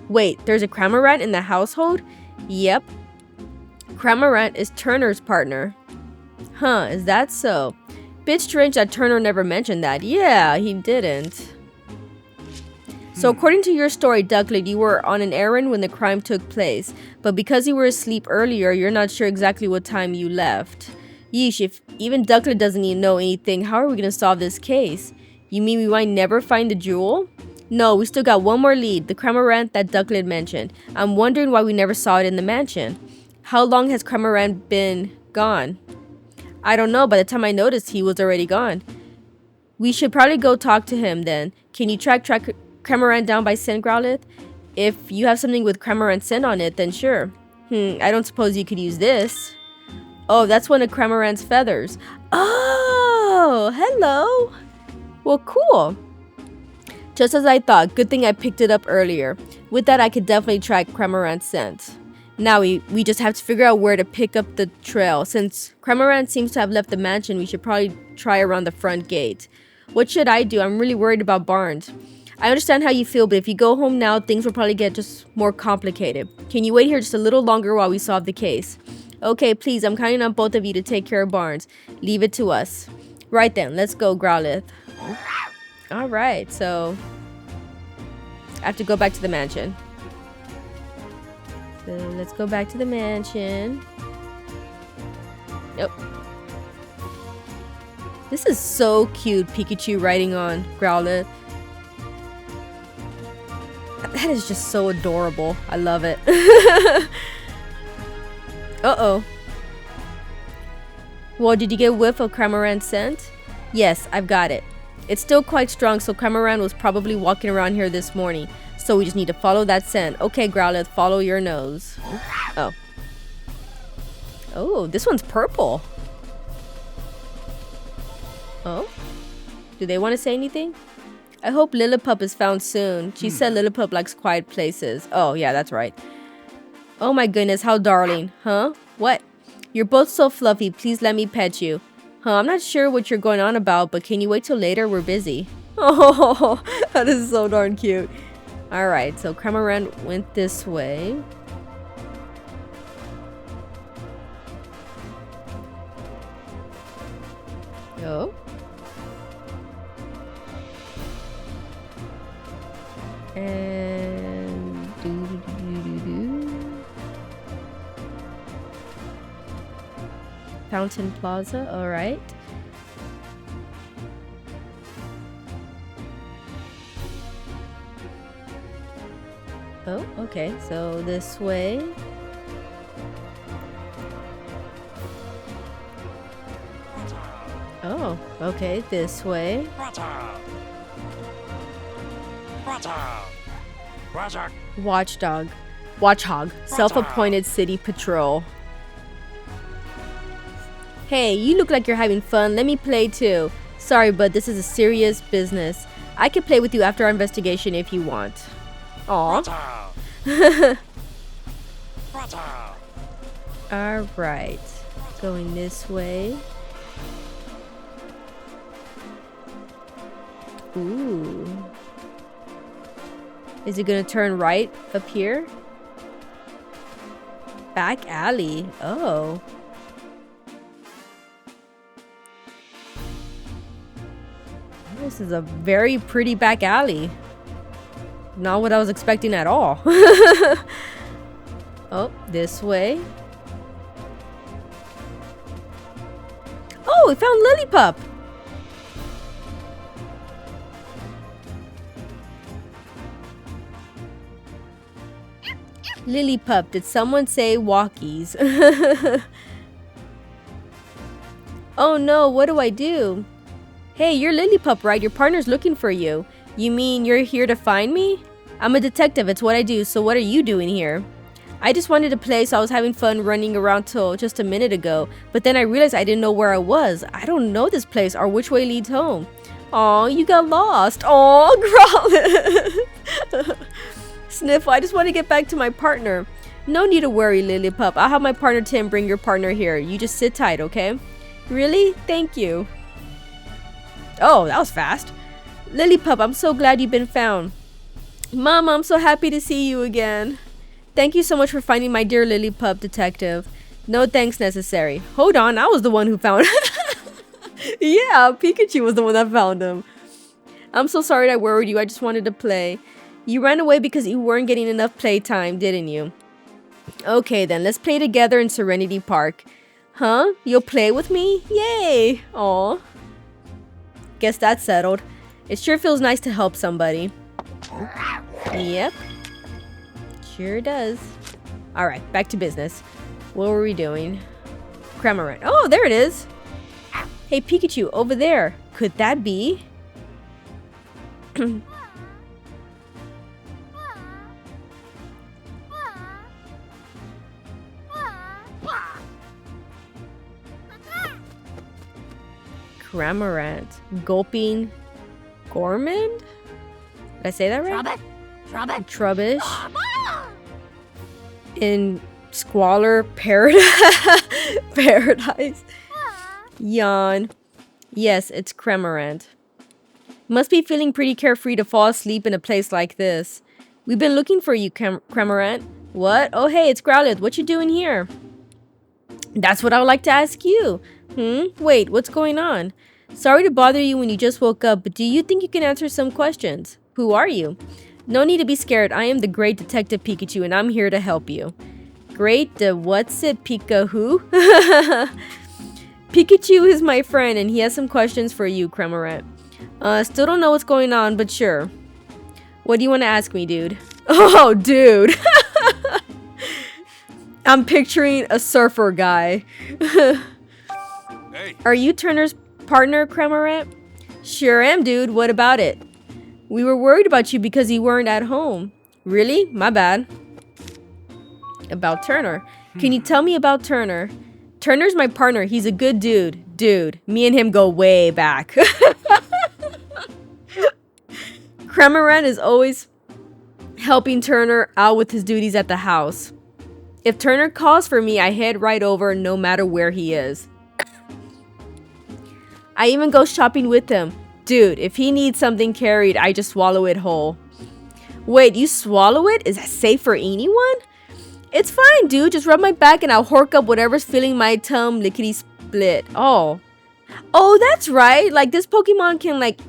Wait, there's a Cramorant in the household? Yep. Cramorant is Turner's partner. Huh, is that so? Bit strange that Turner never mentioned that. Yeah, he didn't. So according to your story, Ducklet, you were on an errand when the crime took place. But because you were asleep earlier, you're not sure exactly what time you left. Yeesh, if even Ducklet doesn't even know anything, how are we going to solve this case? You mean we might never find the jewel? No, we still got one more lead, the Cramorant that Ducklet mentioned. I'm wondering why we never saw it in the mansion. How long has Cramorant been gone? I don't know, by the time I noticed he was already gone. We should probably go talk to him then. Can you track Cramorant down by scent, Growlithe? If you have something with Cramorant scent on it, then sure. I don't suppose you could use this. Oh, that's one of Cramorant's feathers. Oh, hello. Well, cool. Just as I thought, good thing I picked it up earlier. With that, I could definitely track Cramorant's scent. Now we just have to figure out where to pick up the trail. Since Cramorant seems to have left the mansion, we should probably try around the front gate. What should I do? I'm really worried about Barnes. I understand how you feel, but if you go home now, things will probably get just more complicated. Can you wait here just a little longer while we solve the case? Okay, please, I'm counting on both of you to take care of Barnes. Leave it to us. Right then, let's go, Growlithe. Alright, so I have to go back to the mansion. So let's go back to the mansion. Nope. This is so cute, Pikachu riding on Growlithe. That is just so adorable. I love it. Uh-oh. Well, did you get a whiff of Cramorant's scent? Yes, I've got it. It's still quite strong, so Cramorant was probably walking around here this morning. So we just need to follow that scent. Okay, Growlithe, follow your nose. Oh. Oh, this one's purple. Oh? Do they want to say anything? I hope Lillipup is found soon. She said Lillipup likes quiet places. Oh, yeah, that's right. Oh my goodness, how darling. Huh? What? You're both so fluffy. Please let me pet you. Huh, I'm not sure what you're going on about, but can you wait till later? We're busy. Oh, that is so darn cute. Alright, so Cramorant went this way. Oh. And Fountain Plaza, alright. Oh, okay, so this way. Oh, okay, this way. Watchdog. Watchhog. Self-appointed city patrol. Hey, you look like you're having fun. Let me play too. Sorry, but this is a serious business. I can play with you after our investigation if you want. Aw. Alright. Going this way. Ooh. Is it gonna turn right up here? Back alley. Oh. This is a very pretty back alley. Not what I was expecting at all. Oh, this way. Oh, we found Lillipup. Lillipup, did someone say walkies? Oh no, what do I do? Hey, you're Lillipup, right? Your partner's looking for you. You mean you're here to find me? I'm a detective, it's what I do, so what are you doing here? I just wanted to play, so I was having fun running around till just a minute ago. But then I realized I didn't know where I was. I don't know this place or which way leads home. Aw, you got lost. Aw, Growlithe. Sniffle, I just want to get back to my partner. No need to worry, Lillipup. I'll have my partner Tim bring your partner here. You just sit tight, okay? Really? Thank you. Oh, that was fast. Lillipup, I'm so glad you've been found. Mama, I'm so happy to see you again. Thank you so much for finding my dear Lillipup, detective. No thanks necessary. Hold on, I was the one who found Yeah, Pikachu was the one that found him. I'm so sorry I worried you. I just wanted to play. You ran away because you weren't getting enough playtime, didn't you? Okay then, let's play together in Serenity Park. Huh? You'll play with me? Yay! Aw. Guess that's settled. It sure feels nice to help somebody. Yep. Sure does. Alright, back to business. What were we doing? Cramorant. Oh, there it is! Hey Pikachu, over there. Could that be? Cramorant. Gulping. Gormand? Did I say that right? Trubbish. In Squalor Paradise. Yawn. Yes, it's Cramorant. Must be feeling pretty carefree to fall asleep in a place like this. We've been looking for you, Cramorant. What? Oh hey, it's Growlithe. What you doing here? That's what I would like to ask you. Wait, what's going on? Sorry to bother you when you just woke up, but do you think you can answer some questions? Who are you? No need to be scared. I am the great Detective Pikachu, and I'm here to help you. Great what's it, Pika who? Pikachu is my friend, and he has some questions for you, Cramorant. Still don't know what's going on, but sure. What do you want to ask me, dude? Oh, dude. I'm picturing a surfer guy. Hey. Are you Turner's partner, Cramorant? Sure am, dude. What about it? We were worried about you because you weren't at home. Really? My bad. About Turner. Can you tell me about Turner? Turner's my partner. He's a good dude. Dude, me and him go way back. Cramorant is always helping Turner out with his duties at the house. If Turner calls for me, I head right over no matter where he is. I even go shopping with him. Dude, if he needs something carried, I just swallow it whole. Wait, you swallow it? Is that safe for anyone? It's fine, dude. Just rub my back and I'll hork up whatever's filling my tum lickety-split. Oh. Oh, that's right. Like, this Pokemon can, like,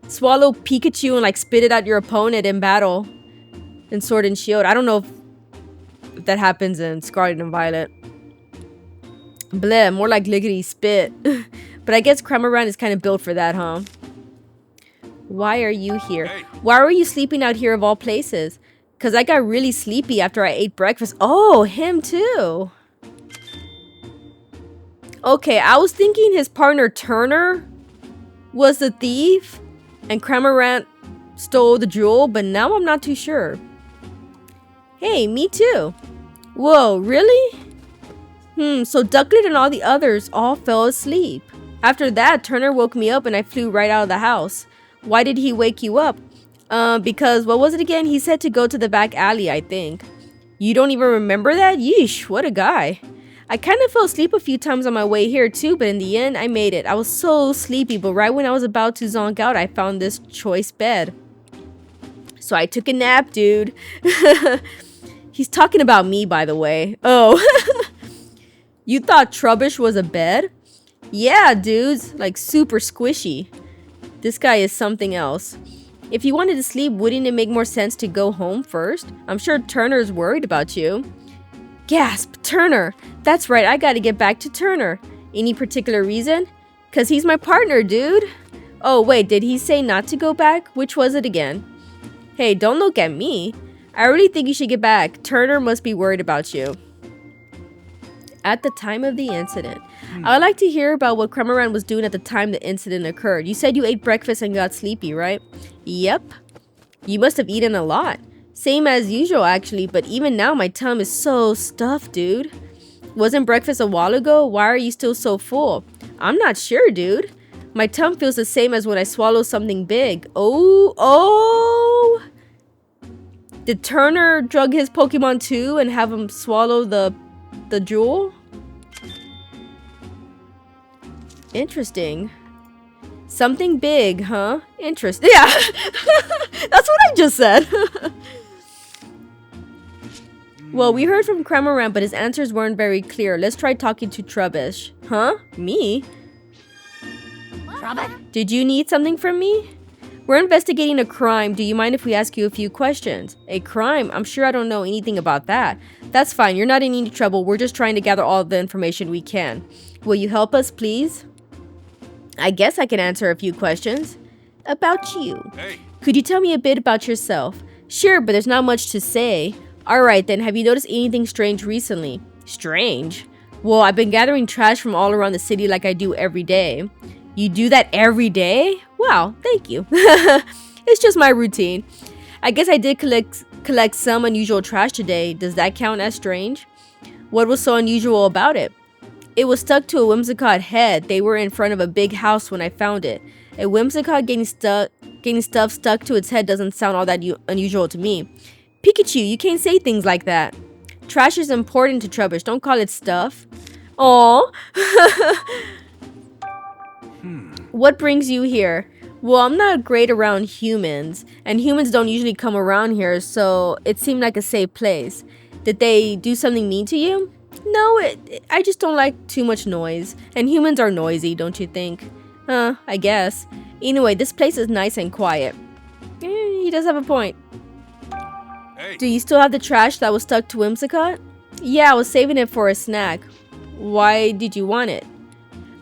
swallow Pikachu and, like, spit it at your opponent in battle. In Sword and Shield. I don't know if that happens in Scarlet and Violet. Bleh, more like lickety-spit. But I guess Cramorant is kind of built for that, huh? Why are you here? Hey. Why were you sleeping out here of all places? Because I got really sleepy after I ate breakfast. Oh, him too. Okay, I was thinking his partner Turner was the thief and Cramorant stole the jewel, but now I'm not too sure. Hey, me too. Whoa, really? So Ducklet and all the others all fell asleep. After that, Turner woke me up and I flew right out of the house. Why did he wake you up? Because, what was it again? He said to go to the back alley, I think. You don't even remember that? Yeesh, what a guy. I kind of fell asleep a few times on my way here too, but in the end, I made it. I was so sleepy, but right when I was about to zonk out, I found this choice bed. So I took a nap, dude. He's talking about me, by the way. Oh. You thought Trubbish was a bed? Yeah, dudes. Like, super squishy. This guy is something else. If you wanted to sleep, wouldn't it make more sense to go home first? I'm sure Turner's worried about you. Gasp, Turner. That's right, I gotta get back to Turner. Any particular reason? 'Cause he's my partner, dude. Oh, wait, did he say not to go back? Which was it again? Hey, don't look at me. I really think you should get back. Turner must be worried about you. At the time of the incident. I would like to hear about what Cramorant was doing at the time the incident occurred. You said you ate breakfast and got sleepy, right? Yep. You must have eaten a lot. Same as usual, actually, but even now my tongue is so stuffed, dude. Wasn't breakfast a while ago? Why are you still so full? I'm not sure, dude. My tongue feels the same as when I swallow something big. Oh! Did Turner drug his Pokemon too and have him swallow the jewel? Interesting. Something big, huh? Interesting. Yeah! That's what I just said. Well, we heard from Cramorant, but his answers weren't very clear. Let's try talking to Trubbish. Huh? Me? Trubbish? Did you need something from me? We're investigating a crime. Do you mind if we ask you a few questions? A crime? I'm sure I don't know anything about that. That's fine. You're not in any trouble. We're just trying to gather all the information we can. Will you help us, please? I guess I can answer a few questions. About you. Hey. Could you tell me a bit about yourself? Sure, but there's not much to say. Alright then, have you noticed anything strange recently? Strange? Well, I've been gathering trash from all around the city like I do every day. You do that every day? Wow, thank you. It's just my routine. I guess I did collect some unusual trash today. Does that count as strange? What was so unusual about it? It was stuck to a Whimsicott head. They were in front of a big house when I found it. A Whimsicott getting stuff stuck to its head doesn't sound all that unusual to me. Pikachu, you can't say things like that. Trash is important to Trubbish. Don't call it stuff. Aww. What brings you here? Well, I'm not great around humans, and humans don't usually come around here, so it seemed like a safe place. Did they do something mean to you? No, I just don't like too much noise, and humans are noisy, don't you think? I guess. Anyway, this place is nice and quiet. He does have a point. Hey. Do you still have the trash that was stuck to Whimsicott? Yeah, I was saving it for a snack. Why did you want it?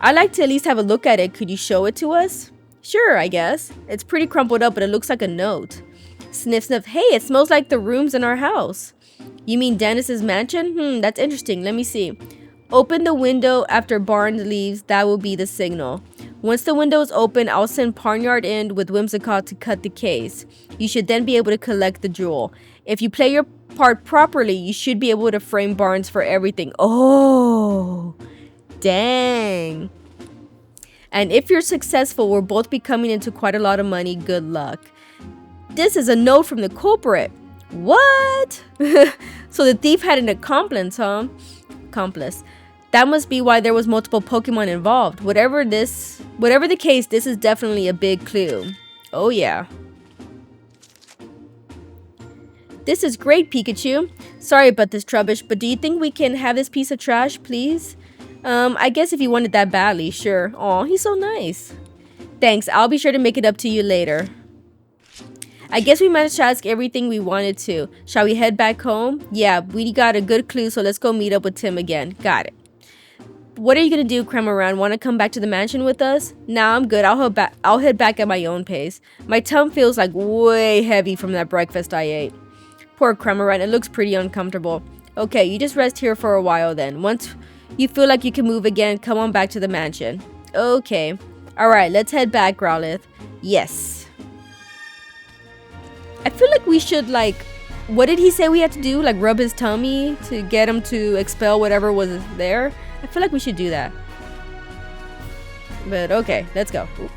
I'd like to at least have a look at it. Could you show it to us? Sure, I guess. It's pretty crumpled up, but it looks like a note. Sniff, sniff. Hey, it smells like the rooms in our house. You mean Dennis's mansion? That's interesting. Let me see. Open the window after Barnes leaves. That will be the signal. Once the window is open, I'll send Parnyard in with Whimsicott to cut the case. You should then be able to collect the jewel. If you play your part properly, you should be able to frame Barnes for everything. Oh, dang. And if you're successful, we'll both be coming into quite a lot of money. Good luck. This is a note from the culprit. What? So the thief had an accomplice, huh? Accomplice. That must be why there was multiple Pokemon involved. Whatever the case, this is definitely a big clue. Oh yeah. This is great, Pikachu. Sorry about this, Trubbish, but do you think we can have this piece of trash, please? I guess if you wanted that badly, sure. Aw, he's so nice. Thanks, I'll be sure to make it up to you later. I guess we managed to ask everything we wanted to. Shall we head back home? Yeah, we got a good clue, so let's go meet up with Tim again. Got it. What are you gonna do, Cramorant? Want to come back to the mansion with us? Nah, I'm good. I'll head back at my own pace. My tongue feels like way heavy from that breakfast I ate. Poor Cramorant, it looks pretty uncomfortable. Okay, you just rest here for a while then. Once you feel like you can move again, come on back to the mansion. Okay. Alright, let's head back, Growlithe. Yes. I feel like we should, like... What did he say we had to do? Like, rub his tummy to get him to expel whatever was there? I feel like we should do that. But, okay. Let's go. Ooh.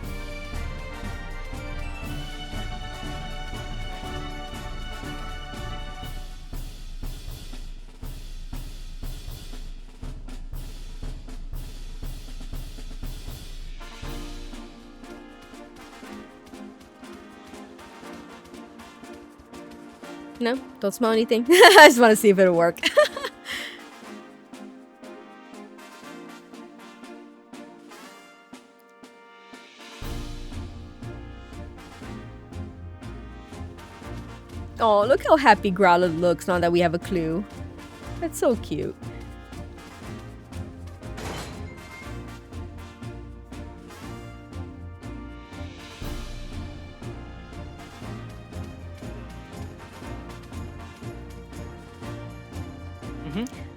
No? Don't smell anything? I just want to see if it'll work. Oh, look how happy Growlithe looks now that we have a clue. That's so cute.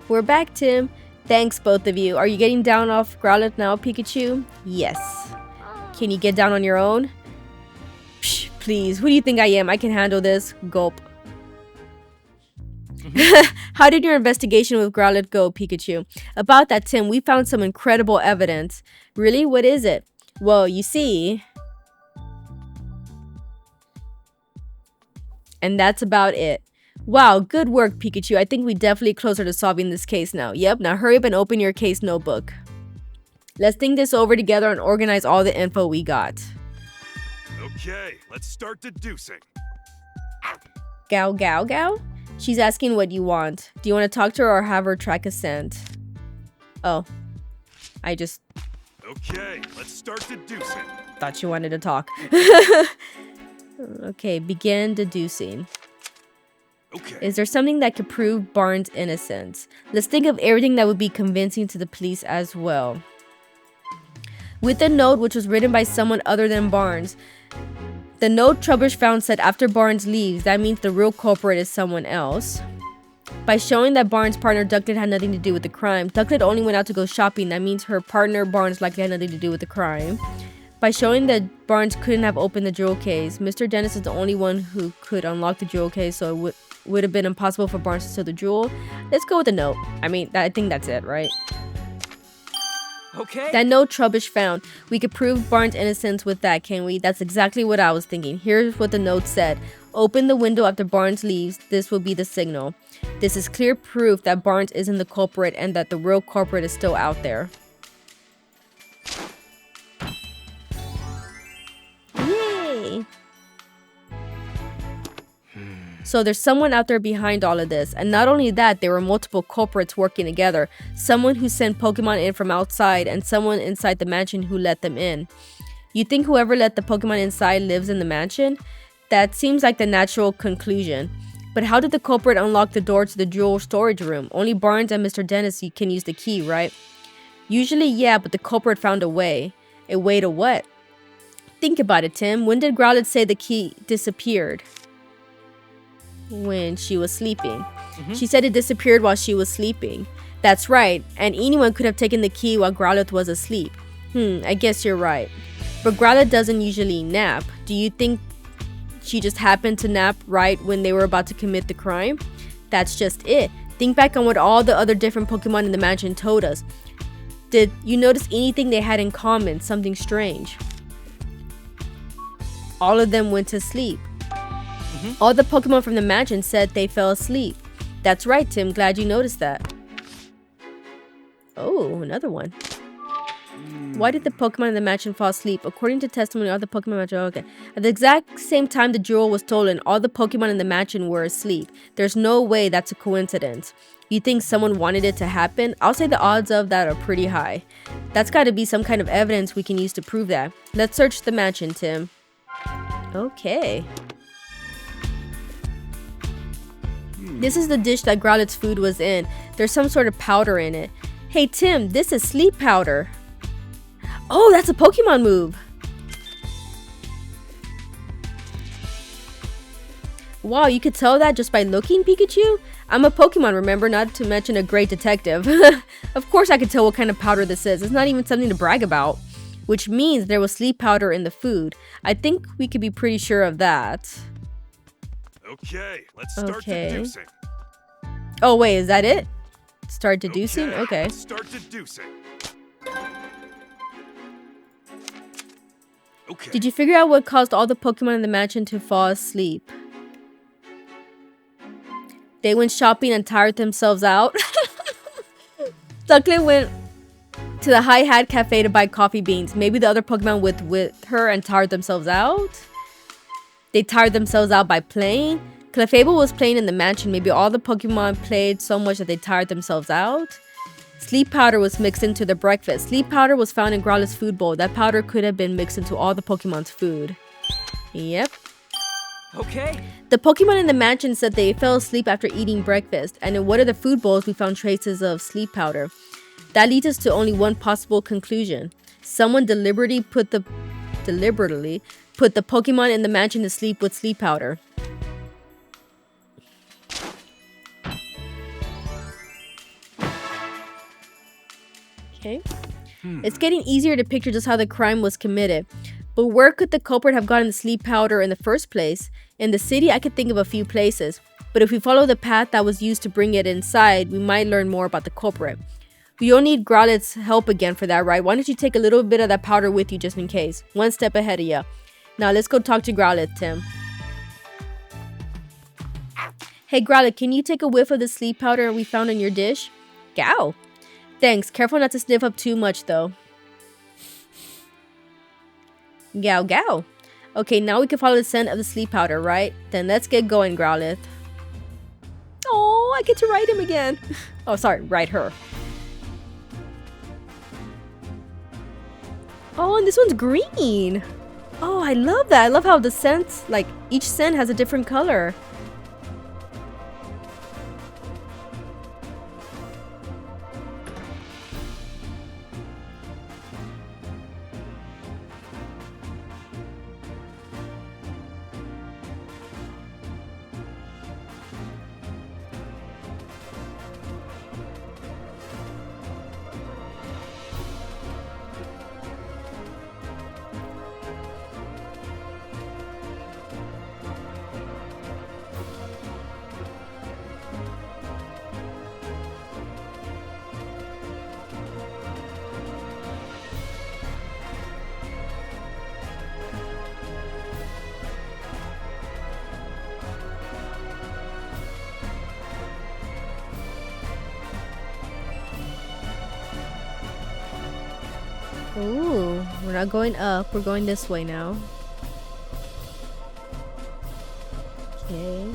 We're back, Tim. Thanks, both of you. Are you getting down off Growlithe now, Pikachu? Yes. Can you get down on your own? Psh, please, who do you think I am? I can handle this. Gulp. How did your investigation with Growlithe go, Pikachu? About that, Tim, we found some incredible evidence. Really? What is it? Well, you see... And that's about it. Wow, good work, Pikachu. I think we're definitely closer to solving this case now. Yep, now hurry up and open your case notebook. Let's think this over together and organize all the info we got. Okay, let's start deducing. Gao Gao Gao? She's asking what you want. Do you want to talk to her or have her track a scent? Oh. I just... Okay, let's start deducing. Thought you wanted to talk. Okay, begin deducing. Okay. Is there something that could prove Barnes' innocence? Let's think of everything that would be convincing to the police as well. With the note, which was written by someone other than Barnes, the note Trubbish found said after Barnes leaves, that means the real culprit is someone else. By showing that Barnes' partner Ducklet had nothing to do with the crime, Ducklet only went out to go shopping, that means her partner Barnes likely had nothing to do with the crime. By showing that Barnes couldn't have opened the jewel case, Mr. Dennis is the only one who could unlock the jewel case, so it would have been impossible for Barnes to steal the jewel. Let's go with the note. I mean, I think that's it, right? Okay. That note Trubbish found. We could prove Barnes' innocence with that, can we? That's exactly what I was thinking. Here's what the note said. Open the window after Barnes leaves. This will be the signal. This is clear proof that Barnes isn't the culprit and that the real culprit is still out there. Yay! So there's someone out there behind all of this. And not only that, there were multiple culprits working together. Someone who sent Pokemon in from outside and someone inside the mansion who let them in. You think whoever let the Pokemon inside lives in the mansion? That seems like the natural conclusion. But how did the culprit unlock the door to the jewel storage room? Only Barnes and Mr. Dennis can use the key, right? Usually, yeah, but the culprit found a way. A way to what? Think about it, Tim. When did Growlithe say the key disappeared? When she was sleeping. She said it disappeared while she was sleeping. That's right, and anyone could have taken the key while Growlithe was asleep. I guess you're right. But Growlithe doesn't usually nap. Do you think she just happened to nap right when they were about to commit the crime? That's just it. Think back on what all the other different Pokemon in the mansion told us. Did you notice anything they had in common? Something strange? All of them went to sleep. All the Pokemon from the mansion said they fell asleep. That's right, Tim. Glad you noticed that. Oh, another one. Why did the Pokemon in the mansion fall asleep? According to testimony, all the Pokemon mansion... Okay. At the exact same time the jewel was stolen, all the Pokemon in the mansion were asleep. There's no way that's a coincidence. You think someone wanted it to happen? I'll say the odds of that are pretty high. That's got to be some kind of evidence we can use to prove that. Let's search the mansion, Tim. Okay. This is the dish that Growlithe's food was in. There's some sort of powder in it. Hey Tim, this is sleep powder. Oh, that's a Pokemon move. Wow, you could tell that just by looking, Pikachu? I'm a Pokemon, remember, not to mention a great detective. Of course I could tell what kind of powder this is. It's not even something to brag about. Which means there was sleep powder in the food. I think we could be pretty sure of that. Okay, let's start deducing. Oh wait, is that it? Start deducing? Okay. Let's start deducing. Okay. Did you figure out what caused all the Pokemon in the mansion to fall asleep? They went shopping and tired themselves out. Ducklet went to the High Hat Cafe to buy coffee beans. Maybe the other Pokemon with her and tired themselves out? They tired themselves out by playing? Clefable was playing in the mansion. Maybe all the Pokemon played so much that they tired themselves out. Sleep powder was mixed into the breakfast. Sleep powder was found in Growlithe's food bowl. That powder could have been mixed into all the Pokemon's food. Yep. Okay. The Pokemon in the mansion said they fell asleep after eating breakfast, and in one of the food bowls we found traces of sleep powder. That leads us to only one possible conclusion. Someone deliberately put the Pokemon in the mansion to sleep with sleep powder. Okay. It's getting easier to picture just how the crime was committed. But where could the culprit have gotten the sleep powder in the first place? In the city, I could think of a few places. But if we follow the path that was used to bring it inside, we might learn more about the culprit. We don't need Growlithe's help again for that, right? Why don't you take a little bit of that powder with you just in case? One step ahead of you. Now let's go talk to Growlithe, Tim. Hey Growlithe, can you take a whiff of the sleep powder we found in your dish? Gow. Thanks. Careful not to sniff up too much though. Gow gow. Okay, now we can follow the scent of the sleep powder, right? Then let's get going, Growlithe. Oh, I get to ride him again. Oh, sorry, ride her. Oh, and this one's green. Oh, I love that. I love how the scents, like each scent has a different color. Ooh, we're not going up. We're going this way now. Okay.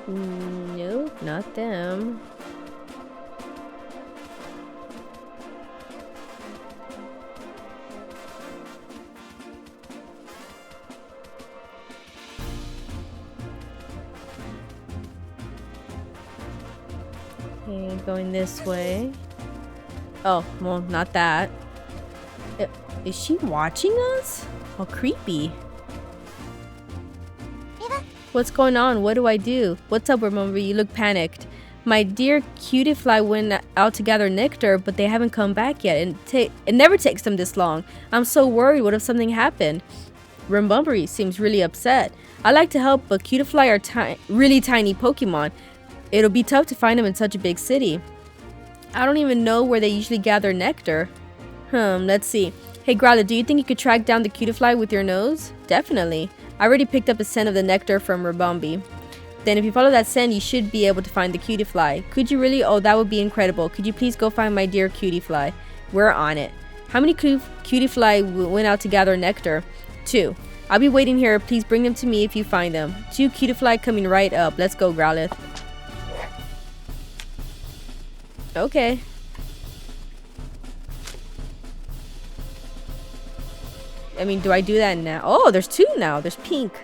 Nope, not them. Okay, going this way. Oh, well, not that. Is she watching us? Oh, creepy. What's going on? What do I do? What's up, Remember? You look panicked. My dear Cutiefly went out to gather nectar, but they haven't come back yet. And it never takes them this long. I'm so worried. What if something happened? Rimbumbery seems really upset. I like to help, but Cutiefly are really tiny Pokemon. It'll be tough to find them in such a big city. I don't even know where they usually gather nectar. Let's see. Hey Growlithe, do you think you could track down the Cutiefly with your nose? Definitely. I already picked up a scent of the nectar from Ribombee. Then if you follow that scent, you should be able to find the Cutiefly. Could you really? Oh, that would be incredible. Could you please go find my dear Cutiefly? We're on it. How many Cutiefly went out to gather nectar? 2. I'll be waiting here. Please bring them to me if you find them. 2 Cutiefly coming right up. Let's go, Growlithe. Okay. I mean, do I do that now? Oh, there's 2 now. There's pink.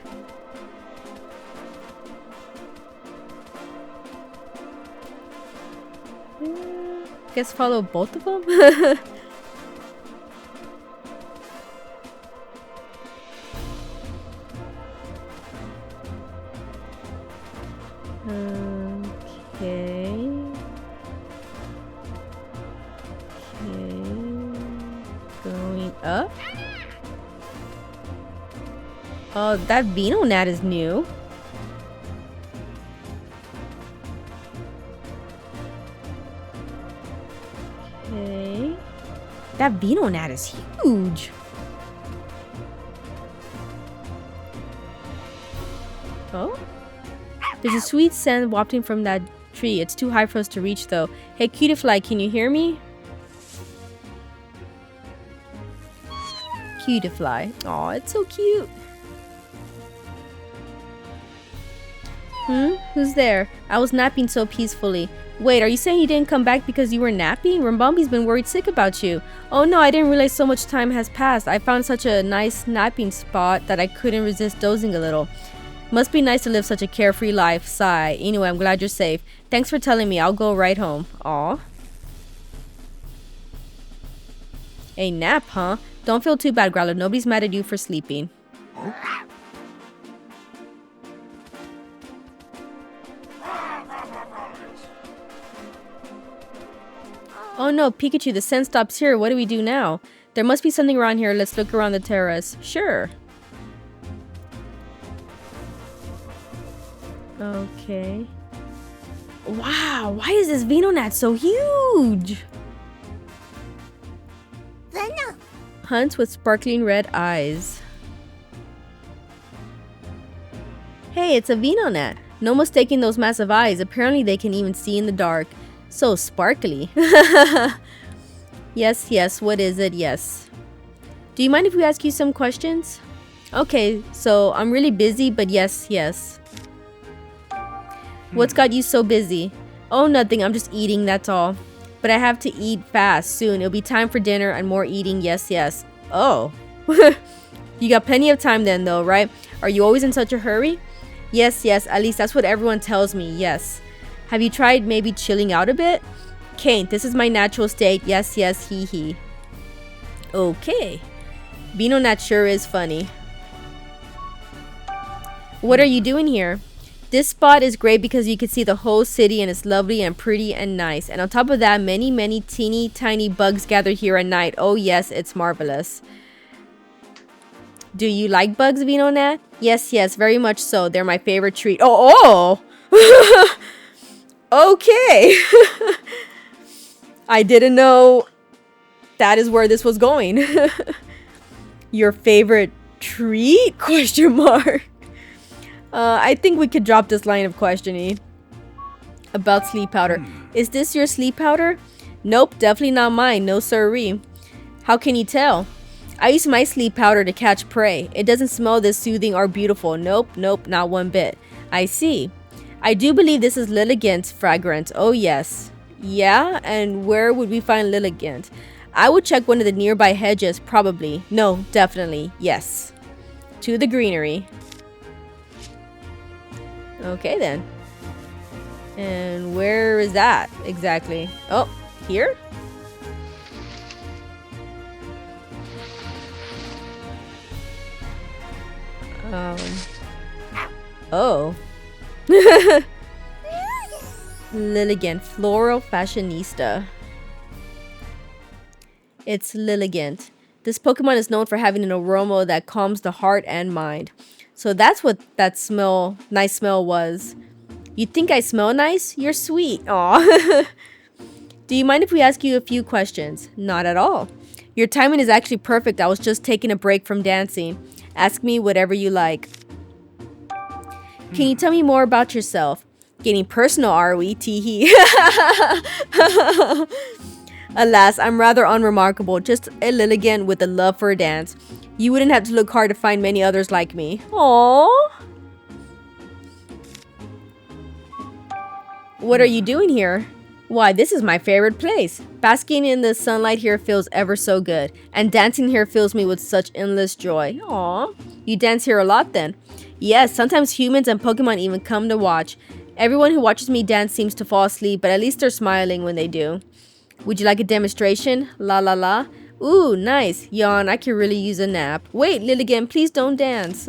Guess follow both of them? Okay. Going up. Oh, that Venonat is new. Okay. That Venonat is huge. Oh? There's a sweet scent wafting from that tree. It's too high for us to reach though. Hey Cutiefly, can you hear me? cutie fly. Aw, it's so cute. Who's there? I was napping so peacefully. Wait, are you saying you didn't come back because you were napping? Rimbombi's been worried sick about you. Oh no, I didn't realize so much time has passed. I found such a nice napping spot that I couldn't resist dozing a little. Must be nice to live such a carefree life. Sigh. Anyway, I'm glad you're safe. Thanks for telling me. I'll go right home. Aw. A nap, huh? Don't feel too bad, Growler. Nobody's mad at you for sleeping. Oh no, Pikachu, the scent stops here. What do we do now? There must be something around here. Let's look around the terrace. Sure. Okay. Wow, why is this Venonat so huge? Hunts with sparkling red eyes. Hey, it's a Venonat. No mistaking those massive eyes. Apparently they can even see in the dark. So sparkly. Yes, yes, what is it? Yes. Do you mind if we ask you some questions? Okay, so I'm really busy, but yes, yes. What's got you so busy? Oh, nothing, I'm just eating, that's all. But I have to eat fast soon. It'll be time for dinner and more eating, yes, yes. Oh. You got plenty of time then though, right? Are you always in such a hurry? Yes, yes, at least that's what everyone tells me, yes. Have you tried maybe chilling out a bit? Kane, this is my natural state. Yes, yes, hee hee. Okay. Venonat sure is funny. What are you doing here? This spot is great because you can see the whole city and it's lovely and pretty and nice. And on top of that, many, many teeny tiny bugs gather here at night. Oh yes, it's marvelous. Do you like bugs, Venonat? Yes, yes, very much so. They're my favorite treat. Oh! Okay. I didn't know that is where this was going. Your favorite treat? Question mark. I think we could drop this line of questioning. About sleep powder. Is this your sleep powder? Nope, definitely not mine. No siree. How can you tell? I use my sleep powder to catch prey. It doesn't smell this soothing or beautiful. Nope, nope, not one bit. I see. I do believe this is Lilligant's fragrance. Oh yes. Yeah, and where would we find Lilligant? I would check one of the nearby hedges, probably. No, definitely. Yes. To the greenery. Okay then. And where is that exactly? Oh, here? Oh. Lilligant, floral fashionista. It's Lilligant. This Pokemon is known for having an aroma that calms the heart and mind. So that's what that nice smell was. You think I smell nice? You're sweet. Aw. Do you mind if we ask you a few questions? Not at all. Your timing is actually perfect. I was just taking a break from dancing. Ask me whatever you like. Can you tell me more about yourself? Getting personal, are we? Teehee. Alas, I'm rather unremarkable. Just a Lilligant with a love for a dance. You wouldn't have to look hard to find many others like me. Aww. What are you doing here? Why, this is my favorite place. Basking in the sunlight here feels ever so good. And dancing here fills me with such endless joy. Aww. You dance here a lot then? Yes, sometimes humans and Pokemon even come to watch. Everyone who watches me dance seems to fall asleep, but at least they're smiling when they do. Would you like a demonstration? La la la. Ooh, nice. Yawn, I could really use a nap. Wait, Lilligant, please don't dance.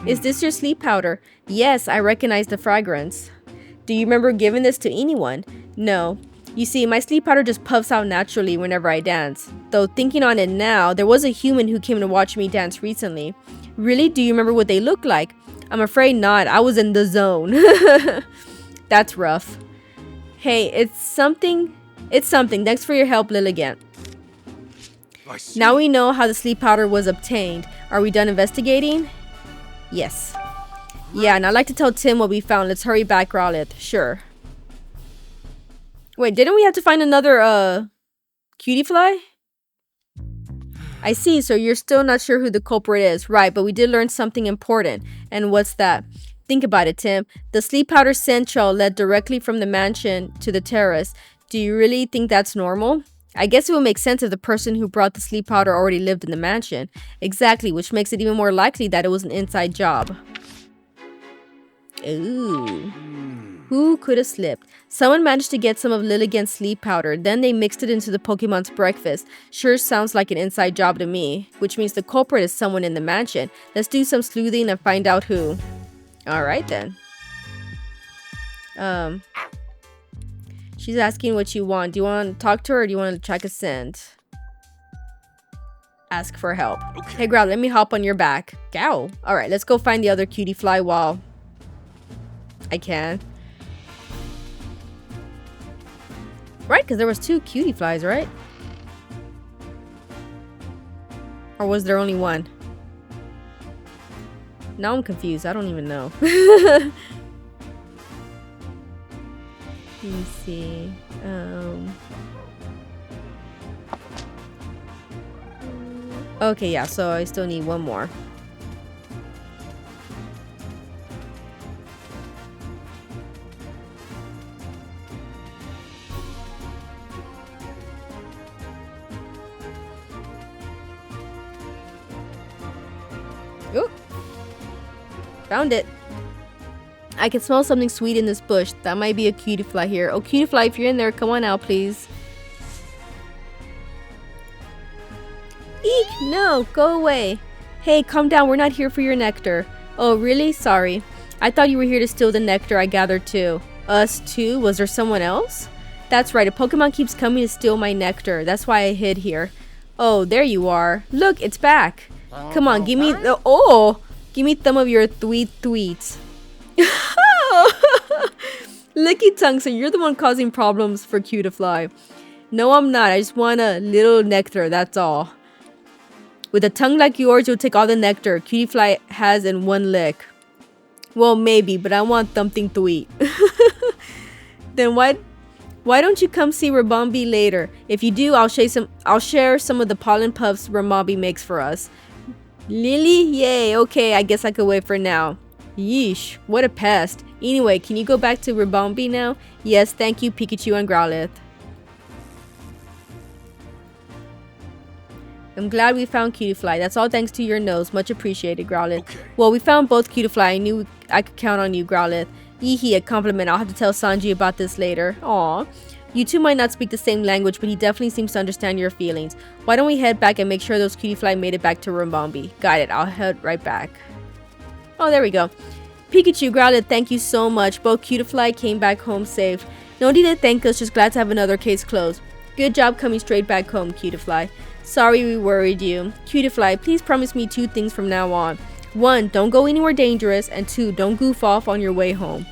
Is this your sleep powder? Yes, I recognize the fragrance. Do you remember giving this to anyone? No. You see, my sleep powder just puffs out naturally whenever I dance. Though thinking on it now, there was a human who came to watch me dance recently. Really? Do you remember what they looked like? I'm afraid not. I was in the zone. That's rough. Hey, it's something. Thanks for your help, Lilligant. Now we know how the sleep powder was obtained. Are we done investigating? Yes. Yeah, and I'd like to tell Tim what we found. Let's hurry back, Rowlet. Sure. Wait, didn't we have to find another, cutie fly? I see, so you're still not sure who the culprit is. Right, but we did learn something important. And what's that? Think about it, Tim. The sleep powder scent trail led directly from the mansion to the terrace. Do you really think that's normal? I guess it would make sense if the person who brought the sleep powder already lived in the mansion. Exactly, which makes it even more likely that it was an inside job. Ooh. Who could have slipped? Someone managed to get some of Lilligant's sleep powder, then they mixed it into the Pokemon's breakfast. Sure sounds like an inside job to me, which means the culprit is someone in the mansion. Let's do some sleuthing and find out who. Alright then. She's asking what you want. Do you want to talk to her or do you want to check a scent? Ask for help. Okay. Hey, Growl, let me hop on your back. Gow. Alright, let's go find the other cutie fly while I can. Right, because there was 2 cutie flies, right? Or was there only one? Now I'm confused. I don't even know. Let me see. Okay, yeah, so I still need one more. Ooh. Found it. I can smell something sweet in this bush. That might be a cutie fly here. Oh, cutie fly, if you're in there, come on out, please. Eek! No! Go away! Hey, calm down. We're not here for your nectar. Oh, really? Sorry. I thought you were here to steal the nectar I gathered too. Us too? Was there someone else? That's right. A Pokemon keeps coming to steal my nectar. That's why I hid here. Oh, there you are. Look, it's back. Come on, give me the... Oh! Give me some of your tweets. Licky tongue, so you're the one causing problems for Cutiefly. No, I'm not. I just want a little nectar, that's all. With a tongue like yours, you'll take all the nectar Cutiefly has in one lick. Well, maybe, but I want something to eat. Then why don't you come see Ribombee later? If you do, I'll share some of the pollen puffs Ribombee makes for us. Lily? Yay, okay, I guess I could wait for now. Yeesh, what a pest. Anyway, can you go back to Ribombee now? Yes, thank you, Pikachu and Growlithe. I'm glad we found Cutiefly. That's all thanks to your nose. Much appreciated, Growlithe. Okay. Well, we found both Cutiefly. I knew I could count on you, Growlithe. Yee, a compliment. I'll have to tell Sanji about this later. Aw. You two might not speak the same language, but he definitely seems to understand your feelings. Why don't we head back and make sure those Cutiefly made it back to Ribombee? Got it. I'll head right back. Oh, there we go. Pikachu, Growlithe, thank you so much. Both Cutiefly came back home safe. No need to thank us. Just glad to have another case closed. Good job coming straight back home, Cutiefly. Sorry we worried you. Cutiefly, please promise me 2 things from now on. 1, don't go anywhere dangerous, and 2, don't goof off on your way home.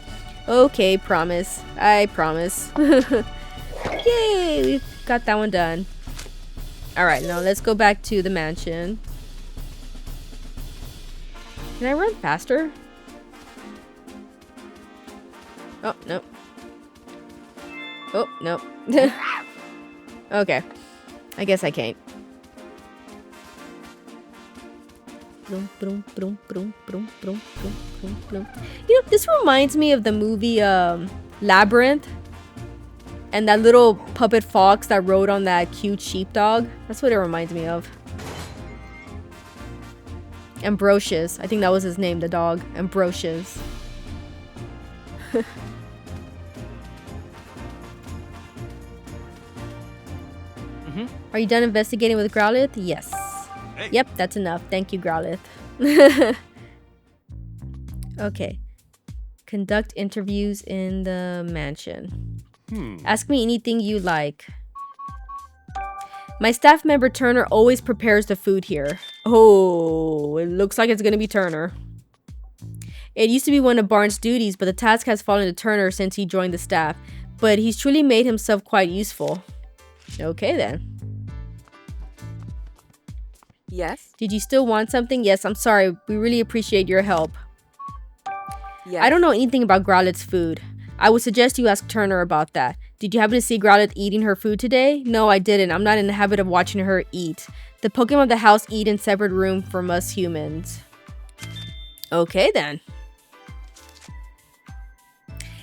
Okay, promise. I promise. Yay, we got that one done. Alright, now let's go back to the mansion. Can I run faster? Oh, no. Oh, no. Okay. I guess I can't. You know, this reminds me of the movie Labyrinth. And that little puppet fox that rode on that cute sheepdog. That's what it reminds me of. Ambrosius. I think that was his name, the dog. Ambrosius. Are you done investigating with Growlithe? Yes. Hey. Yep, that's enough. Thank you, Growlithe. Okay. Conduct interviews in the mansion. Ask me anything you like. My staff member Turner always prepares the food here. Oh, it looks like it's gonna be Turner. It used to be one of Barnes' duties, but the task has fallen to Turner since he joined the staff. But he's truly made himself quite useful. Okay then. Yes? Did you still want something? Yes, I'm sorry. We really appreciate your help. Yes. I don't know anything about Growlithe's food. I would suggest you ask Turner about that. Did you happen to see Growlithe eating her food today? No, I didn't. I'm not in the habit of watching her eat. The Pokemon of the house eat in separate rooms from us humans. Okay, then.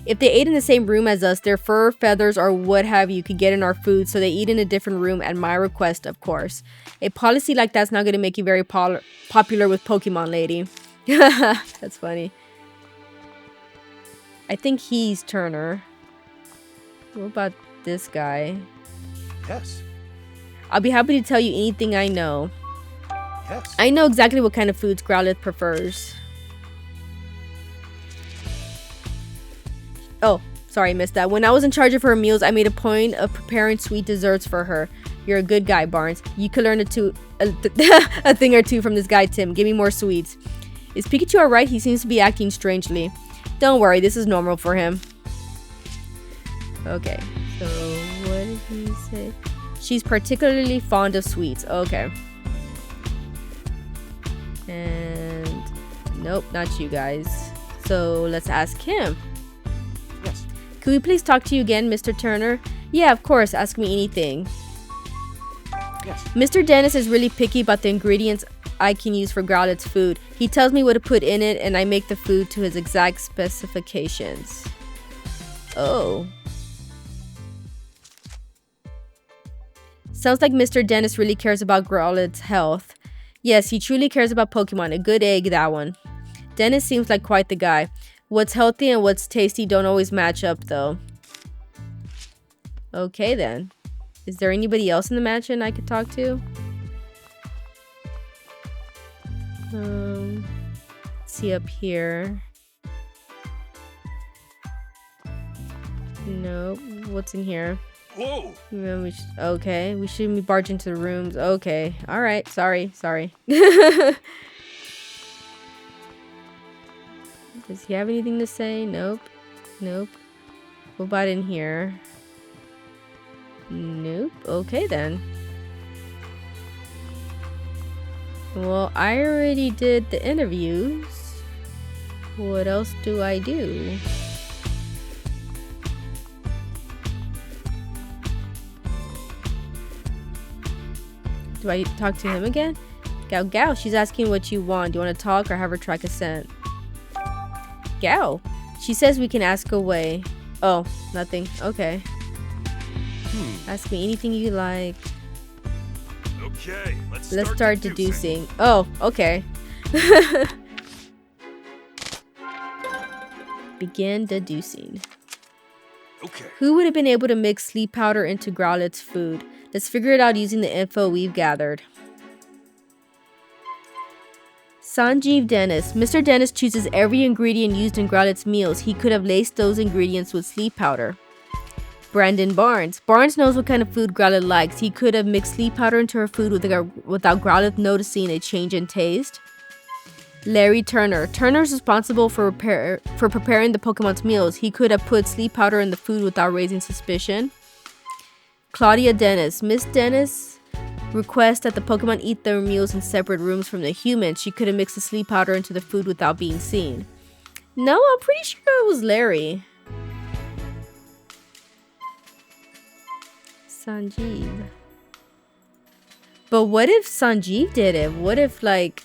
If they ate in the same room as us, their fur, feathers, or what have you could get in our food, so they eat in a different room at my request, of course. A policy like that's not going to make you very popular with Pokemon, lady. That's funny. I think he's Turner. What about this guy? Yes. I'll be happy to tell you anything I know. Yes. I know exactly what kind of foods Growlithe prefers. Oh, sorry, I missed that. When I was in charge of her meals, I made a point of preparing sweet desserts for her. You're a good guy, Barnes. You could learn a thing or two from this guy, Tim. Give me more sweets. Is Pikachu alright? He seems to be acting strangely. Don't worry, this is normal for him. Okay, so what did he say? She's particularly fond of sweets. Okay. And nope, not you guys. So let's ask him. Yes. Could we please talk to you again, Mr. Turner? Yeah, of course. Ask me anything. Yes. Mr. Dennis is really picky about the ingredients I can use for Growlithe's food. He tells me what to put in it, and I make the food to his exact specifications. Oh. Sounds like Mr. Dennis really cares about Growlithe's health. Yes, he truly cares about Pokemon. A good egg, that one. Dennis seems like quite the guy. What's healthy and what's tasty don't always match up, though. Okay, then. Is there anybody else in the mansion I could talk to? Let's see up here. Nope. What's in here? Whoa! Okay, we shouldn't be barging into the rooms. Okay, all right. Sorry. Does he have anything to say? Nope. What about in here? Nope. Okay, then. Well, I already did the interviews. What else do I do? Do I talk to him again? Gao, she's asking what you want. Do you want to talk or have her try consent? Gao, she says we can ask away. Oh, nothing. Okay. Ask me anything you like. Okay, let's start deducing. Oh, okay. Begin deducing. Okay. Who would have been able to mix sleep powder into Growlithe's food? Let's figure it out using the info we've gathered. Sanjeev Dennis. Mr. Dennis chooses every ingredient used in Growlithe's meals. He could have laced those ingredients with sleep powder. Brandon Barnes. Barnes knows what kind of food Growlithe likes. He could have mixed sleep powder into her food without Growlithe noticing a change in taste. Larry Turner. Turner's responsible for preparing the Pokemon's meals. He could have put sleep powder in the food without raising suspicion. Claudia Dennis. Miss Dennis requests that the Pokemon eat their meals in separate rooms from the humans. She could have mixed the sleep powder into the food without being seen. No, I'm pretty sure it was Larry. Sanjeev. But what if Sanjeev did it? What if, like,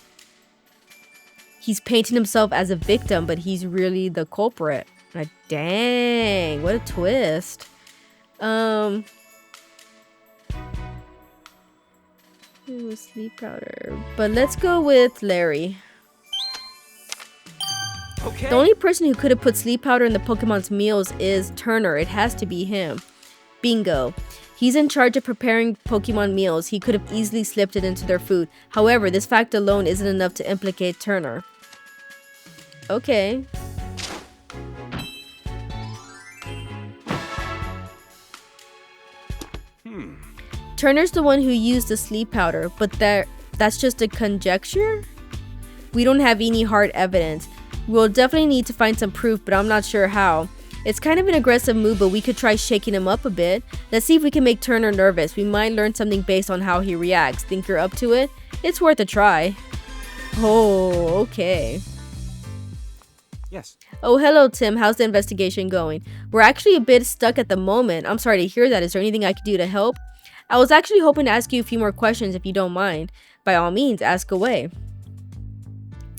he's painting himself as a victim, but he's really the culprit? Like, dang, what a twist. It was sleep powder. But let's go with Larry. Okay. The only person who could have put sleep powder in the Pokemon's meals is Turner. It has to be him. Bingo. He's in charge of preparing Pokemon meals. He could have easily slipped it into their food. However, this fact alone isn't enough to implicate Turner. Okay. Turner's the one who used the sleep powder, but that's just a conjecture? We don't have any hard evidence. We'll definitely need to find some proof, but I'm not sure how. It's kind of an aggressive move, but we could try shaking him up a bit. Let's see if we can make Turner nervous. We might learn something based on how he reacts. Think you're up to it? It's worth a try. Oh, okay. Yes. Oh, hello, Tim. How's the investigation going? We're actually a bit stuck at the moment. I'm sorry to hear that. Is there anything I could do to help? I was actually hoping to ask you a few more questions if you don't mind. By all means, ask away.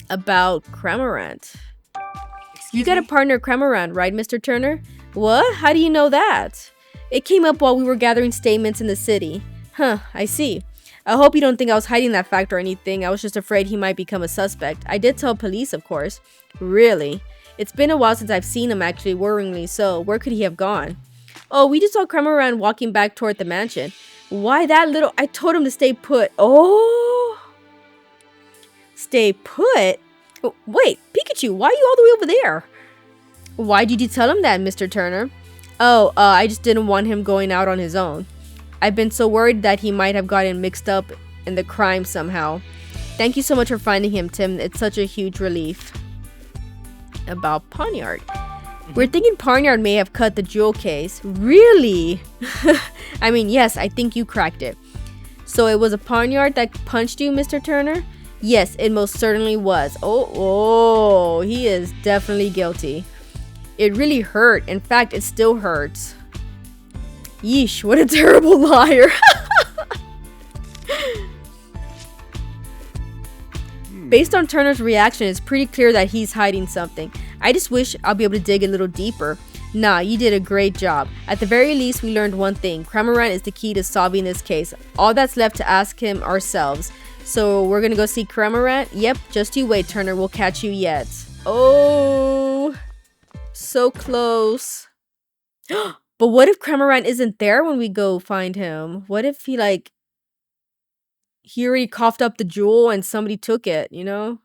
About Cramorant. You got a partner, Cramorant, right, Mr. Turner? What? How do you know that? It came up while we were gathering statements in the city. Huh, I see. I hope you don't think I was hiding that fact or anything. I was just afraid he might become a suspect. I did tell police, of course. Really? It's been a while since I've seen him, actually, worryingly so. Where could he have gone? Oh, we just saw Cramorant walking back toward the mansion. Why that little... I told him to stay put. Oh! Stay put? Oh, wait, Pikachu, why are you all the way over there? Why did you tell him that, Mr. Turner? Oh, I just didn't want him going out on his own. I've been so worried that he might have gotten mixed up in the crime somehow. Thank you so much for finding him, Tim. It's such a huge relief. About Pawnyard. We're thinking Pawnyard may have cut the jewel case. Really? I mean, yes, I think you cracked it. So it was a Pawnyard that punched you, Mr. Turner? Yes, it most certainly was. Oh, he is definitely guilty. It really hurt. In fact, it still hurts. Yeesh, what a terrible liar. Based on Turner's reaction, it's pretty clear that he's hiding something. I just wish I'll be able to dig a little deeper. Nah, you did a great job. At the very least, we learned one thing. Cramorant is the key to solving this case. All that's left to ask him ourselves. So we're gonna go see Cramorant? Yep, just you wait, Turner. We'll catch you yet. Oh, so close. But what if Cramorant isn't there when we go find him? What if he already coughed up the jewel and somebody took it, you know?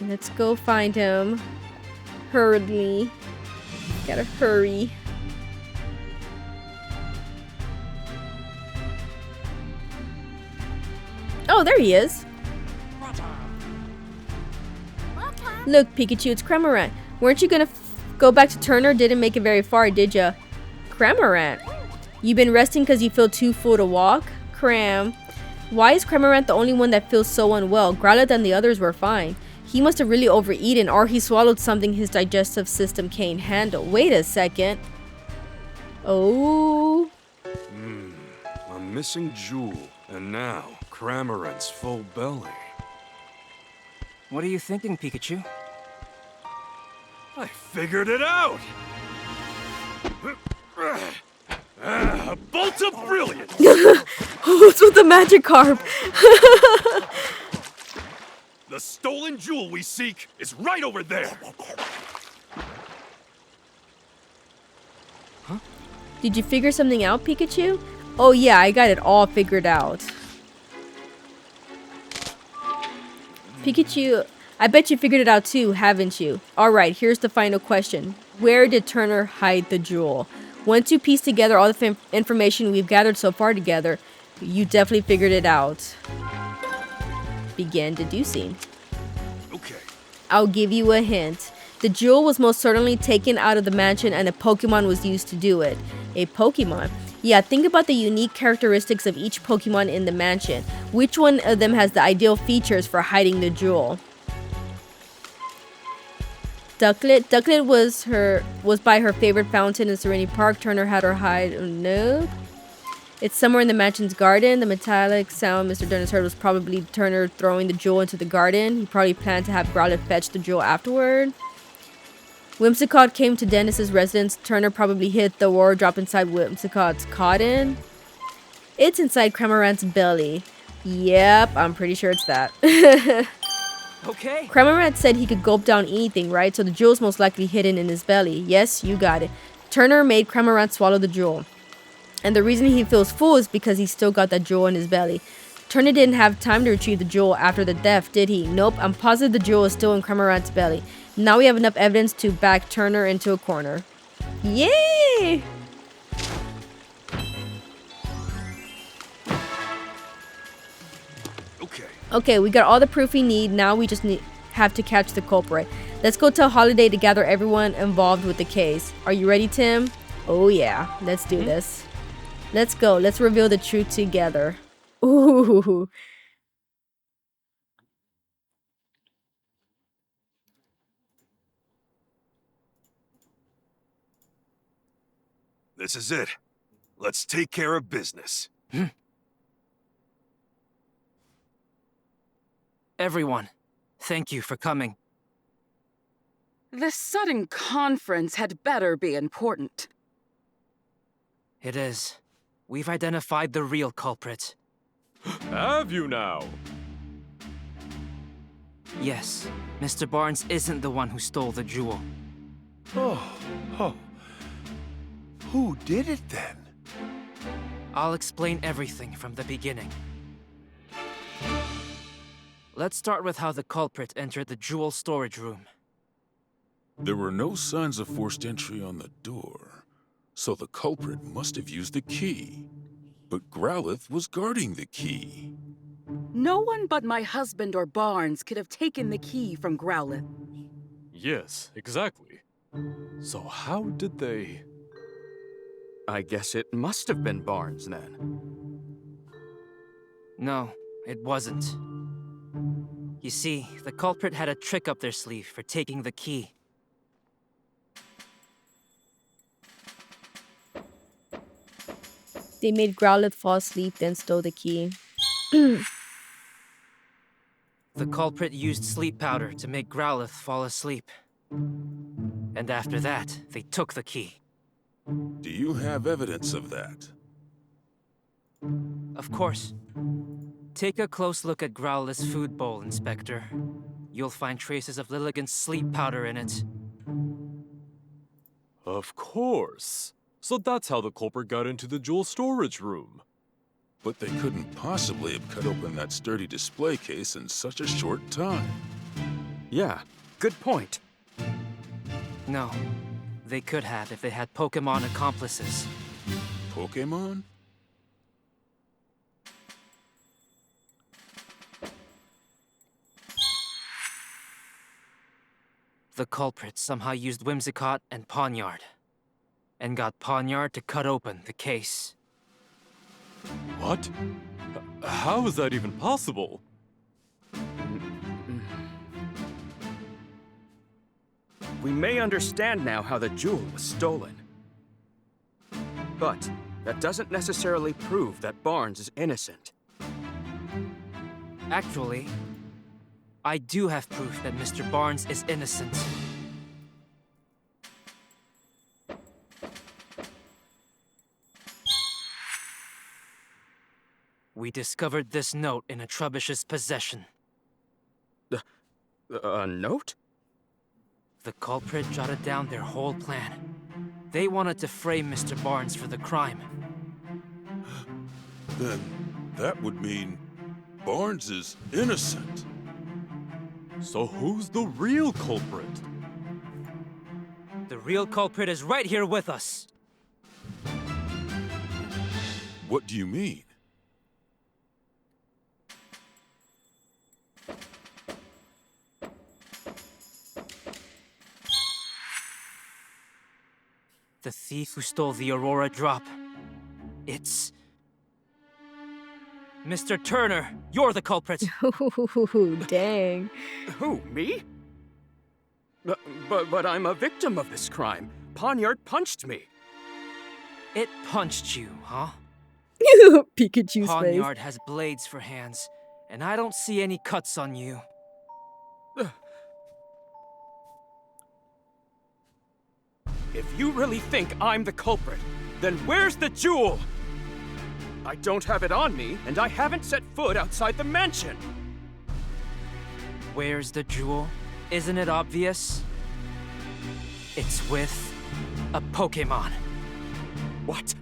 Let's go find him. Hurriedly. Gotta hurry. Oh, there he is. Look, Pikachu, it's Cramorant. Weren't you gonna go back to Turner? Didn't make it very far, did ya? Cramorant. You been resting because you feel too full to walk? Cram. Why is Cramorant the only one that feels so unwell? Growlithe and the others were fine. He must have really overeaten, or he swallowed something his digestive system can't handle. Wait a second. Oh. A missing jewel, and now Cramorant's full belly. What are you thinking, Pikachu? I figured it out! A bolt of brilliance! What's with the Magikarp? The stolen jewel we seek is right over there! Huh? Did you figure something out, Pikachu? Oh yeah, I got it all figured out. Pikachu, I bet you figured it out too, haven't you? Alright, here's the final question. Where did Turner hide the jewel? Once you piece together all the information we've gathered so far together, you definitely figured it out. Begin deducing. Okay. I'll give you a hint. The jewel was most certainly taken out of the mansion and a Pokemon was used to do it. A Pokemon? Yeah, think about the unique characteristics of each Pokemon in the mansion. Which one of them has the ideal features for hiding the jewel? Ducklet? Ducklet was by her favorite fountain in Serenity Park. Turner had her hide. Oh, no. It's somewhere in the mansion's garden. The metallic sound Mr. Dennis heard was probably Turner throwing the jewel into the garden. He probably planned to have Growlithe fetch the jewel afterward. Whimsicott came to Dennis's residence. Turner probably hid the wardrobe inside Whimsicott's cotton. It's inside Cramorant's belly. Yep, I'm pretty sure it's that. Okay. Cramorant said he could gulp down anything, right? So the jewel's most likely hidden in his belly. Yes, you got it. Turner made Cramorant swallow the jewel. And the reason he feels full is because he's still got that jewel in his belly. Turner didn't have time to retrieve the jewel after the theft, did he? Nope, I'm positive the jewel is still in Cramorant's belly. Now we have enough evidence to back Turner into a corner. Yay! Okay, we got all the proof we need. Now we just have to catch the culprit. Let's go tell Holiday to gather everyone involved with the case. Are you ready, Tim? Oh yeah, let's do this. Let's go. Let's reveal the truth together. Ooh. This is it. Let's take care of business. Everyone, thank you for coming. This sudden conference had better be important. It is. We've identified the real culprit. Have you now? Yes, Mr. Barnes isn't the one who stole the jewel. Oh. Who did it then? I'll explain everything from the beginning. Let's start with how the culprit entered the jewel storage room. There were no signs of forced entry on the door, so the culprit must have used the key. But Growlithe was guarding the key. No one but my husband or Barnes could have taken the key from Growlithe. Yes, exactly. So how did they... I guess it must have been Barnes then. No, it wasn't. You see, the culprit had a trick up their sleeve for taking the key. They made Growlithe fall asleep, then stole the key. The culprit used sleep powder to make Growlithe fall asleep. And after that, they took the key. Do you have evidence of that? Of course. Take a close look at Growlithe's food bowl, Inspector. You'll find traces of Lilligant's sleep powder in it. Of course. So that's how the culprit got into the jewel storage room. But they couldn't possibly have cut open that sturdy display case in such a short time. Yeah, good point. No. They could have if they had Pokémon accomplices. Pokémon? The culprit somehow used Whimsicott and Pawniard. And got Pawniard to cut open the case. What? How is that even possible? We may understand now how the jewel was stolen. But that doesn't necessarily prove that Barnes is innocent. Actually, I do have proof that Mr. Barnes is innocent. We discovered this note in a Trubbish's possession. A note? The culprit jotted down their whole plan. They wanted to frame Mr. Barnes for the crime. Then that would mean Barnes is innocent. So who's the real culprit? The real culprit is right here with us. What do you mean? The thief who stole the Aurora Drop. It's... Mr. Turner, you're the culprit. Ooh, dang. Who, me? But I'm a victim of this crime. Pawniard punched me. It punched you, huh? Pikachu's Pawniard face. has blades for hands, and I don't see any cuts on you. If you really think I'm the culprit, then where's the jewel? I don't have it on me, and I haven't set foot outside the mansion. Where's the jewel? Isn't it obvious? It's with a Pokémon. What?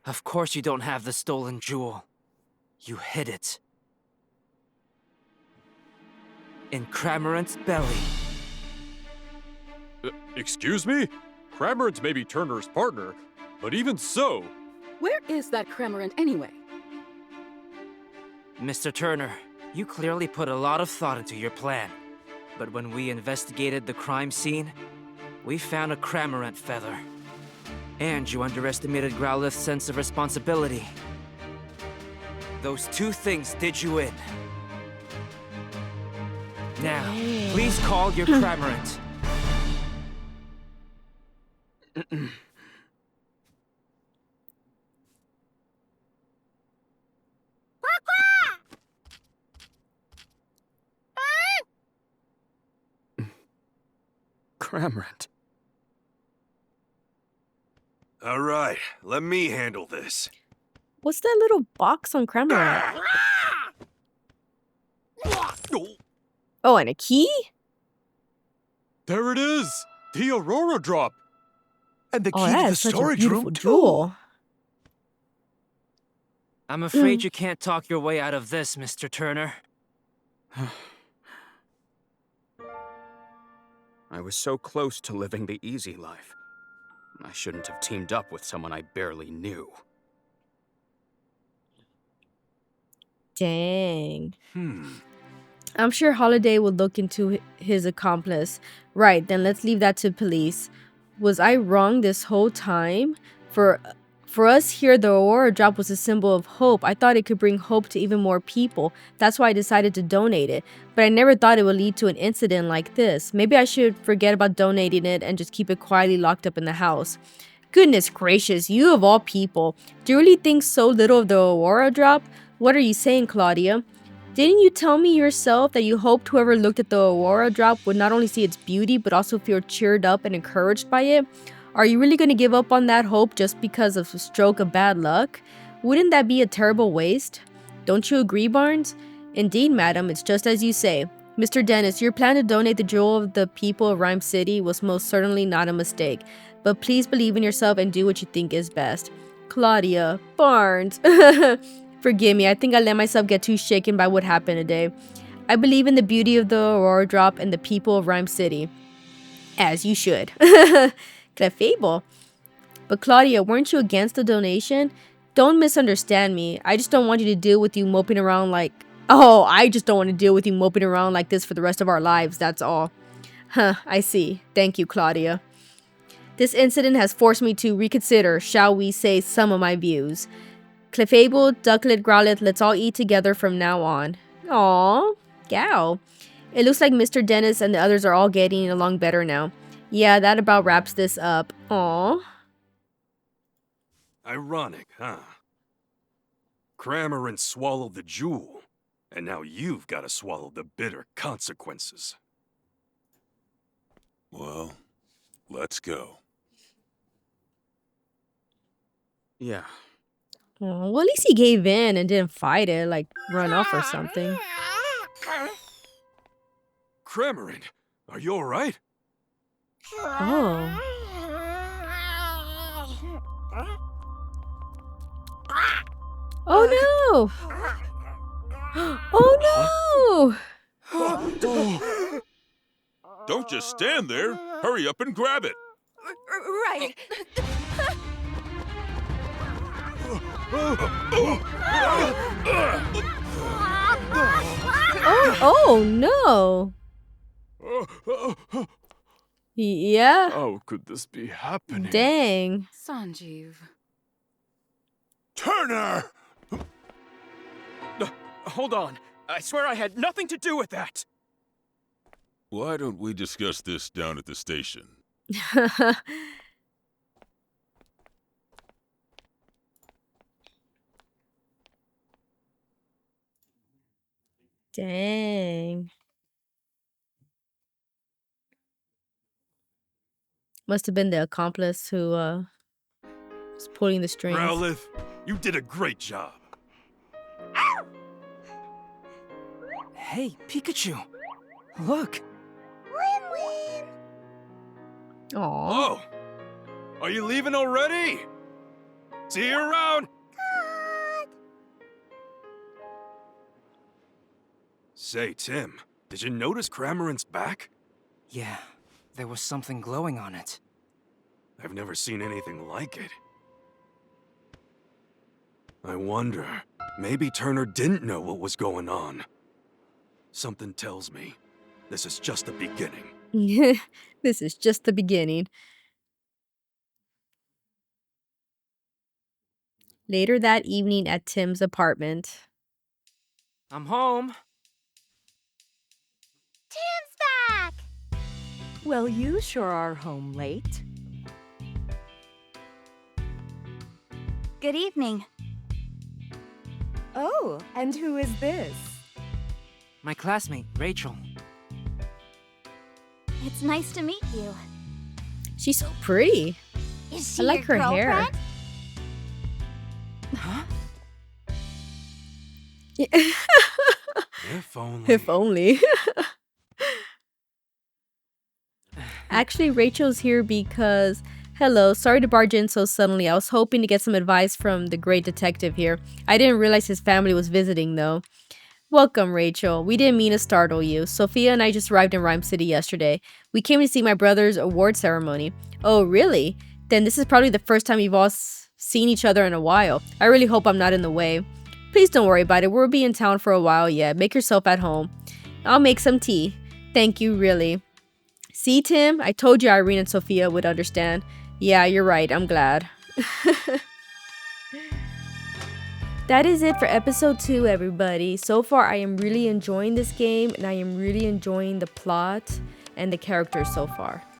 Of course you don't have the stolen jewel. You hid it. In Cramorant's belly. Excuse me? Cramorant may be Turner's partner, but even so... Where is that Cramorant anyway? Mr. Turner, you clearly put a lot of thought into your plan. But when we investigated the crime scene, we found a Cramorant feather. And you underestimated Growlithe's sense of responsibility. Those two things did you in. Now, please call your cramorant. Cramorant. All right, let me handle this. What's that little box on Cramorant? Oh, and a key? There it is! The Aurora Drop! And the Oh, key that to the is such a storage beautiful room, too. jewel. I'm afraid you can't talk your way out of this, Mr. Turner. I was so close to living the easy life. I shouldn't have teamed up with someone I barely knew. Dang. I'm sure Holiday would look into his accomplice. Right, then let's leave that to police. Was I wrong this whole time? For us here, the Aurora Drop was a symbol of hope. I thought it could bring hope to even more people. That's why I decided to donate it. But I never thought it would lead to an incident like this. Maybe I should forget about donating it and just keep it quietly locked up in the house. Goodness gracious, you of all people. Do you really think so little of the Aurora Drop? What are you saying, Claudia? Didn't you tell me yourself that you hoped whoever looked at the Aurora Drop would not only see its beauty, but also feel cheered up and encouraged by it? Are you really going to give up on that hope just because of a stroke of bad luck? Wouldn't that be a terrible waste? Don't you agree, Barnes? Indeed, madam, it's just as you say. Mr. Dennis, your plan to donate the jewel of the people of Rhyme City was most certainly not a mistake. But please believe in yourself and do what you think is best. Claudia, Barnes. Forgive me, I think I let myself get too shaken by what happened today. I believe in the beauty of the Aurora Drop and the people of Rhyme City. As you should. Clefable. But Claudia, weren't you against the donation? Don't misunderstand me. I just don't want you to deal with you moping around like... Oh, I just don't want to deal with you moping around like this for the rest of our lives, that's all. Huh, I see. Thank you, Claudia. This incident has forced me to reconsider, shall we say, some of my views. Clefable, Ducklet, Growlet, let's all eat together from now on. Aww, gal. It looks like Mr. Dennis and the others are all getting along better now. Yeah, that about wraps this up. Aww. Ironic, huh? Cramorant swallowed the jewel, and now you've got to swallow the bitter consequences. Well, let's go. Yeah. Oh, well, at least he gave in and didn't fight it, like run off or something. Cramorant, are you alright? Oh. Oh no! Oh no! Don't just stand there. Hurry up and grab it. Right. Oh no! Yeah. How could this be happening? Dang. Sanjeev. Turner! Hold on. I swear I had nothing to do with that. Why don't we discuss this down at the station? Dang. Must have been the accomplice who was pulling the strings. Growlithe, you did a great job. Hey, Pikachu. Look. Aww. Oh, are you leaving already? See you around. Say, Tim, did you notice Cramorant's back? Yeah, there was something glowing on it. I've never seen anything like it. I wonder, maybe Turner didn't know what was going on. Something tells me this is just the beginning. This is just the beginning. Later that evening at Tim's apartment. I'm home. Tim's back! Well, you sure are home late. Good evening. Oh, and who is this? My classmate, Rachel. It's nice to meet you. She's so pretty. Is she I like your her hair. girlfriend? Huh? If only. If only. Actually, Rachel's here because... Hello, sorry to barge in so suddenly. I was hoping to get some advice from the great detective here. I didn't realize his family was visiting, though. Welcome, Rachel. We didn't mean to startle you. Sophia and I just arrived in Rhyme City yesterday. We came to see my brother's award ceremony. Oh, really? Then this is probably the first time you've all seen each other in a while. I really hope I'm not in the way. Please don't worry about it. We'll be in town for a while yet. Make yourself at home. I'll make some tea. Thank you, really. See, Tim? I told you Irene and Sophia would understand. Yeah, you're right. I'm glad. That is it for episode 2, everybody. So far, I am really enjoying this game, and I am really enjoying the plot and the characters so far.